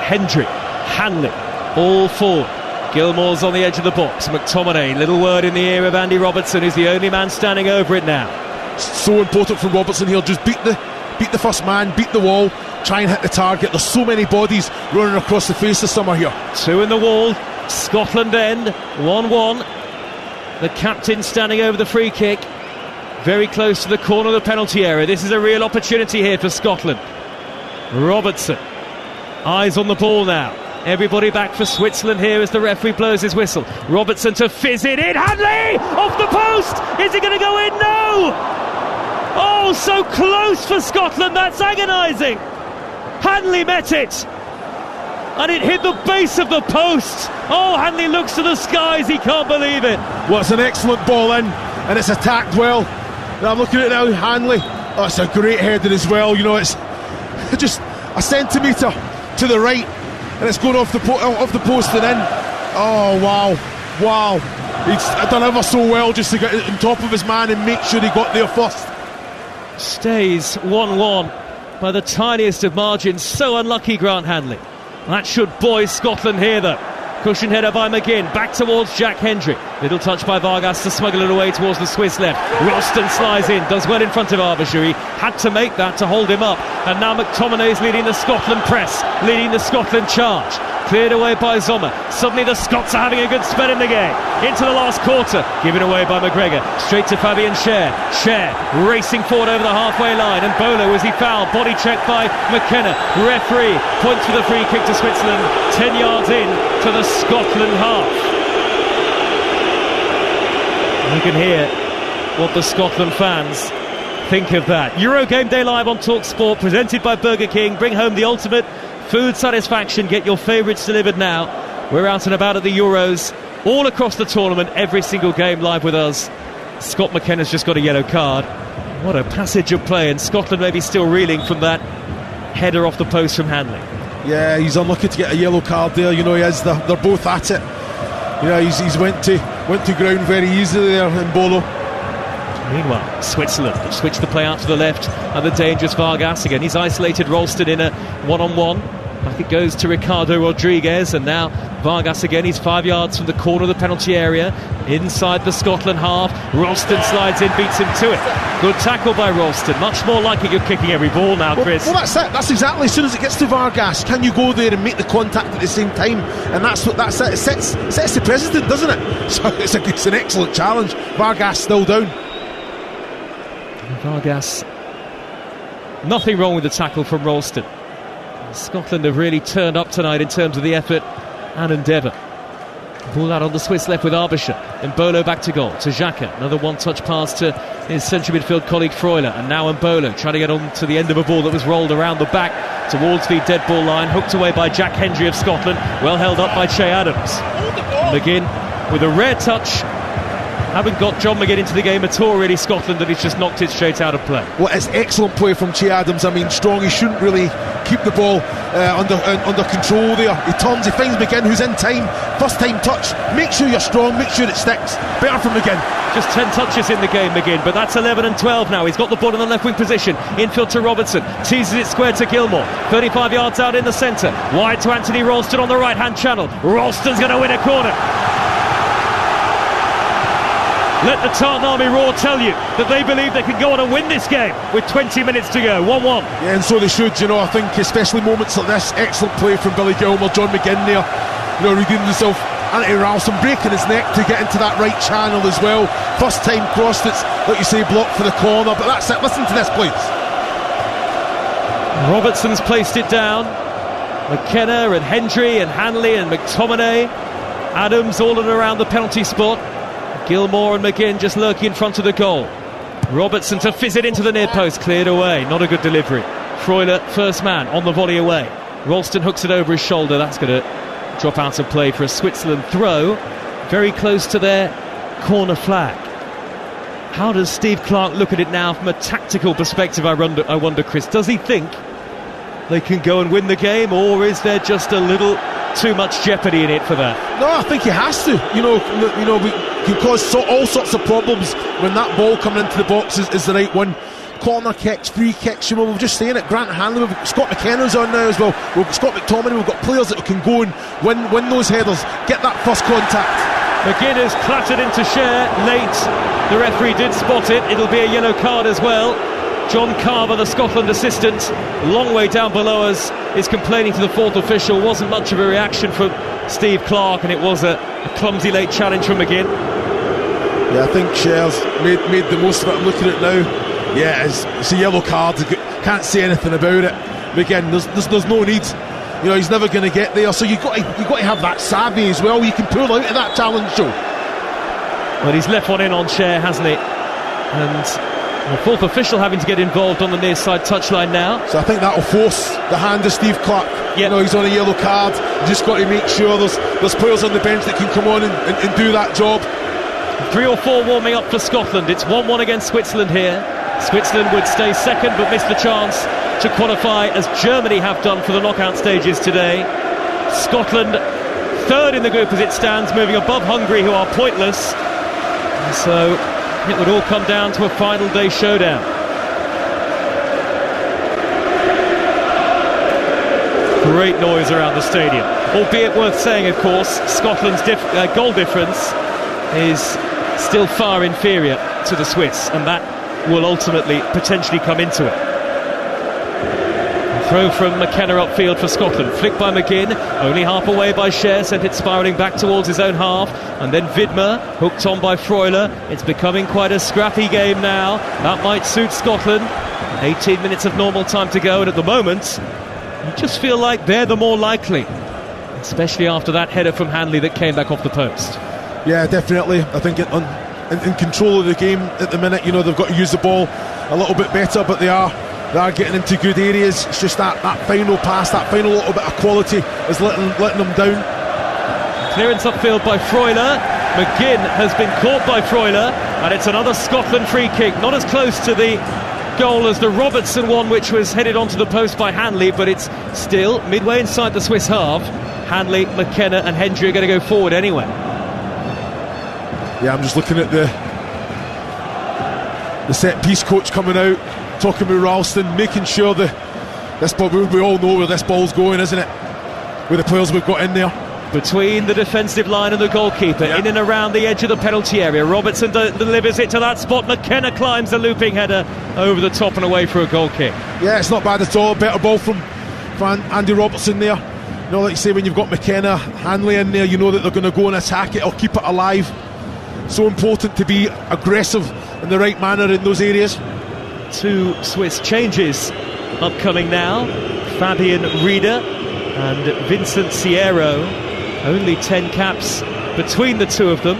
Hendry, Hanley, all forward. Gilmour's on the edge of the box. McTominay, little word in the ear of Andy Robertson, who's the only man standing over it now. So important for Robertson here. Just beat the first man, beat the wall, try and hit the target. There's so many bodies running across the face of summer here. Two in the wall, Scotland end, 1-1. The captain standing over the free kick, very close to the corner of the penalty area. This is a real opportunity here for Scotland. Robertson, eyes on the ball now. Everybody back for Switzerland here as the referee blows his whistle. Robertson to fizz it in. Hanley off the post. Is it going to go in? No. Oh, so close for Scotland. That's agonising. Hanley met it, and it hit the base of the post. Oh, Hanley looks to the skies. He can't believe it. Well, it's an excellent ball in, and it's attacked well. I'm looking at it now. Hanley. Oh, it's a great header as well. You know, it's just a centimetre to the right, and it's going off the post and in. Oh, wow. He's done ever so well just to get on top of his man and make sure he got there first. Stays 1-1 by the tiniest of margins. So unlucky, Grant Hanley. That should buoy Scotland here, though. Cushion header by McGinn, back towards Jack Hendry. Little touch by Vargas to smuggle it away towards the Swiss left. Ralston slides in, does well in front of Arbisher. He had to make that to hold him up. And now McTominay is leading the Scotland press, leading the Scotland charge. Cleared away by Sommer. Suddenly the Scots are having a good spell in the game. Into the last quarter, given away by McGregor. Straight to Fabian Cher. Cher racing forward over the halfway line. And Bolo, was he fouled? Body checked by McKenna. Referee points for the free kick to Switzerland. 10 yards in to the Scotland half. You can hear what the Scotland fans think of that. Euro Game Day Live on Talk Sport, presented by Burger King. Bring home the ultimate food satisfaction. Get your favourites delivered now. We're out and about at the Euros, all across the tournament, every single game live with us. Scott McKenna's just got a yellow card. What a passage of play, and Scotland may be still reeling from that header off the post from Hanley. Yeah, he's unlucky to get a yellow card there. You know, he is. They're both at it. You know, he's went to ground very easily there in Bolo. Meanwhile, Switzerland have switched the play out to the left, and the dangerous Vargas again. He's isolated Ralston in a one-on-one. Back it goes to Ricardo Rodriguez, and now Vargas again. He's 5 yards from the corner of the penalty area, inside the Scotland half. Ralston slides in, beats him to it. Good tackle by Ralston. Much more like it. You're kicking every ball now, Chris. Well, that's it. That's exactly. As soon as it gets to Vargas, can you go there and make the contact at the same time? And that's it. It sets the precedent, doesn't it? So it's an excellent challenge. Vargas still down. Vargas, nothing wrong with the tackle from Ralston. Scotland have really turned up tonight in terms of the effort and endeavour. Ball out on the Swiss left with Arbisher. Mbolo back to goal to Xhaka. Another one-touch pass to his central midfield colleague Freuler. And now Mbolo trying to get on to the end of a ball that was rolled around the back towards the dead ball line. Hooked away by Jack Hendry of Scotland. Well held up by Che Adams. McGinn with a rare touch haven't got John McGinn into the game at all, really, Scotland, and he's just knocked it straight out of play. Well, it's excellent play from Che Adams. I mean, Strong, he shouldn't really keep the ball under control there. He turns, he finds McGinn, who's in time. First time touch. Make sure you're strong, make sure it sticks. Better from McGinn. Just 10 touches in the game, McGinn, but that's 11 and 12 now. He's got the ball in the left wing position. Infield to Robertson. Teases it square to Gilmore. 35 yards out in the centre. Wide to Anthony Ralston on the right-hand channel. Ralston's going to win a corner. Let the Tartan Army roar tell you that they believe they can go on and win this game with 20 minutes to go. 1-1. Yeah, and so they should, you know. I think especially moments like this, excellent play from Billy Gilmore. John McGinn there, you know, redeemed himself. Anthony Ralston breaking his neck to get into that right channel as well. First time crossed, it's like you say, blocked for the corner, but that's it. Listen to this, please. Robertson's placed it down. McKenna and Hendry and Hanley and McTominay, Adams all in and around the penalty spot. Gilmore and McGinn just lurking in front of the goal. Robertson to fizz it into the near post, cleared away. Not a good delivery. Freuler, first man on the volley away. Ralston hooks it over his shoulder. That's going to drop out of play for a Switzerland throw. Very close to their corner flag. How does Steve Clarke look at it now from a tactical perspective, I wonder, Chris? Does he think they can go and win the game, or is there just a little too much jeopardy in it for that? No, I think he has to. You know, we can cause all sorts of problems when that ball coming into the box is the right one. Corner kicks, free kicks, you know, we're just saying it. Grant Hanley, we've got Scott McKenna's on now as well. We've got Scott McTominay, we've got players that can go and win those headers, get that first contact. McGinn is clattered into Share late. The referee did spot it. It'll be a yellow card as well. John Carver, the Scotland assistant, long way down below us, is complaining to the fourth official. Wasn't much of a reaction from Steve Clarke, and it was a clumsy late challenge from McGinn. Yeah, I think Share's made the most of it. I'm looking at it now. Yeah, it's a yellow card. Can't say anything about it. But again, there's no need. You know, he's never going to get there. So you've got to have that savvy as well. You can pull out of that challenge, Joe. Well, he's left one in on Share, hasn't he? And the fourth official having to get involved on the near side touchline now. So I think that'll force the hand of Steve Clarke. Yep. You know, he's on a yellow card. You just got to make sure there's players on the bench that can come on and do that job. 3 or 4 warming up for Scotland. It's 1-1 against Switzerland here. Switzerland would stay second but miss the chance to qualify, as Germany have done for the knockout stages today. Scotland third in the group as it stands, moving above Hungary, who are pointless. And so it would all come down to a final day showdown. Great noise around the stadium, albeit worth saying, of course, Scotland's goal difference is still far inferior to the Swiss, and that will ultimately potentially come into it. Throw from McKenna upfield for Scotland, flicked by McGinn, only half away by Share, sent it spiralling back towards his own half, and then Vidmer, hooked on by Freuler. It's becoming quite a scrappy game now. That might suit Scotland. 18 minutes of normal time to go, and at the moment you just feel like they're the more likely, especially after that header from Hanley that came back off the post. Yeah, definitely. I think in control of the game at the minute. You know, they've got to use the ball a little bit better, but they are getting into good areas. It's just that final pass, that final little bit of quality is letting them down. Clearance upfield by Freuler. McGinn has been caught by Freuler, and it's another Scotland free kick. Not as close to the goal as the Robertson one, which was headed onto the post by Hanley, but it's still midway inside the Swiss half. Hanley, McKenna and Hendry are going to go forward anyway. Yeah, I'm just looking at the set piece coach coming out, talking with Ralston, making sure this ball, we all know where this ball's going, isn't it? With the players we've got in there. Between the defensive line and the goalkeeper, in and around the edge of the penalty area. Robertson delivers it to that spot. McKenna climbs the looping header over the top and away for a goal kick. Yeah, it's not bad at all. Better ball from Andy Robertson there. You know, like you say, when you've got McKenna, Hanley in there, you know that they're going to go and attack it or keep it alive. So important to be aggressive in the right manner in those areas. 2 Swiss changes upcoming now. Fabian Rieder and Vincent Sierro. Only 10 caps between the two of them.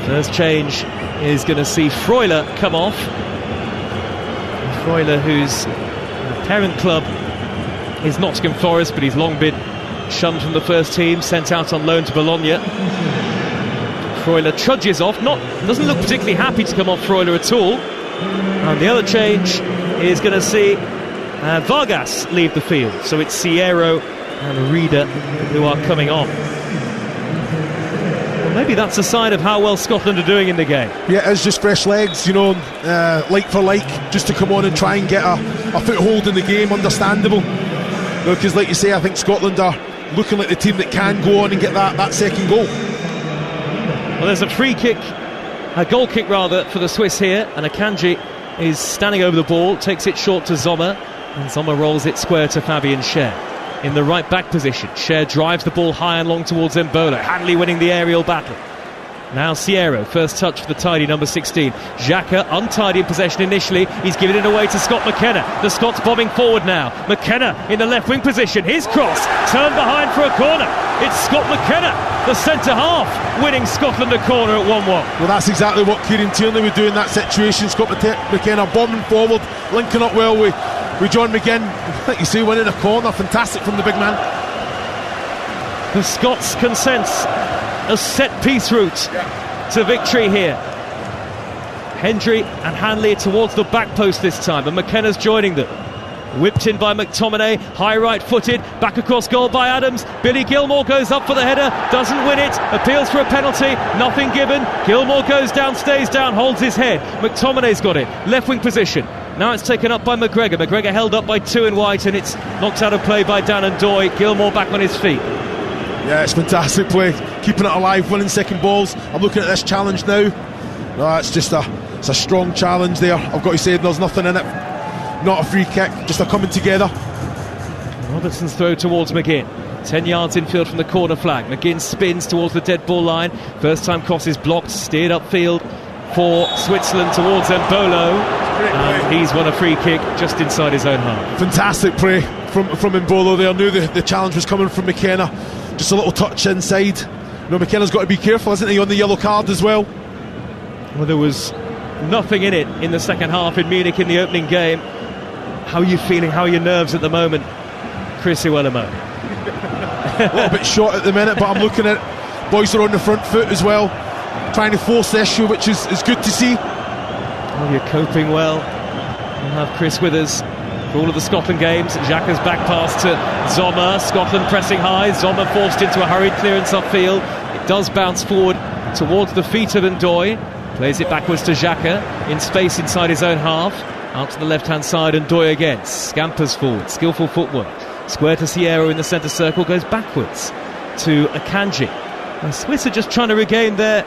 First change is going to see Freuler come off. Freuler, whose parent club is Nottingham Forest, but he's long been shunned from the first team, sent out on loan to Bologna. Freuler trudges off, doesn't look particularly happy to come off Freuler at all. And the other change is going to see Vargas leave the field. So it's Sierro and Reeder who are coming on. Well, maybe that's a sign of how well Scotland are doing in the game. Yeah, it's just fresh legs, like for like, just to come on and try and get a foothold in the game. Understandable, because like you say, I think Scotland are looking like the team that can go on and get that second goal. Well, there's a goal kick for the Swiss here, and Akanji is standing over the ball, takes it short to Sommer, and Sommer rolls it square to Fabian Schär. In the right back position, Schär drives the ball high and long towards Mbolo, Hanley winning the aerial battle. Now Sierro, first touch for the tidy number 16. Xhaka, untidy in possession initially. He's given it away to Scott McKenna. The Scots bombing forward now. McKenna in the left wing position. His cross, turned behind for a corner. It's Scott McKenna, the centre half, winning Scotland a corner at 1-1. Well, that's exactly what Kieran Tierney would do in that situation. Scott McKenna bombing forward, linking up well with John McGinn. Like you say, winning a corner. Fantastic from the big man. The Scots can sense a set-piece route to victory here. Hendry and Hanley towards the back post this time, and McKenna's joining them. Whipped in by McTominay, high right-footed, back across goal by Adams. Billy Gilmore goes up for the header, doesn't win it, appeals for a penalty, nothing given. Gilmore goes down, stays down, holds his head. McTominay's got it, left wing position. Now it's taken up by McGregor. McGregor held up by two in white, and it's knocked out of play by Dan and Doy. Gilmore back on his feet. Yeah, it's fantastic play, keeping it alive, winning second balls. I'm looking at this challenge now. No, it's just it's a strong challenge there. I've got to say, there's nothing in it. Not a free kick, just a coming together. Robertson's throw towards McGinn. 10 yards infield from the corner flag. McGinn spins towards the dead ball line. First time cross is blocked, steered upfield for Switzerland towards Mbolo. And he's won a free kick just inside his own half. Fantastic play from Mbolo there. Knew the challenge was coming from McKenna. Just a little touch inside. McKenna's got to be careful, hasn't he, on the yellow card as well? Well, there was nothing in it in the second half in Munich in the opening game. How are you feeling? How are your nerves at the moment, Chris Iwelumo? A little bit short at the minute, but I'm looking at boys are on the front foot as well, trying to force the issue, which is good to see. Well, you're coping well. We'll have Chris with us for all of the Scotland games. Xhaka's back pass to Sommer. Scotland pressing high. Sommer forced into a hurried clearance upfield. It does bounce forward towards the feet of Ndoye. Plays it backwards to Xhaka in space inside his own half. Out to the left-hand side, and Ndoye again scampers forward, skillful footwork. Square to Sierra in the centre circle, goes backwards to Akanji. The Swiss are just trying to regain their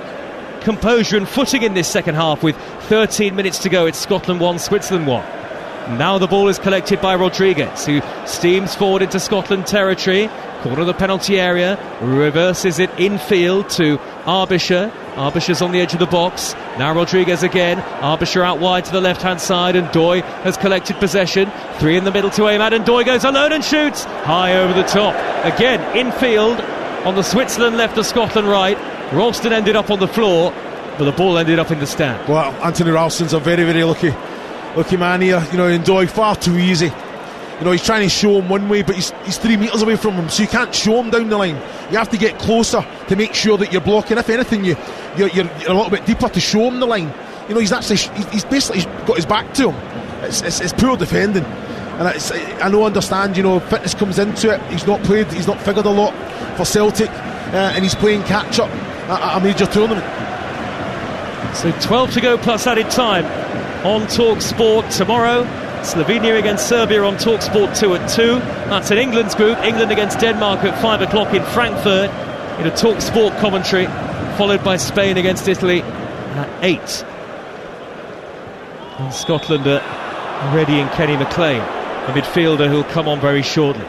composure and footing in this second half with 13 minutes to go. It's Scotland 1, Switzerland 1. Now the ball is collected by Rodriguez, who steams forward into Scotland territory, corner of the penalty area, reverses it infield to Arbisher. Arbisher's on the edge of the box. Now Rodriguez again. Arbisher out wide to the left-hand side, and Doy has collected possession. Three in the middle to aim at, and Doy goes alone and shoots high over the top. Again, infield on the Switzerland left, the Scotland right. Ralston ended up on the floor, but the ball ended up in the stand. Well, Anthony Ralston's a very, very lucky man here. And Doy far too easy. He's trying to show him one way, but he's 3 metres away from him, so you can't show him down the line. You have to get closer to make sure that you're blocking. If anything, you're a little bit deeper to show him the line. He's basically got his back to him. It's poor defending, and I understand. Fitness comes into it. He's not figured a lot for Celtic, and he's playing catch up at a major tournament. So 12 to go plus added time on Talk Sport tomorrow. Slovenia against Serbia on TalkSport 2 at 2. That's in England's group. England against Denmark at 5 o'clock in Frankfurt in a TalkSport commentary, followed by Spain against Italy at 8. And Scotland are ready in Kenny McLean, a midfielder who'll come on very shortly.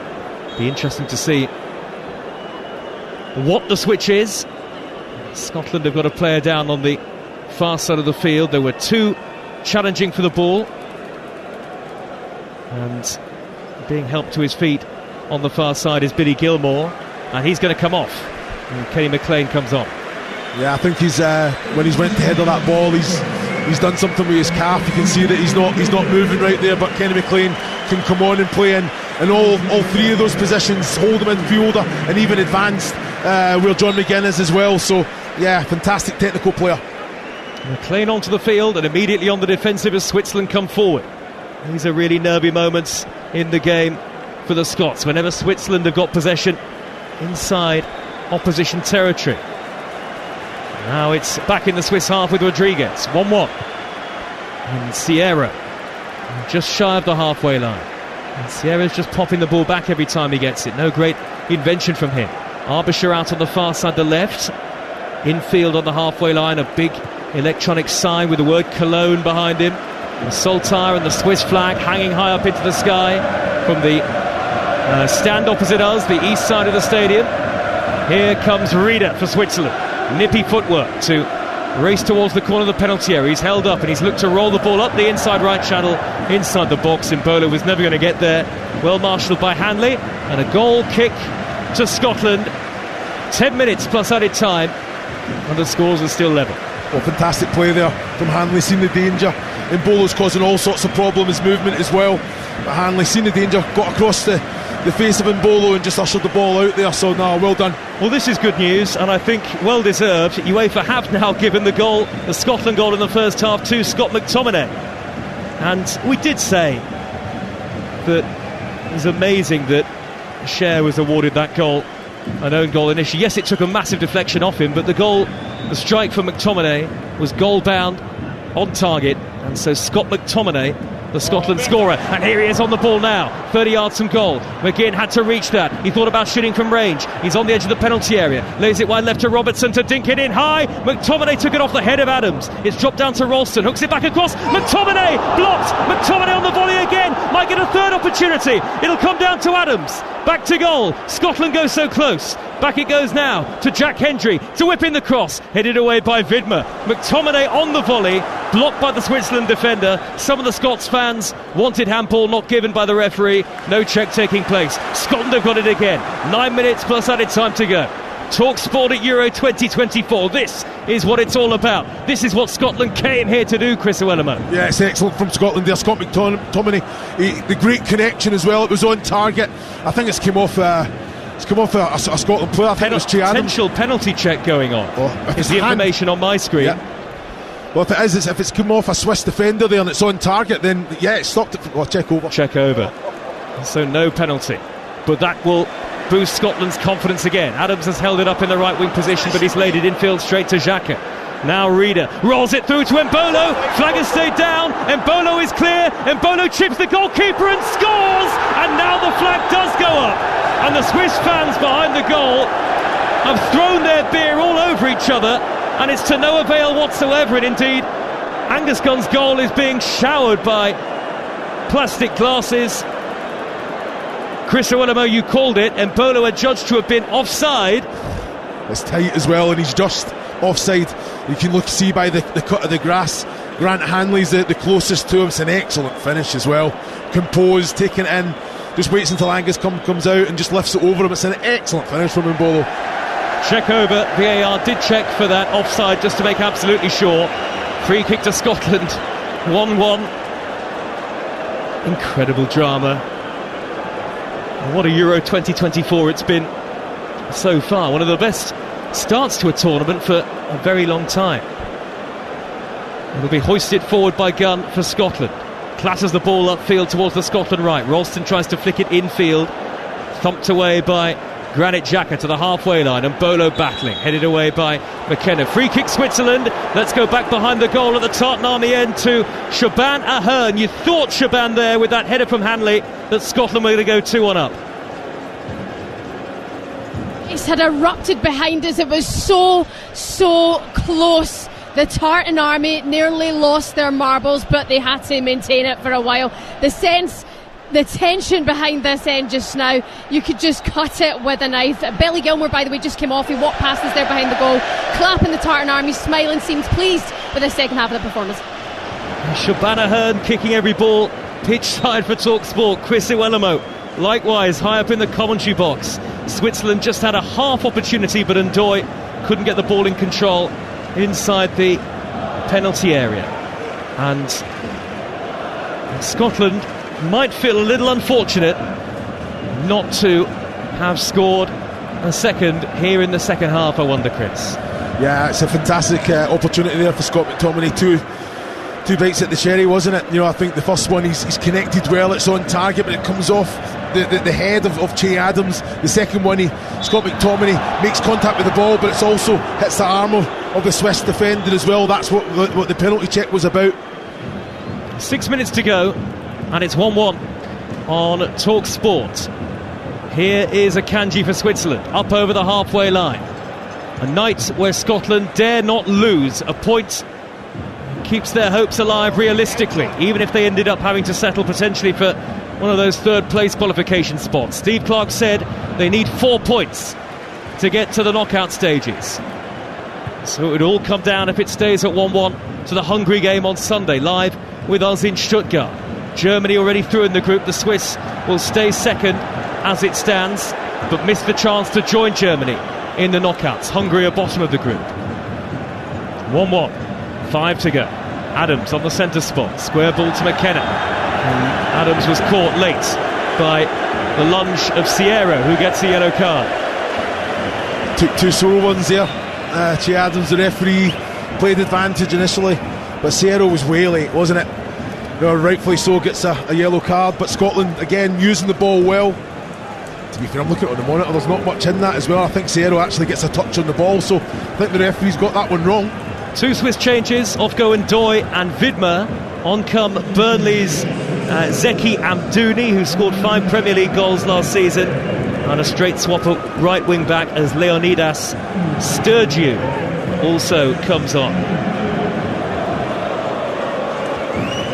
Be interesting to see what the switch is. Scotland have got a player down on the far side of the field. There were two challenging for the ball, and being helped to his feet on the far side is Billy Gilmore, and he's going to come off, and Kenny McLean comes on. Yeah, I think when he's went to header that ball, he's done something with his calf. You can see that he's not moving right there, but Kenny McLean can come on and play in all three of those positions, hold him in fielder and even advanced, where John McGinn is as well. So Yeah, fantastic technical player. McLean onto the field and immediately on the defensive as Switzerland come forward. These are really nervy moments in the game for the Scots whenever Switzerland have got possession inside opposition territory. Now it's back in the Swiss half with Rodriguez, 1-1. And Sierra just shy of the halfway line. And Sierra's just popping the ball back every time he gets it. No great invention from him. Arbisher out on the far side, the left. Infield on the halfway line, a big electronic sign with the word Cologne behind him. And Soltire and the Swiss flag hanging high up into the sky from the stand opposite us, the east side of the stadium. Here comes Rieder for Switzerland. Nippy footwork to race towards the corner of the penalty area. He's held up and he's looked to roll the ball up the inside right channel, inside the box. Mbolo was never going to get there. Well marshalled by Hanley, and a goal kick to Scotland. 10 minutes plus added time, and the scores are still level. Well, fantastic play there from Hanley, seen the danger. Mbolo's causing all sorts of problems, movement as well. But Hanley seen the danger, got across the face of Mbolo and just ushered the ball out there. So now, well done. Well, this is good news, and I think well deserved. UEFA have now given the goal, the Scotland goal in the first half, to Scott McTominay. And we did say that it was amazing that Cher was awarded that goal, an own goal initially. Yes, it took a massive deflection off him, but the strike for McTominay was goal bound, on target, and so Scott McTominay, the Scotland scorer, and here he is on the ball now, 30 yards from goal. McGinn had to reach that. He thought about shooting from range. He's on the edge of the penalty area, lays it wide left to Robertson to dink it in high. McTominay took it off the head of Adams. It's dropped down to Ralston, hooks it back across. McTominay blocked. McTominay on the volley again, might get a third opportunity. It'll come down to Adams. Back to goal. Scotland goes so close. Back it goes now to Jack Hendry to whip in the cross, headed away by Vidmer. McTominay on the volley, blocked by the Switzerland defender. Some of the Scots fans wanted handball, not given by the referee. No check taking place. Scotland have got it again. 9 minutes plus added time to go. Talk Sport at Euro 2024. This is what it's all about. This is what Scotland came here to do, Chris Owellamo. Yeah, it's excellent from Scotland there. Scott McTominay, the great connection as well. It was on target. I think it's come off a Scotland player. I think it was Che Adams. Potential penalty check going on. Is the information on my screen? Yeah. Well, if it's come off a Swiss defender there and it's on target, then yeah, it stopped it. Well, check over. So no penalty, but that will boost Scotland's confidence again. Adams has held it up in the right wing position, but he's laid it infield straight to Xhaka. Now Rieder rolls it through to Mbolo. Flag has stayed down. Mbolo is clear. Mbolo chips the goalkeeper and scores. And now the flag does go up. And the Swiss fans behind the goal have thrown their beer all over each other, and it's to no avail whatsoever. And indeed, Angus Gunn's goal is being showered by plastic glasses. Chris Owellamo, you called it. Mbolo adjudged to have been offside. It's tight as well, and he's just offside. You can see by the cut of the grass. Grant Hanley's the closest to him. It's an excellent finish as well. Composed, taking it in. Just waits until Angus comes out and just lifts it over him. It's an excellent finish from Mbolo. Check over. VAR did check for that offside just to make absolutely sure. Free kick to Scotland. 1-1. Incredible drama. What a Euro 2024 it's been so far. One of the best starts to a tournament for a very long time. It'll be hoisted forward by Gunn for Scotland. Clatters the ball upfield towards the Scotland right. Ralston tries to flick it infield. Thumped away by Granit Xhaka to the halfway line, and Mbolo battling, headed away by McKenna. Free kick Switzerland. Let's go back behind the goal at the Tartan Army end to Shaban Ahern. You thought Shaban there with that header from Hanley that Scotland were going to go 2-1 up. It's had erupted behind us. It was so close. The Tartan Army nearly lost their marbles, but they had to maintain it for a while. The tension behind this end just now, you could just cut it with a knife. Billy Gilmore, by the way, just came off. He walked past us there behind the goal, clapping the Tartan Army, smiling, seems pleased with the second half of the performance. Shaban Ahern kicking every ball pitch side for Talk Sport. Chris Owellamo likewise high up in the commentary box. Switzerland just had a half opportunity, but Ndoye couldn't get the ball in control inside the penalty area. And Scotland might feel a little unfortunate not to have scored a second here in the second half, I wonder, Chris. Yeah, it's a fantastic opportunity there for Scott McTominay. Two bites at the cherry, wasn't it? You know, I think the first one he's connected well, it's on target, but it comes off the head of Che Adams. The second one, Scott McTominay makes contact with the ball, but it's also hits the arm of the Swiss defender as well. That's what the penalty check was about. 6 minutes to go, and it's 1-1 on Talk Sport. Here is Akanji for Switzerland, up over the halfway line. A night where Scotland dare not lose a point. Keeps their hopes alive realistically, even if they ended up having to settle potentially for one of those third place qualification spots. Steve Clarke said they need 4 points to get to the knockout stages. So it would all come down, if it stays at 1-1, to the Hungary game on Sunday, live with us in Stuttgart. Germany already through in the group. The Swiss will stay second as it stands, but miss the chance to join Germany in the knockouts. Hungary are bottom of the group. 1-1, 5 to go. Adams on the centre spot, square ball to McKenna. Adams was caught late by the lunge of Sierra, who gets a yellow card. Took two solo ones there. Che Adams, the referee, played advantage initially, but Sierra was way late, wasn't it? You know, rightfully so, gets a yellow card. But Scotland again using the ball well. To be fair, I'm looking at it on the monitor, there's not much in that as well. I think Sierra actually gets a touch on the ball, so I think the referee's got that one wrong. 2 Swiss changes, off go Ndoye and Vidmer. On come Burnley's Zeki Amdouni, who scored 5 Premier League goals last season, and a straight swap at right wing back as Leonidas Sturgiu also comes on.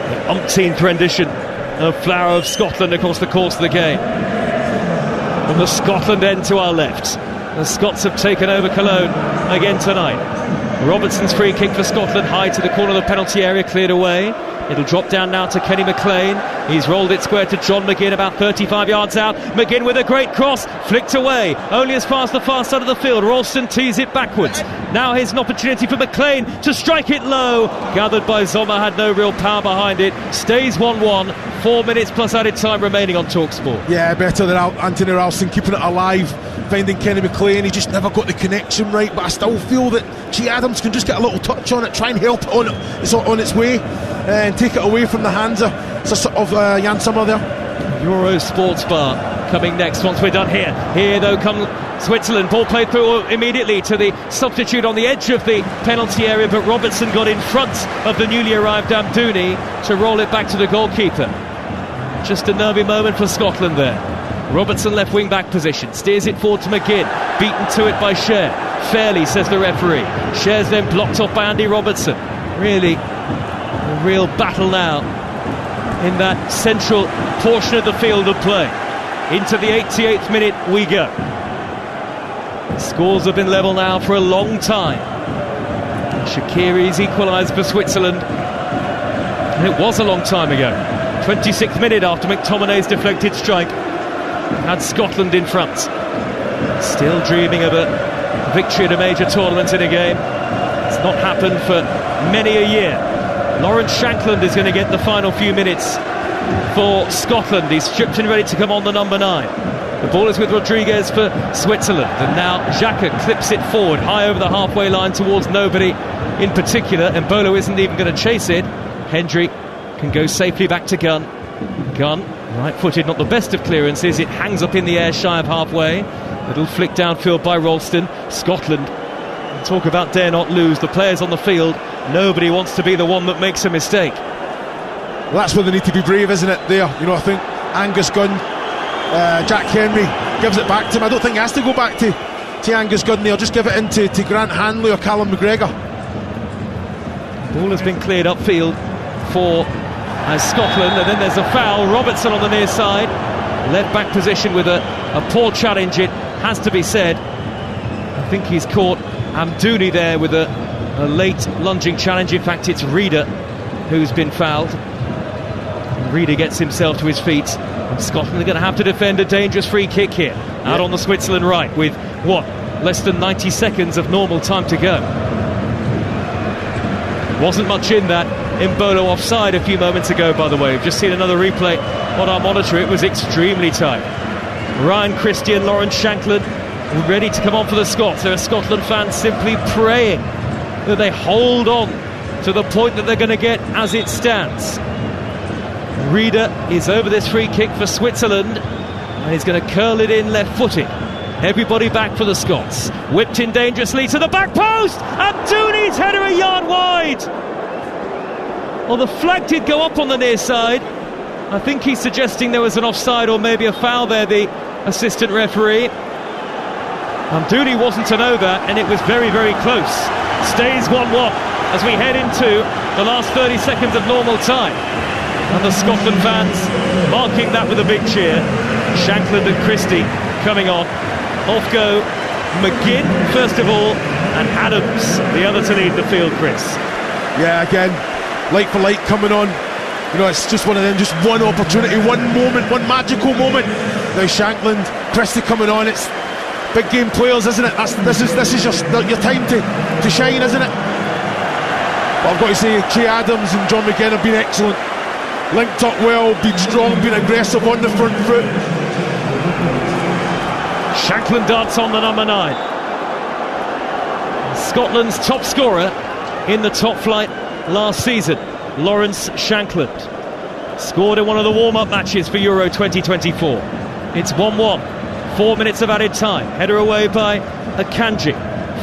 The umpteenth rendition of Flower of Scotland across the course of the game. From the Scotland end to our left, the Scots have taken over Cologne again tonight. Robertson's free kick for Scotland, high to the corner of the penalty area, cleared away. It'll drop down now to Kenny McLean. He's rolled it square to John McGinn, about 35 yards out. McGinn with a great cross, flicked away, only as far as the far side of the field. Ralston tees it backwards. Now here's an opportunity for McLean to strike it low. Gathered by Zoma, had no real power behind it. Stays 1-1, 4 minutes plus added time remaining on TalkSport. Yeah, better than Anthony Ralston, keeping it alive, finding Kenny McLean. He just never got the connection right, but I still feel that Che Adams can just get a little touch on it, try and help it on its way, and take it away from the hands of Jan Sommer there. Euro Sports Bar coming next once we're done here. Here though come Switzerland. Ball played through immediately to the substitute on the edge of the penalty area, but Robertson got in front of the newly arrived Amdouni to roll it back to the goalkeeper. Just a nervy moment for Scotland there. Robertson left wing back position, steers it forward to McGinn, beaten to it by Scher. Fairly, says the referee. Scher's then blocked off by Andy Robertson. Really a real battle now in that central portion of the field of play. Into the 88th minute we go. Scores have been level now for a long time. Shaqiri's equalised for Switzerland, and it was a long time ago. 26th minute after McTominay's deflected strike had Scotland in front. Still dreaming of a victory at a major tournament in a game. It's not happened for many a year. Lawrence Shankland is going to get the final few minutes for Scotland. He's stripped and ready to come on the number 9. The ball is with Rodriguez for Switzerland, and now Xhaka clips it forward high over the halfway line towards nobody in particular, and Bolo isn't even going to chase it. Hendry can go safely back to Gunn. Gunn, right-footed, not the best of clearances. It hangs up in the air shy of halfway. Little flick downfield by Ralston. Scotland, talk about dare not lose. The players on the field, nobody wants to be the one that makes a mistake. Well, that's where they need to be brave, isn't it? There, you know, I think Angus Gunn, Jack Henry gives it back to him. I don't think he has to go back to Angus Gunn there. Just give it into Grant Hanley or Callum McGregor. Ball has been cleared upfield for Scotland, and then there's a foul. Robertson on the near side, left back position with a poor challenge, it has to be said. I think he's caught Amdouni there with a late lunging challenge. In fact, it's Reeder who's been fouled. And Reeder gets himself to his feet, and Scotland are going to have to defend a dangerous free kick here, out on the Switzerland right, with less than 90 seconds of normal time to go. Wasn't much in that. Mbolo offside a few moments ago, by the way. We've just seen another replay on our monitor. It was extremely tight. Ryan Christian, Lawrence Shankland ready to come on for the Scots. There are Scotland fans simply praying that they hold on to the point that they're going to get as it stands. Reeder is over this free kick for Switzerland, and he's going to curl it in left-footed. Everybody back for the Scots. Whipped in dangerously to the back post, and Dooney's header a yard wide. Well, the flag did go up on the near side. I think he's suggesting there was an offside or maybe a foul there, the assistant referee. And Dooney wasn't to know that, and it was very, very close. Stays 1-1 as we head into the last 30 seconds of normal time. And the Scotland fans marking that with a big cheer. Shankland and Christie coming on. Off go McGinn first of all, and Adams the other to lead the field, Chris. Yeah, again, light for light coming on. You know, it's just one of them, just one opportunity, one moment, one magical moment. Now Shankland, Christie coming on. It's big game players, isn't it? This is your time to shine, isn't it? But I've got to say, Che Adams and John McGinn have been excellent. Linked up well, been strong, been aggressive on the front foot. Shankland darts on the number 9. Scotland's top scorer in the top flight last season, Lawrence Shankland. Scored in one of the warm-up matches for Euro 2024. It's 1-1. 4 minutes of added time. Header away by Akanji.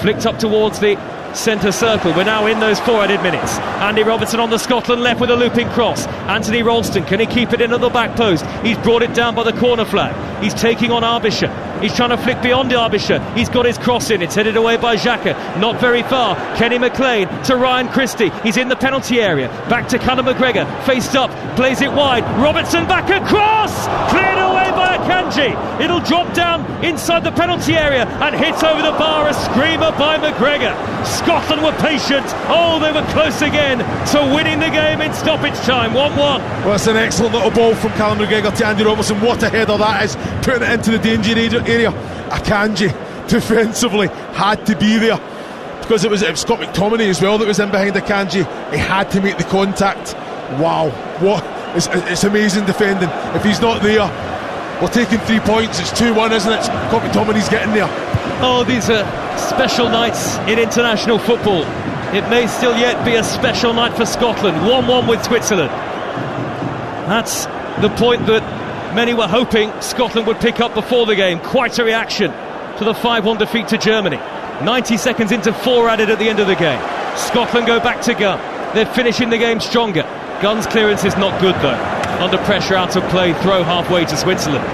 Flicked up towards the centre circle. We're now in those 4 added minutes. Andy Robertson on the Scotland left with a looping cross. Anthony Ralston, can he keep it in at the back post? He's brought it down by the corner flag. He's taking on Arbisher. He's trying to flick beyond Arbisher. He's got his cross in. It's headed away by Xhaka. Not very far. Kenny McLean to Ryan Christie. He's in the penalty area. Back to Conor McGregor. Faced up. Plays it wide. Robertson back across. Cleared away by Akanji. It'll drop down inside the penalty area and hits over the bar. A screamer by McGregor. Scotland were patient. Oh, they were close again to winning the game in stoppage time. 1-1. Well, it's an excellent little ball from Callum McGregor to Andy Robertson. What a header that is. Putting it into the danger area. Akanji defensively had to be there, because it was Scott McTominay as well that was in behind Akanji. He had to make the contact. Wow, what it's amazing defending. If he's not there, we're taking 3 points. It's 2-1, isn't it? Scott McTominay's getting there. Oh, these are special nights in international football. It may still yet be a special night for Scotland. 1-1 with Switzerland. That's the point that many were hoping Scotland would pick up before the game. Quite a reaction to the 5-1 defeat to Germany. 90 seconds into 4 added at the end of the game. Scotland go back to Gunn. They're finishing the game stronger. Gunn's clearance is not good though. Under pressure, out of play, throw halfway to Switzerland.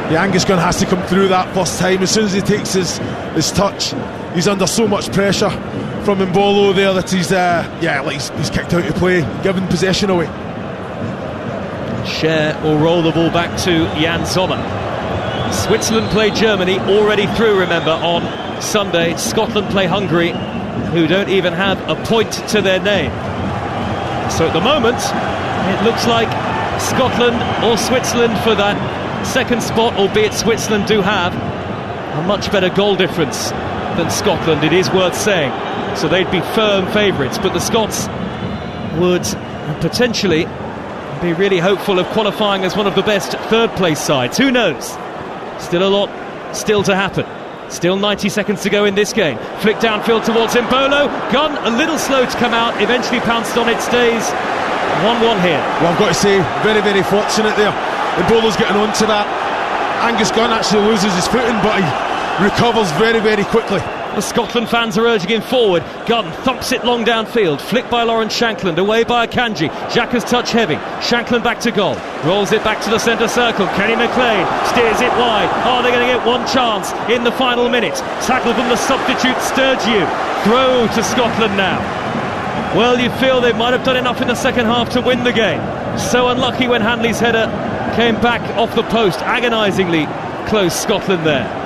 Yeah, Angus Gunn has to come through that first time. As soon as he takes his touch, he's under so much pressure from Mbolo there that he's kicked out of play, giving possession away. Share or roll the ball back to Jan Sommer. Switzerland play Germany, already through, remember, on Sunday. Scotland play Hungary, who don't even have a point to their name. So at the moment, it looks like Scotland or Switzerland for that second spot, albeit Switzerland do have a much better goal difference than Scotland, it is worth saying. So they'd be firm favourites, but the Scots would potentially be really hopeful of qualifying as one of the best third place sides. Who knows? Still a lot still to happen. Still 90 seconds to go in this game. Flick downfield towards Mbolo. Gunn a little slow to come out, eventually pounced on it, stays 1-1 here. Well, I've got to say, very, very fortunate there. Mbolo's getting onto that. Angus Gunn actually loses his footing, but he recovers very, very quickly. The Scotland fans are urging him forward. Gunn thumps it long downfield. Flicked by Lawrence Shankland. Away by Akanji. Xhaka's touch heavy. Shankland back to goal. Rolls it back to the centre circle. Kenny McLean steers it wide. Oh, they're going to get one chance in the final minute. Tackled from the substitute Sturgeon. Throw to Scotland now. Well, you feel they might have done enough in the second half to win the game. So unlucky when Hanley's header came back off the post. Agonisingly close, Scotland there.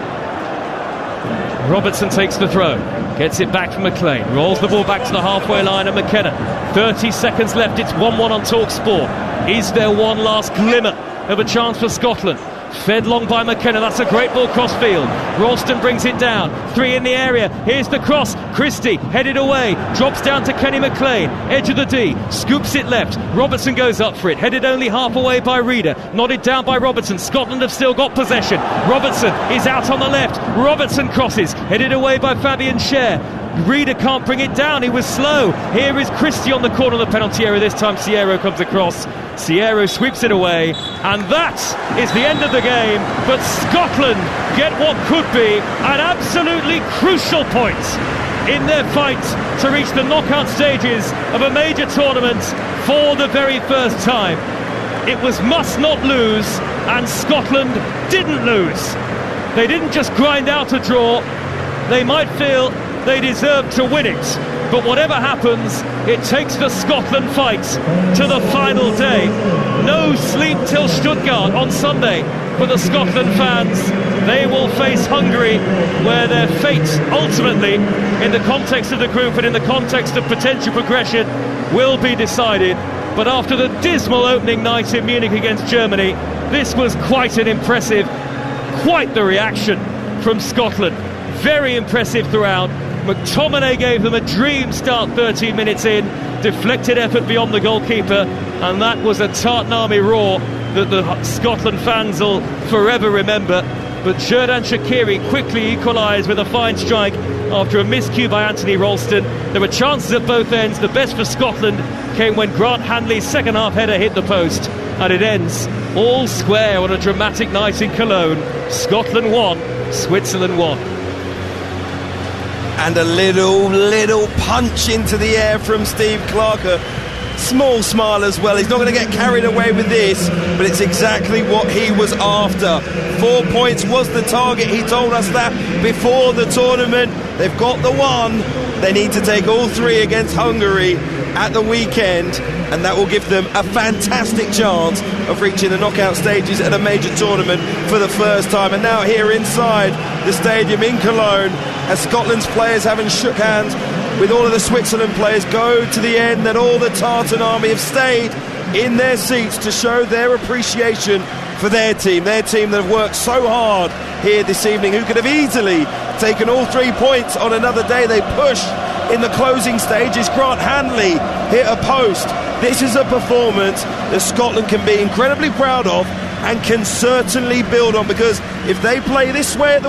Robertson takes the throw, gets it back from McLean, rolls the ball back to the halfway line of McKenna. 30 seconds left, it's 1-1 on TalkSport. Is there one last glimmer of a chance for Scotland? Fed long by McKenna. That's a great ball cross field. Ralston brings it down. 3 in the area. Here's the cross. Christie headed away. Drops down to Kenny McLean. Edge of the D. Scoops it left. Robertson goes up for it. Headed only half away by Reeder. Nodded down by Robertson. Scotland have still got possession. Robertson is out on the left. Robertson crosses. Headed away by Fabian Scher. Reeder can't bring it down, he was slow. Here is Christie on the corner of the penalty area. This time Sierro comes across. Sierro sweeps it away, and that is the end of the game. But Scotland get what could be an absolutely crucial point in their fight to reach the knockout stages of a major tournament for the very first time. It was must not lose, and Scotland didn't lose. They didn't just grind out a draw. They might feel they deserve to win it, but whatever happens, it takes the Scotland fight to the final day. No sleep till Stuttgart on Sunday for the Scotland fans. They will face Hungary, where their fate ultimately, in the context of the group and in the context of potential progression, will be decided. But after the dismal opening night in Munich against Germany, this was quite an impressive, quite the reaction from Scotland. Very impressive throughout. McTominay gave them a dream start 13 minutes in, deflected effort beyond the goalkeeper, and that was a Tartan Army roar that the Scotland fans will forever remember. But Xherdan Shaqiri quickly equalised with a fine strike after a miscue by Anthony Ralston. There were chances at both ends. The best for Scotland came when Grant Hanley's second half header hit the post, and it ends all square on a dramatic night in Cologne. Scotland 1, Switzerland 1. And a little punch into the air from Steve Clarke. A small smile as well. He's not going to get carried away with this, but it's exactly what he was after. 4 points was the target. He told us that before the tournament. They've got the one. They need to take all 3 against Hungary at the weekend, and that will give them a fantastic chance of reaching the knockout stages at a major tournament for the first time. And now here inside the stadium in Cologne, as Scotland's players having shook hands with all of the Switzerland players, go to the end, that all the Tartan Army have stayed in their seats to show their appreciation for their team that have worked so hard here this evening, who could have easily taken all 3 points on another day. They pushed in the closing stages. Grant Hanley hit a post. This is a performance that Scotland can be incredibly proud of and can certainly build on, because if they play this way at the